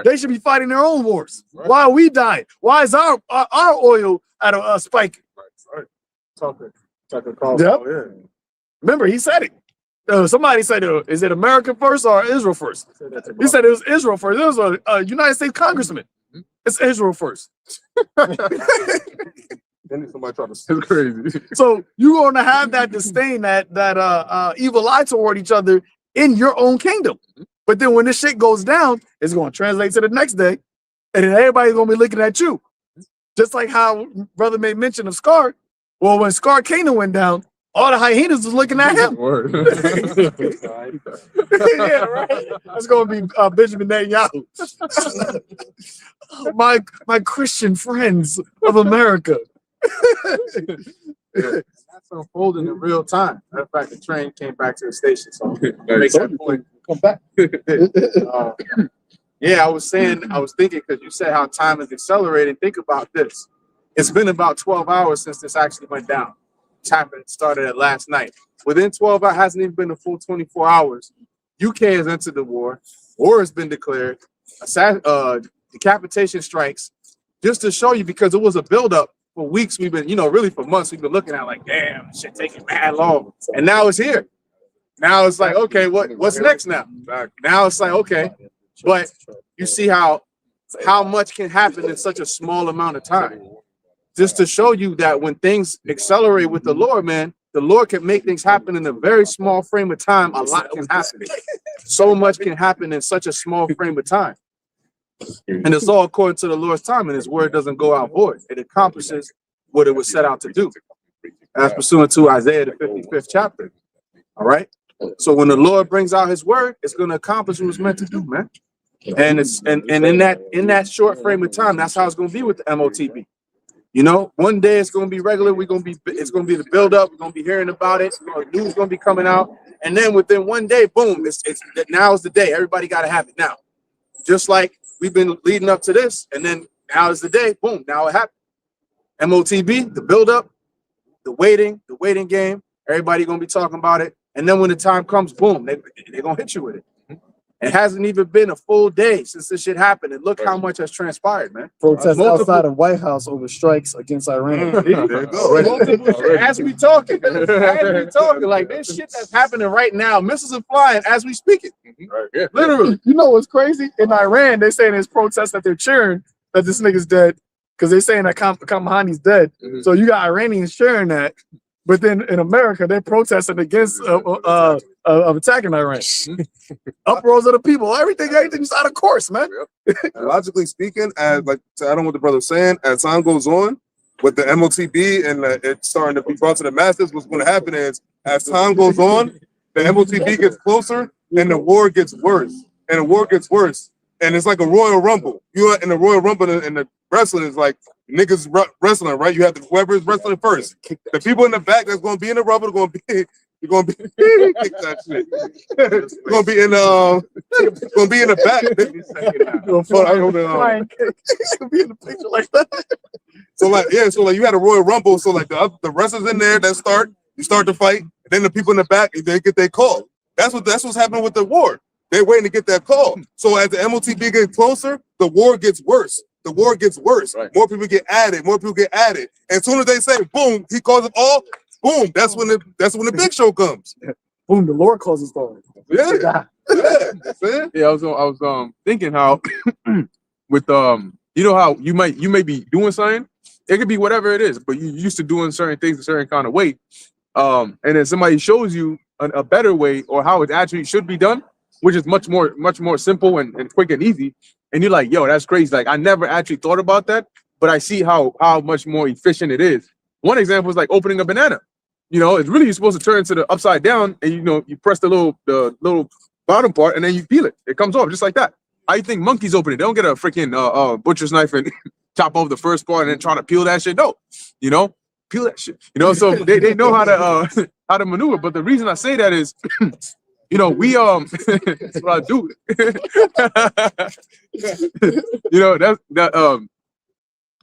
They should be fighting their own wars. Right. Why are we dying? Why is our oil at a spike? Right. Tucker calls Yep. out, yeah. Remember, he said it. Somebody said, is it America first or Israel first? He said it was Israel first. It was a United States congressman. It's Israel first. Then somebody try to It's crazy. So you're going to have that disdain, that evil eye toward each other in your own kingdom. But then when this shit goes down, it's going to translate to the next day, and then everybody's going to be looking at you. Just like how brother made mention of Scar. Well, when Scar Canaan went down, all the hyenas was looking at him. Word. Yeah, right. That's going to be Benjamin Netanyahu. my Christian friends of America. That's unfolding in real time. Matter of fact, the train came back to the station, so makes that point. Come back. Yeah, I was thinking, because you said how time is accelerating. Think about this. It's been about 12 hours since this actually went down. It started at last night. Within 12 hours, hasn't even been a full 24 hours. UK has entered the war. War has been declared. Decapitation strikes. Just to show you, because it was a buildup for weeks. We've been, really for months, we've been looking at like, damn, shit taking mad long. And now it's here. Now it's like, okay, what's next now? Now it's like, okay. But you see how much can happen in such a small amount of time. Just to show you that when things accelerate with the Lord, man, the Lord can make things happen in a very small frame of time. A lot can happen. So much can happen in such a small frame of time. And it's all according to the Lord's time, and his word doesn't go out void. It accomplishes what it was set out to do, as pursuant to Isaiah, the 55th chapter. All right? So when the Lord brings out his word, it's going to accomplish what it's meant to do, man. And it's and in that short frame of time, that's how it's going to be with the MOTB. One day it's going to be regular. It's going to be the buildup. We're going to be hearing about it. News is going to be coming out, and then within one day, boom! Now is the day. Everybody got to have it now. Just like we've been leading up to this, and then now is the day. Boom! Now it happened. MOTB, the buildup, the waiting game. Everybody going to be talking about it, and then when the time comes, boom! They're going to hit you with it. It hasn't even been a full day since this shit happened, and look how much has transpired, man. Protests outside of White House over strikes against Iran. There you go. As we talking, like there's shit that's happening right now. Missiles are flying as we speak it. Yeah. Literally. You know what's crazy? In Iran, they're saying there's protests that they're cheering that this nigga's dead because they're saying that Kamahani's dead. So you got Iranians cheering that, but then in America they're protesting against of attacking Iran. Uproars of the people. Everything's out of course, man. And logically speaking, as like I don't know what the brother's saying, as time goes on with the MOTB and it's starting to be brought to the masses, what's going to happen is as time goes on, the MOTB gets closer and the war gets worse. And the war gets worse. And it's like a Royal Rumble. You in the Royal Rumble and the wrestling is like niggas wrestling, right? You have whoever is wrestling first. The people in the back that's going to be in the rubber are going to be. You're gonna be kick that shit. You're gonna be in the back. Be in the picture like that. So like you had a Royal Rumble. So like the wrestlers in there that you start to fight, and then the people in the back they get their call. That's what's happening with the war. They're waiting to get that call. So as the MOTB gets closer, the war gets worse. The war gets worse. Right. More people get added. And as soon as they say boom, he calls it all. Boom! That's when the big show comes. Boom! The Lord calls us forward. Yeah. Yeah, I was thinking how with you know how you may be doing something. It could be whatever it is, but you used to doing certain things a certain kind of way. And then somebody shows you a better way or how it actually should be done, which is much more simple and quick and easy. And you're like, yo, that's crazy. Like I never actually thought about that, but I see how much more efficient it is. One example is like opening a banana. You know, it's really you're supposed to turn to the upside down, and you press the little bottom part, and then you peel it. It comes off just like that. I think monkeys open it. They don't get a freaking butcher's knife and chop off the first part and then try to peel that shit. No, peel that shit. So they know how to maneuver. But the reason I say that is, we that's what I do.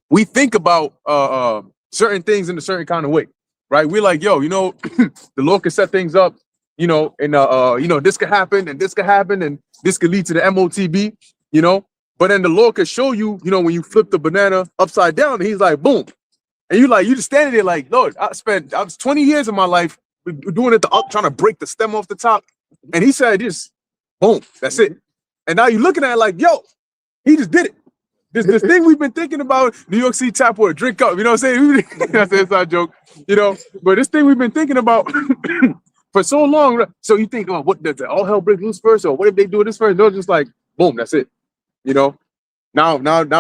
We think about certain things in a certain kind of way. Right, we're like, yo, the Lord can set things up, and this could happen, and this could happen, and this could lead to the MOTB, But then the Lord could show you, when you flip the banana upside down, and He's like, boom, and you just standing there like, Lord, I was 20 years of my life doing it trying to break the stem off the top, and He said, just boom, that's it. And now you're looking at it like, yo, He just did it. This thing we've been thinking about, New York City tap water, drink up, what I'm saying? That's an inside joke, But this thing we've been thinking about for so long. So you think, oh, what does all hell break loose first? Or what if they do this first? They're just like, boom, that's it. Now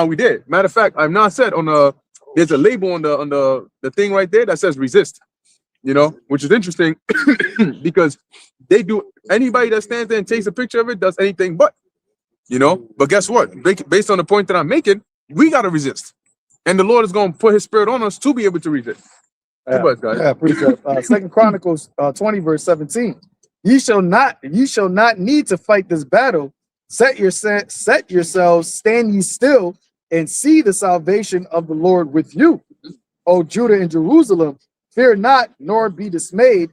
we did. Matter of fact, I've not said there's a label on the thing right there that says resist, which is interesting because they do, anybody that stands there and takes a picture of it does anything but. But guess what? Based on the point that I'm making, we got to resist. And the Lord is going to put His Spirit on us to be able to resist. Appreciate it. 2 Chronicles 20, verse 17. Ye shall not need to fight this battle. Set yourselves, stand ye still, and see the salvation of the Lord with you. O Judah and Jerusalem, fear not, nor be dismayed.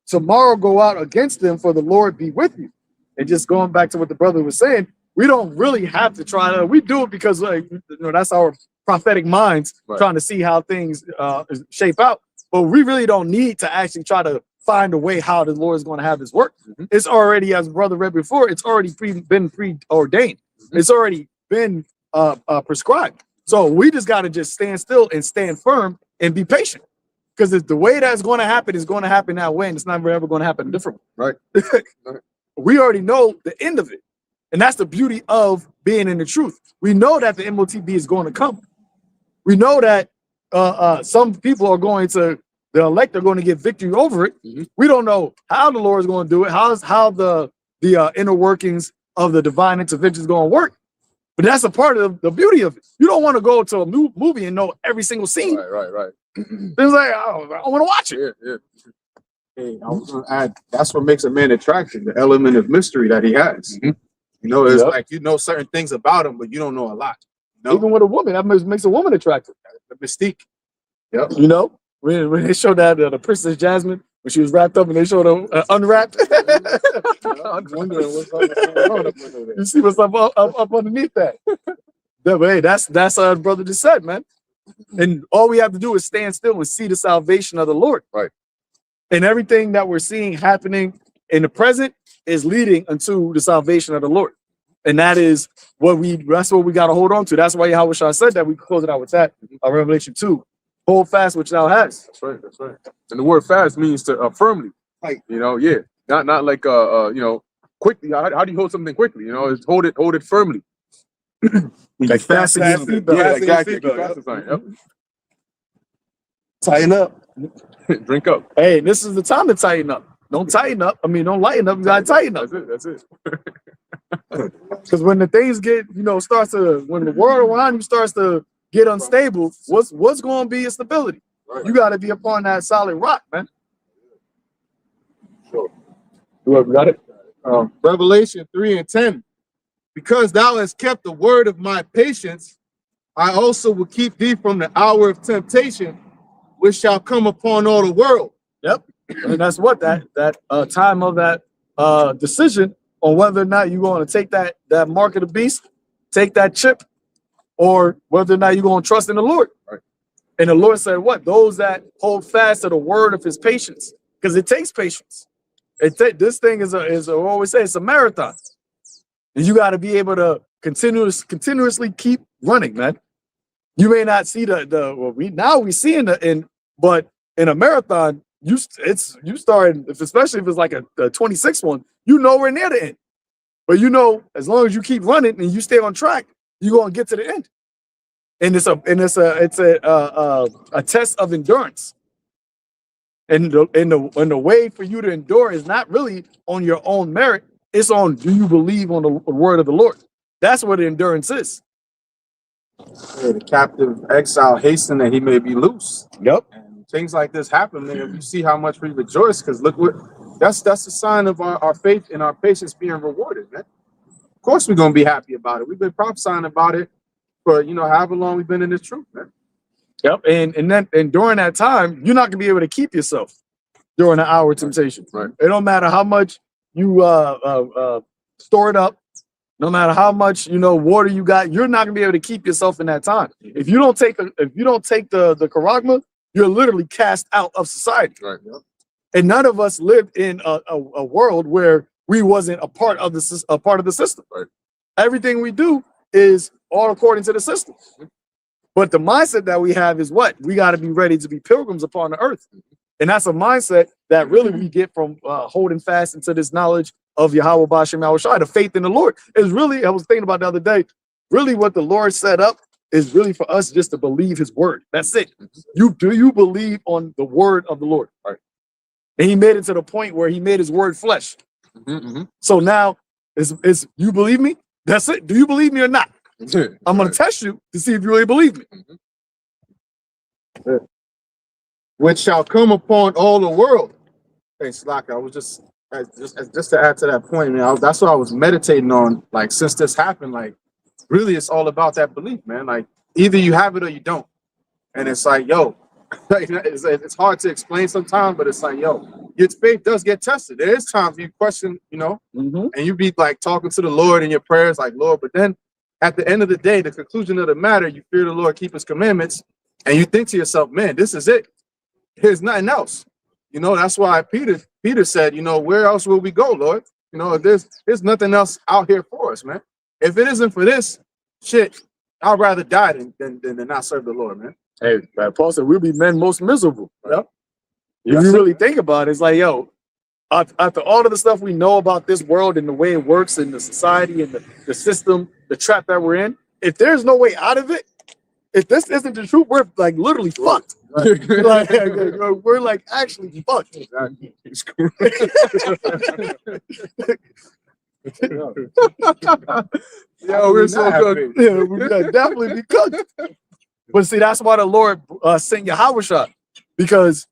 Tomorrow go out against them, for the Lord be with you. And just going back to what the brother was saying, we don't really have to try to. We do it because, that's our prophetic minds trying to see how things shape out. But we really don't need to actually try to find a way how the Lord is going to have His work. It's already, as brother read before, it's already been preordained. It's already been prescribed. So we just got to just stand still and stand firm and be patient. Because the way that's going to happen is going to happen that way, and it's never ever going to happen different. Right. We already know the end of it. And that's the beauty of being in the truth. We know that the MOTB is going to come. We know that some people are going to, the elect are going to get victory over it. We don't know how the Lord is going to do it, how the inner workings of the divine intervention is going to work. But that's a part of the beauty of it. You don't want to go to a new movie and know every single scene. Right. It's like, I want to watch it. Yeah. Hey, I was going to add, that's what makes a man attractive, the element of mystery that he has. It's like, certain things about him, but you don't know a lot. Even with a woman, that makes a woman attractive. The mystique. Yep. When they showed that the Princess Jasmine, when she was wrapped up and they showed her unwrapped. I'm wondering what's going on up under there. You see what's up underneath that. But hey, that's our brother just said, man. And all we have to do is stand still and see the salvation of the Lord. Right. And everything that we're seeing happening in the present is leading unto the salvation of the Lord. And that's what we got to hold on to. That's why YAHAWASHI said that. We close it out with that. Revelation 2. Hold fast which thou hast. That's right. And the word fast means to firmly. Like, Yeah. Not like you know, quickly. How do you hold something quickly? You know, it's hold it firmly. Like fast Yeah, like exactly. Fast as iron. Yep. Tighten up. Drink up. Hey, this is the time to tighten up. Don't tighten up. I mean, don't lighten up. You gotta tighten up. That's it. Because when the things get, when the world around you starts to get unstable, what's going to be its stability? Right. You got to be upon that solid rock, man. Sure. Whoever got it. Revelation 3:10. Because thou hast kept the word of my patience, I also will keep thee from the hour of temptation, which shall come upon all the world. Yep. And that's what that time of that decision on whether or not you're going to take that mark of the beast, take that chip, or whether or not you're going to trust in the Lord. Right. And the Lord said, what? Those that hold fast to the word of his patience, because it takes patience. This thing is I always say, it's a marathon. And you got to be able to continuously keep running, man. You may not see we see but in a marathon, especially if it's like a 26 one, you nowhere near the end. But as long as you keep running and you stay on track, you're gonna get to the end. And it's a test of endurance. And the way for you to endure is not really on your own merit. It's on, do you believe on the word of the Lord? That's what endurance is. Yeah, the captive exile hasten that he may be loose. Yep. And things like this happen, man. You see how much we rejoice, because look that's a sign of our faith and our patience being rewarded, man. Of course we're gonna be happy about it. We've been prophesying about it for however long we've been in this truth, man. Yep. And during that time, you're not gonna be able to keep yourself during the hour of temptation. Right. It don't matter how much you store it up, no matter how much water you got, you're not gonna be able to keep yourself in that time. If you don't take the charagma, you're literally cast out of society. Right. Yep. And none of us lived in a world where we wasn't a part of the system. Right. Everything we do is all according to the system. But the mindset that we have is what? We got to be ready to be pilgrims upon the earth. And that's a mindset that really we get from holding fast into this knowledge of YAHAWASHI, the faith in the Lord. Is really, I was thinking about the other day, really what the Lord set up is really for us just to believe his word. That's it. Do you believe on the word of the Lord? Right. And he made it to the point where he made his word flesh. So now is you believe me? That's it. Do you believe me or not? I'm going to test you to see if you really believe me. Which shall come upon all the world. Hey, Slack, I was just to add to that point, man. That's what I was meditating on. Like, since this happened, like, really, it's all about that belief, man. Like, either you have it or you don't. And it's like, yo, it's hard to explain sometimes, but it's like, yo, your faith does get tested. There is times you question, and you be like talking to the Lord in your prayers, like, Lord, but then at the end of the day, the conclusion of the matter, you fear the Lord, keep his commandments, and you think to yourself, man, this is it. There's nothing else. That's why Peter said, where else will we go, Lord? There's nothing else out here for us, man. If it isn't for this shit, I'd rather die than not serve the Lord, man. Hey, Paul said we'll be men most miserable. Yep. If you really think about it, it's like, yo, after all of the stuff we know about this world and the way it works and the society and the system, the trap that we're in, if there's no way out of it, if this isn't the truth, we're like literally fucked. Like, we're like actually fucked. Yo, we're so good. Yeah, we're gonna definitely be cooked. But see, that's why the Lord sent YAHAWASHI, because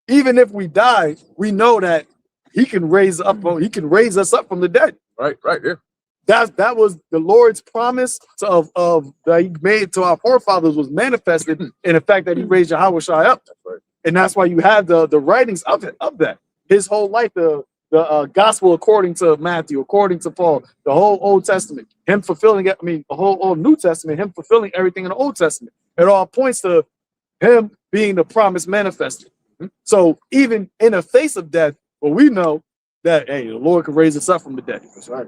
even if we die, we know that He can raise us up from the dead. Right, yeah. That was the Lord's promise of that He made to our forefathers was manifested in the fact that He raised YAHAWASHI up. That's right. And that's why you have the writings of that. His whole life, the gospel according to Matthew, according to Paul, the whole Old Testament, Him fulfilling it. I mean, the whole New Testament, Him fulfilling everything in the Old Testament. It all points to Him being the promise manifested. So even in the face of death, well, we know that, hey, the Lord can raise us up from the dead. That's right.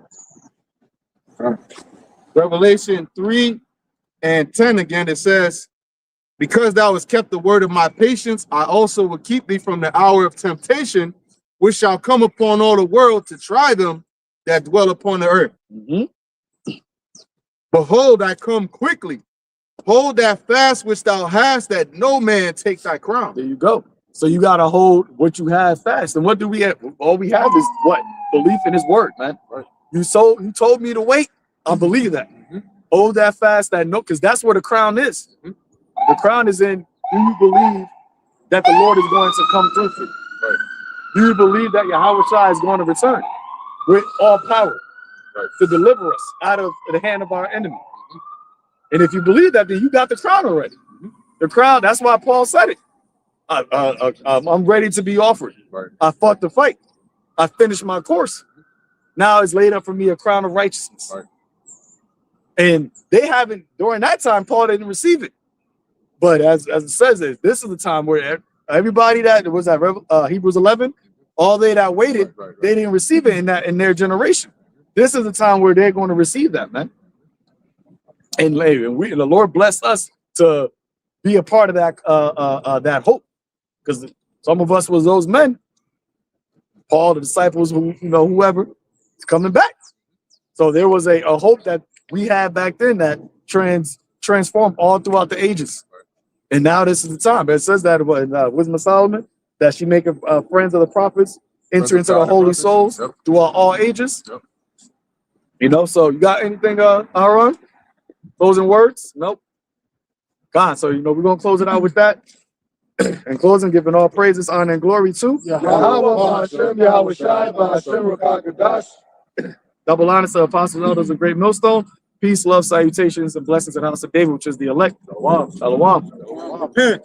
Revelation 3:10 again, it says, because thou hast kept the word of my patience, I also will keep thee from the hour of temptation, which shall come upon all the world to try them that dwell upon the earth. Behold, I come quickly. Hold that fast which thou hast, that no man take thy crown. There you go. So you gotta hold what you have fast. And what do we have? All we have is what? Belief in his word, man. Right. You told me to wait. I believe that. Hold that fast, that no, because that's where the crown is. The crown is in, do you believe that the Lord is going to come through for you? Right. Do you believe that YAHAWASHI is going to return with all power to deliver us out of the hand of our enemy? And if you believe that, then you got the crown already. The crown, that's why Paul said it. I'm ready to be offered. Right. I fought the fight. I finished my course. Now it's laid up for me a crown of righteousness. Right. And they haven't, during that time, Paul didn't receive it. But as it says, this is the time where everybody that was at Hebrews 11, all they that waited, they didn't receive it in their generation. This is the time where they're going to receive that, man. And the Lord blessed us to be a part of that hope, because some of us was those men. Paul, the disciples, whoever is coming back. So there was a hope that we had back then that transformed all throughout the ages. And now this is the time. But it says that in Wisdom of Solomon, that she make friends of the prophets enter into the holy souls throughout all ages. So you got anything, Aaron? Closing words? Nope. God. So we're gonna close it out with that. In closing, giving all praises, honor, and glory to double honor to apostles, elders, and great millstone. Peace, love, salutations, and blessings in the house of David, which is the elect. Shalom. Shalom.